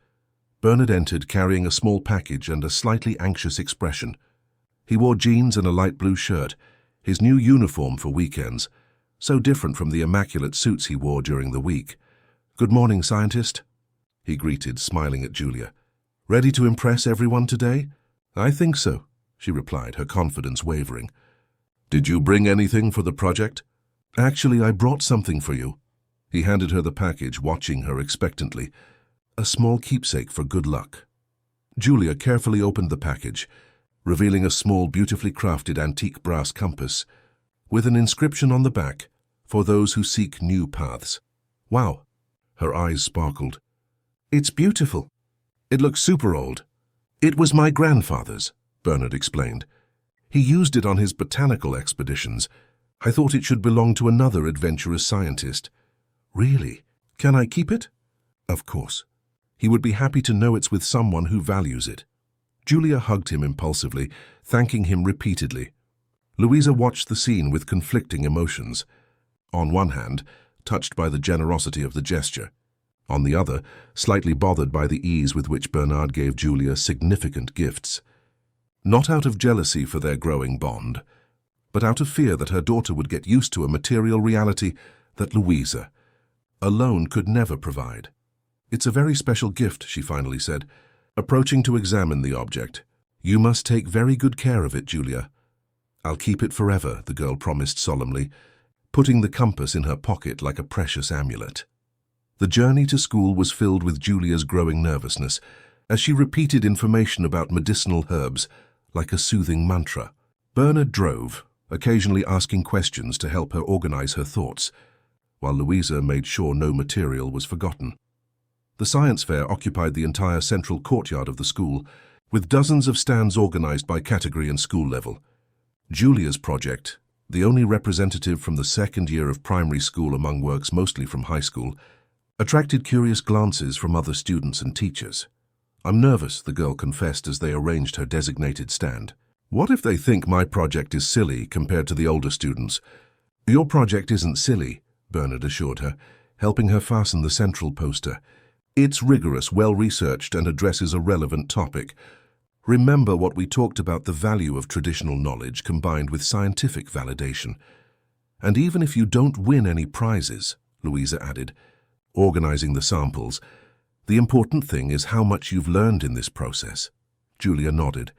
Bernard entered carrying a small package and a slightly anxious expression. He wore jeans and a light blue shirt, his new uniform for weekends, so different from the immaculate suits he wore during the week. Good morning, scientist, he greeted, smiling at Julia. Ready to impress everyone today? I think so, she replied, her confidence wavering. Did you bring anything for the project? Actually, I brought something for you. He handed her the package, watching her expectantly. A small keepsake for good luck. Julia carefully opened the package, revealing a small, beautifully crafted antique brass compass with an inscription on the back, for those who seek new paths. Wow! Her eyes sparkled. It's beautiful. It looks super old. It was my grandfather's, Bernard explained. He used it on his botanical expeditions. I thought it should belong to another adventurous scientist. Really? Can I keep it? Of course. He would be happy to know it's with someone who values it. Julia hugged him impulsively, thanking him repeatedly. Louisa watched the scene with conflicting emotions. On one hand, touched by the generosity of the gesture. On the other, slightly bothered by the ease with which Bernard gave Julia significant gifts. Not out of jealousy for their growing bond, but out of fear that her daughter would get used to a material reality that Louisa alone could never provide. It's a very special gift, she finally said, approaching to examine the object. You must take very good care of it, Julia. I'll keep it forever, the girl promised solemnly, putting the compass in her pocket like a precious amulet. The journey to school was filled with Julia's growing nervousness as she repeated information about medicinal herbs like a soothing mantra. Bernard drove, occasionally asking questions to help her organize her thoughts, while Louisa made sure no material was forgotten. The science fair occupied the entire central courtyard of the school, with dozens of stands organized by category and school level. Julia's project, the only representative from the second year of primary school among works mostly from high school, attracted curious glances from other students and teachers. I'm nervous, the girl confessed as they arranged her designated stand. What if they think my project is silly compared to the older students? Your project isn't silly, Bernard assured her, helping her fasten the central poster. It's rigorous, well-researched, and addresses a relevant topic. Remember what we talked about, the value of traditional knowledge combined with scientific validation. And even if you don't win any prizes, Louisa added, organizing the samples, the important thing is how much you've learned in this process. Julia nodded,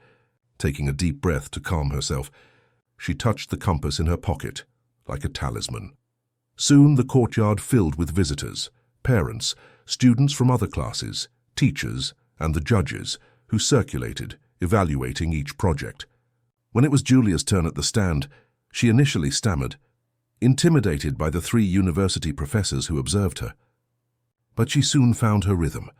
taking a deep breath to calm herself. She touched the compass in her pocket, like a talisman. Soon the courtyard filled with visitors, parents, students from other classes, teachers, and the judges, who circulated, evaluating each project. When it was Julia's turn at the stand, she initially stammered, intimidated by the 3 university professors who observed her. But she soon found her rhythm,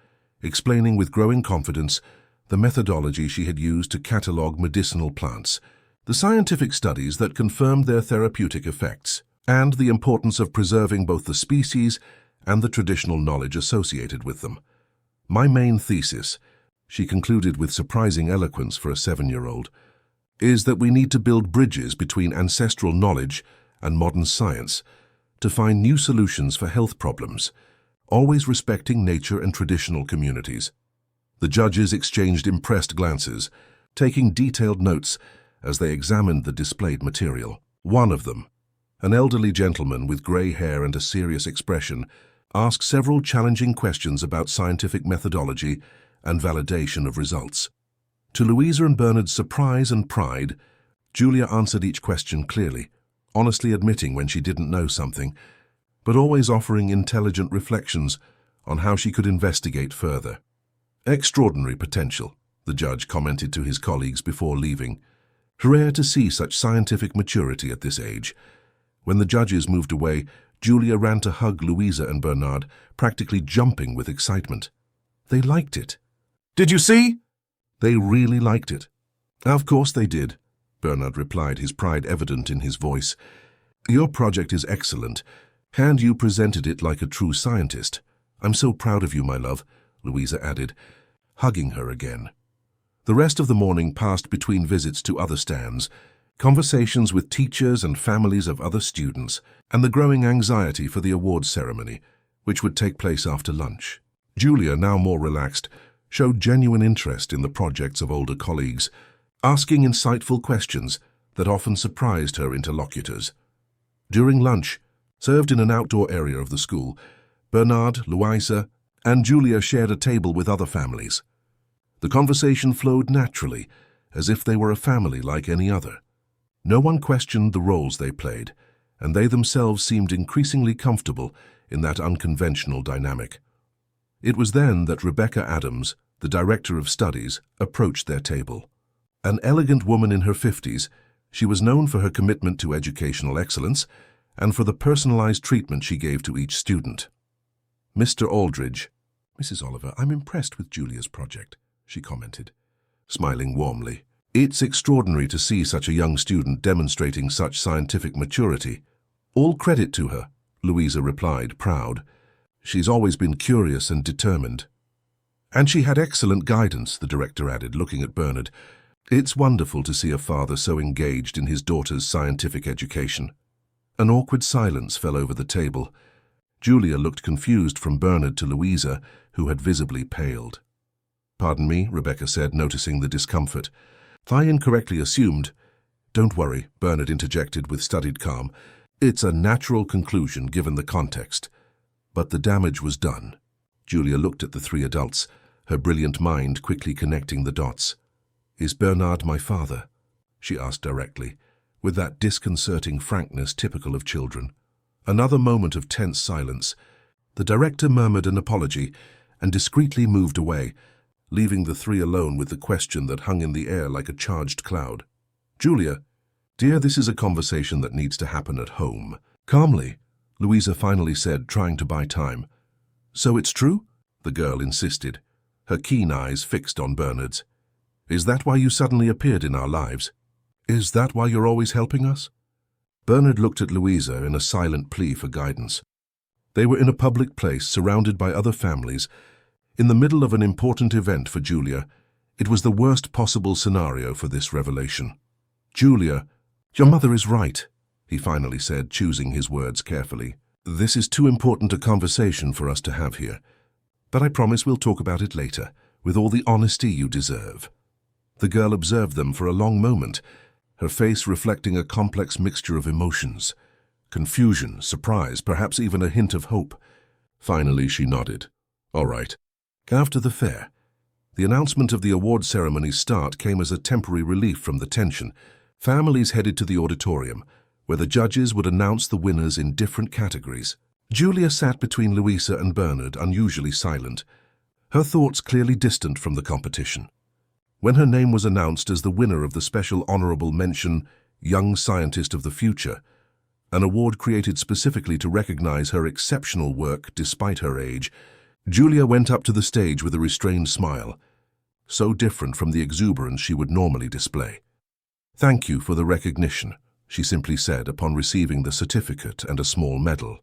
explaining with growing confidence the methodology she had used to catalogue medicinal plants, the scientific studies that confirmed their therapeutic effects, and the importance of preserving both the species and the traditional knowledge associated with them. My main thesis, she concluded with surprising eloquence for a 7-year-old, is that we need to build bridges between ancestral knowledge and modern science to find new solutions for health problems, always respecting nature and traditional communities. The judges exchanged impressed glances, taking detailed notes as they examined the displayed material. One of them, An elderly gentleman with grey hair and a serious expression asked several challenging questions about scientific methodology and validation of results. To Louisa and Bernard's surprise and pride, Julia answered each question clearly, honestly admitting when she didn't know something, but always offering intelligent reflections on how she could investigate further. "Extraordinary potential," the judge commented to his colleagues before leaving. "Rare to see such scientific maturity at this age." When the judges moved away, Julia ran to hug Louisa and Bernard, practically jumping with excitement. They liked it. "Did you see?" They really liked it. "Of course they did," Bernard replied, his pride evident in his voice. "Your project is excellent, and you presented it like a true scientist. I'm so proud of you, my love," Louisa added, hugging her again. The rest of the morning passed between visits to other stands, conversations with teachers and families of other students, and the growing anxiety for the awards ceremony, which would take place after lunch. Julia, now more relaxed, showed genuine interest in the projects of older colleagues, asking insightful questions that often surprised her interlocutors. During lunch, served in an outdoor area of the school, Bernard, Louisa, and Julia shared a table with other families. The conversation flowed naturally, as if they were a family like any other. No one questioned the roles they played, and they themselves seemed increasingly comfortable in that unconventional dynamic. It was then that Rebecca Adams, the director of studies, approached their table. An elegant woman in her 50s, she was known for her commitment to educational excellence and for the personalized treatment she gave to each student. "Mr. Aldridge." "Mrs. Oliver, I'm impressed with Julia's project," she commented, smiling warmly. "It's extraordinary to see such a young student demonstrating such scientific maturity." "All credit to her," Louisa replied, proud. "She's always been curious and determined." "And she had excellent guidance," the director added, looking at Bernard. "It's wonderful to see a father so engaged in his daughter's scientific education." An awkward silence fell over the table. Julia looked confused from Bernard to Louisa, who had visibly paled. "Pardon me," Rebecca said, noticing the discomfort. "I incorrectly assumed—" "Don't worry," Bernard interjected with studied calm. "It's a natural conclusion given the context." But the damage was done. Julia looked at the three adults, her brilliant mind quickly connecting the dots. "Is Bernard my father?" she asked directly, with that disconcerting frankness typical of children. Another moment of tense silence. The director murmured an apology and discreetly moved away, leaving the three alone with the question that hung in the air like a charged cloud. "Julia, dear, this is a conversation that needs to happen at home." Calmly, Louisa finally said, trying to buy time. "So it's true?" the girl insisted, her keen eyes fixed on Bernard's. "Is that why you suddenly appeared in our lives? Is that why you're always helping us?" Bernard looked at Louisa in a silent plea for guidance. They were in a public place, surrounded by other families, in the middle of an important event for Julia. It was the worst possible scenario for this revelation. "Julia, your mother is right," he finally said, choosing his words carefully. "This is too important a conversation for us to have here, but I promise we'll talk about it later, with all the honesty you deserve." The girl observed them for a long moment, her face reflecting a complex mixture of emotions. Confusion, surprise, perhaps even a hint of hope. Finally, she nodded. "All right." After the fair, the announcement of the award ceremony's start came as a temporary relief from the tension. Families headed to the auditorium, where the judges would announce the winners in different categories. Julia sat between Louisa and Bernard, unusually silent, her thoughts clearly distant from the competition. When her name was announced as the winner of the special honorable mention Young Scientist of the Future, an award created specifically to recognize her exceptional work despite her age, Julia went up to the stage with a restrained smile, so different from the exuberance she would normally display. "Thank you for the recognition," she simply said upon receiving the certificate and a small medal.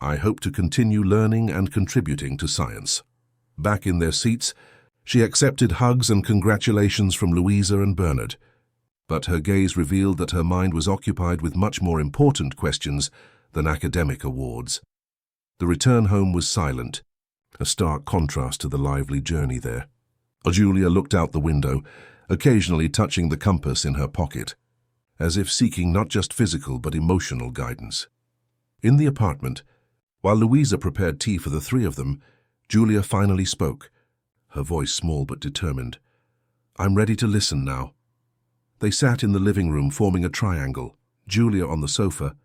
"I hope to continue learning and contributing to science." Back in their seats, she accepted hugs and congratulations from Louisa and Bernard, but her gaze revealed that her mind was occupied with much more important questions than academic awards. The return home was silent, a stark contrast to the lively journey there. Julia looked out the window, occasionally touching the compass in her pocket. as if seeking not just physical but emotional guidance. In the apartment, while Louisa prepared tea for the three of them, Julia finally spoke, her voice small but determined. "I'm ready to listen now." They sat in the living room forming a triangle, Julia on the sofa,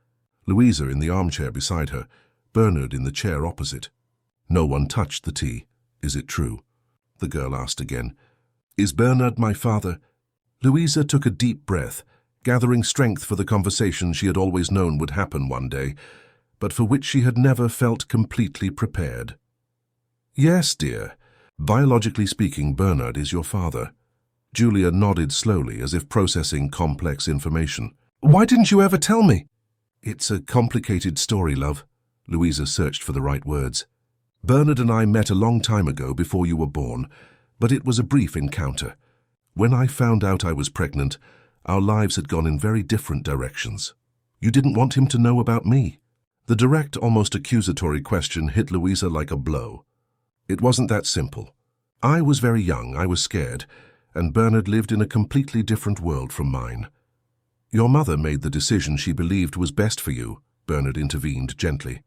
Louisa in the armchair beside her, Bernard in the chair opposite. No one touched the tea. "Is it true?" the girl asked again. "Is Bernard my father?" Louisa took a deep breath, gathering strength for the conversation she had always known would happen one day, but for which she had never felt completely prepared. "Yes, dear. Biologically speaking, Bernard is your father." Julia nodded slowly, as if processing complex information. "Why didn't you ever tell me?" "It's a complicated story, love." Louisa searched for the right words. "Bernard and I met a long time ago before you were born, but it was a brief encounter. When I found out I was pregnant, our lives had gone in very different directions. You didn't want him to know about me." The direct, almost accusatory question hit Louisa like a blow. It wasn't that simple. I was very young, I was scared, and Bernard lived in a completely different world from mine. "Your mother made the decision she believed was best for you," Bernard intervened gently.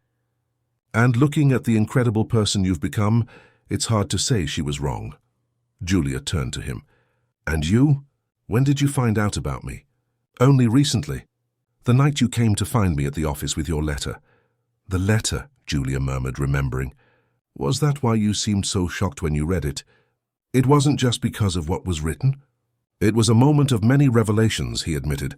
"And looking at the incredible person you've become, it's hard to say she was wrong." Julia turned to him. "And you? When did you find out about me?" "Only recently. The night you came to find me at the office with your letter." "The letter," Julia murmured, remembering. "Was that why you seemed so shocked when you read it?" "It wasn't just because of what was written. It was a moment of many revelations," he admitted.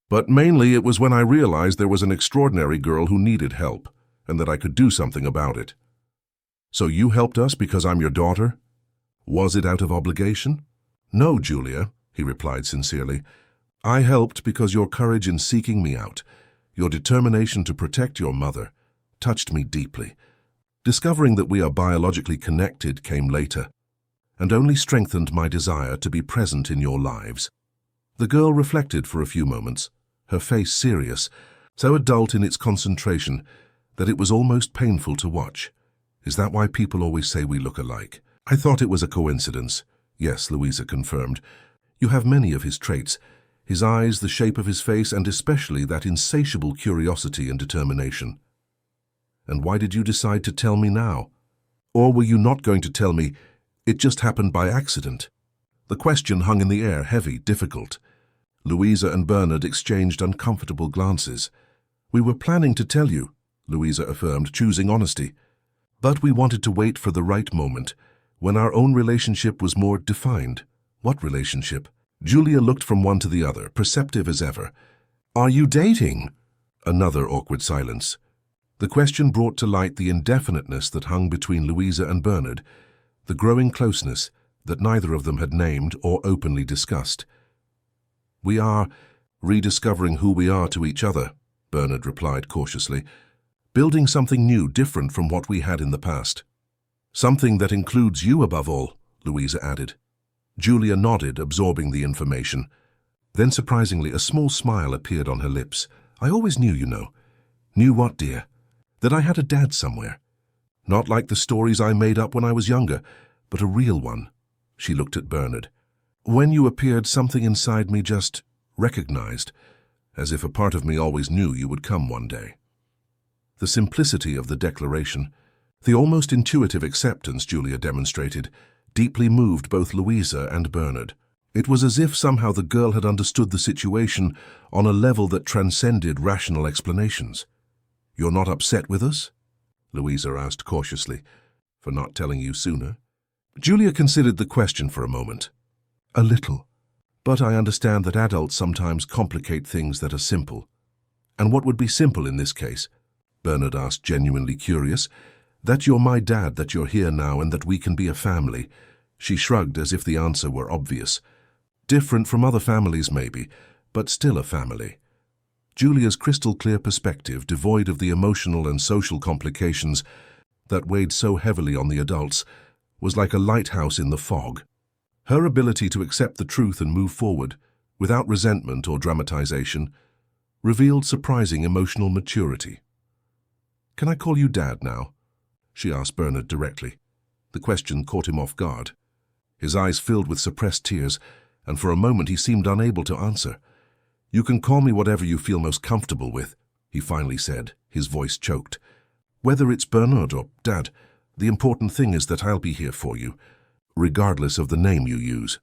"But mainly it was when I realized there was an extraordinary girl who needed help, and that I could do something about it." "So you helped us because I'm your daughter? Was it out of obligation?" "No, Julia," he replied sincerely. "I helped because your courage in seeking me out, your determination to protect your mother, touched me deeply. Discovering that we are biologically connected came later, and only strengthened my desire to be present in your lives." The girl reflected for a few moments, her face serious, so adult in its concentration that it was almost painful to watch. "Is that why people always say we look alike?" "I thought it was a coincidence." "Yes," Louisa confirmed. "You have many of his traits, his eyes, the shape of his face, and especially that insatiable curiosity and determination." "And why did you decide to tell me now? Or were you not going to tell me, it just happened by accident?" The question hung in the air, heavy, difficult. Louisa and Bernard exchanged uncomfortable glances. "We were planning to tell you," Louisa affirmed, choosing honesty. "But we wanted to wait for the right moment, when our own relationship was more defined." "What relationship?" Julia looked from one to the other, perceptive as ever. "Are you dating?" Another awkward silence. The question brought to light the indefiniteness that hung between Louisa and Bernard, the growing closeness that neither of them had named or openly discussed. "We are rediscovering who we are to each other," Bernard replied cautiously. "Building something new, different from what we had in the past." "Something that includes you above all," Louisa added. Julia nodded, absorbing the information. Then, surprisingly, a small smile appeared on her lips. "I always knew, you know." "Knew what, dear?" "That I had a dad somewhere. Not like the stories I made up when I was younger, but a real one." She looked at Bernard. "When you appeared, something inside me just recognized, as if a part of me always knew you would come one day." The simplicity of the declaration, the almost intuitive acceptance Julia demonstrated, deeply moved both Louisa and Bernard. It was as if somehow the girl had understood the situation on a level that transcended rational explanations. "You're not upset with us?" Louisa asked cautiously. "For not telling you sooner?" Julia considered the question for a moment. "A little. But I understand that adults sometimes complicate things that are simple." "And what would be simple in this case?" Bernard asked, genuinely curious. "That you're my dad, that you're here now, and that we can be a family." She shrugged as if the answer were obvious. "Different from other families, maybe, but still a family." Julia's crystal-clear perspective, devoid of the emotional and social complications that weighed so heavily on the adults, was like a lighthouse in the fog. Her ability to accept the truth and move forward, without resentment or dramatization, revealed surprising emotional maturity. "Can I call you Dad now?" she asked Bernard directly. The question caught him off guard. His eyes filled with suppressed tears, and for a moment he seemed unable to answer. "You can call me whatever you feel most comfortable with," he finally said, his voice choked. "Whether it's Bernard or Dad, the important thing is that I'll be here for you, regardless of the name you use."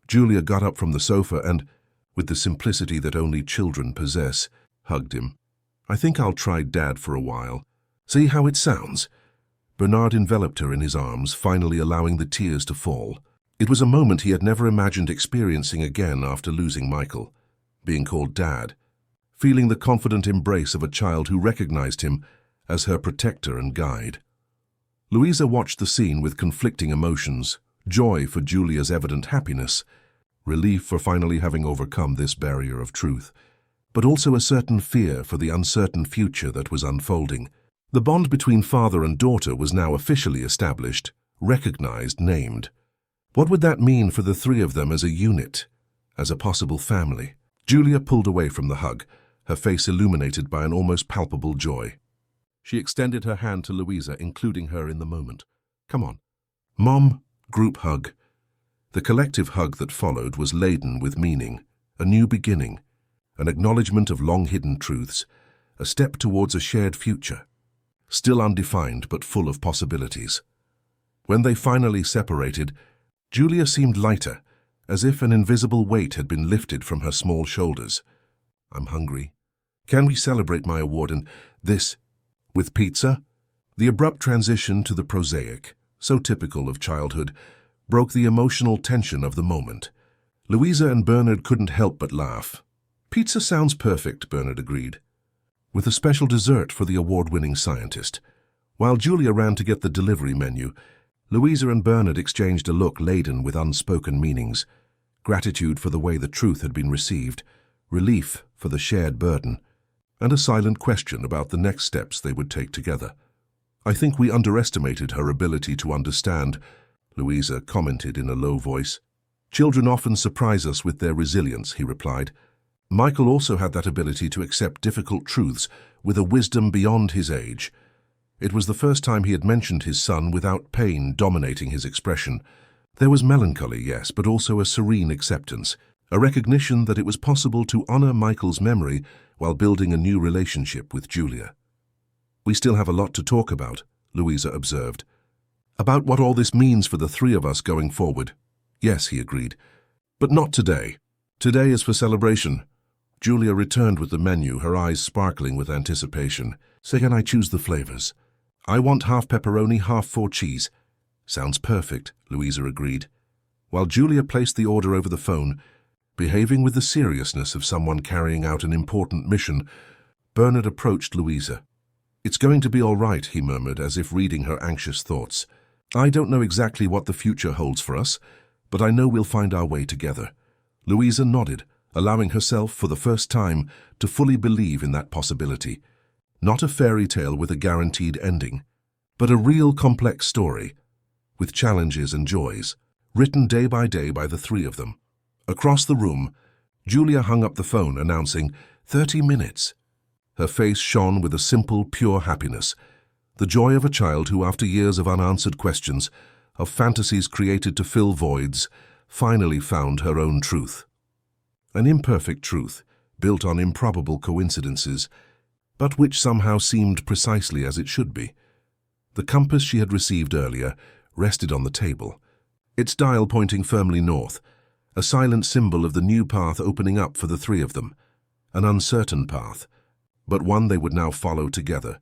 Julia got up from the sofa and, with the simplicity that only children possess, hugged him. "I think I'll try Dad for a while. See how it sounds?" Bernard enveloped her in his arms, finally allowing the tears to fall. It was a moment he had never imagined experiencing again after losing Michael, being called Dad, feeling the confident embrace of a child who recognized him as her protector and guide. Louisa watched the scene with conflicting emotions, joy for Julia's evident happiness, relief for finally having overcome this barrier of truth, but also a certain fear for the uncertain future that was unfolding. The bond between father and daughter was now officially established, recognized, named. What would that mean for the three of them as a unit, as a possible family? Julia pulled away from the hug, her face illuminated by an almost palpable joy. She extended her hand to Louisa, including her in the moment. "Come on." "Mom," group hug. The collective hug that followed was laden with meaning, a new beginning, an acknowledgement of long-hidden truths, a step towards a shared future, still undefined but full of possibilities. When they finally separated, Julia seemed lighter, as if an invisible weight had been lifted from her small shoulders. "I'm hungry. Can we celebrate my award and this with pizza?" The abrupt transition to the prosaic, so typical of childhood, broke the emotional tension of the moment. Louisa and Bernard couldn't help but laugh. "Pizza sounds perfect," Bernard agreed, with a special dessert for the award-winning scientist. While Julia ran to get the delivery menu, Louisa and Bernard exchanged a look laden with unspoken meanings, gratitude for the way the truth had been received, relief for the shared burden, and a silent question about the next steps they would take together. "I think we underestimated her ability to understand," Louisa commented in a low voice. "Children often surprise us with their resilience," he replied. Michael also had that ability to accept difficult truths with a wisdom beyond his age. It was the first time he had mentioned his son without pain dominating his expression. There was melancholy, yes, but also a serene acceptance, a recognition that it was possible to honor Michael's memory while building a new relationship with Julia. "We still have a lot to talk about," Louisa observed. "About what all this means for the three of us going forward." "Yes," he agreed. "But not today. Today is for celebration." Julia returned with the menu, her eyes sparkling with anticipation. "So can I choose the flavors?" "I want half pepperoni, half 4 cheese." "Sounds perfect," Louisa agreed. While Julia placed the order over the phone, behaving with the seriousness of someone carrying out an important mission, Bernard approached Louisa. "It's going to be all right," he murmured, as if reading her anxious thoughts. "I don't know exactly what the future holds for us, but I know we'll find our way together." Louisa nodded, allowing herself for the first time to fully believe in that possibility. Not a fairy tale with a guaranteed ending, but a real complex story, with challenges and joys, written day by the three of them. Across the room, Julia hung up the phone, announcing, 30 minutes. Her face shone with a simple, pure happiness, the joy of a child who, after years of unanswered questions, of fantasies created to fill voids, finally found her own truth. An imperfect truth, built on improbable coincidences, but which somehow seemed precisely as it should be. The compass she had received earlier rested on the table, its dial pointing firmly north, a silent symbol of the new path opening up for the three of them, an uncertain path, but one they would now follow together.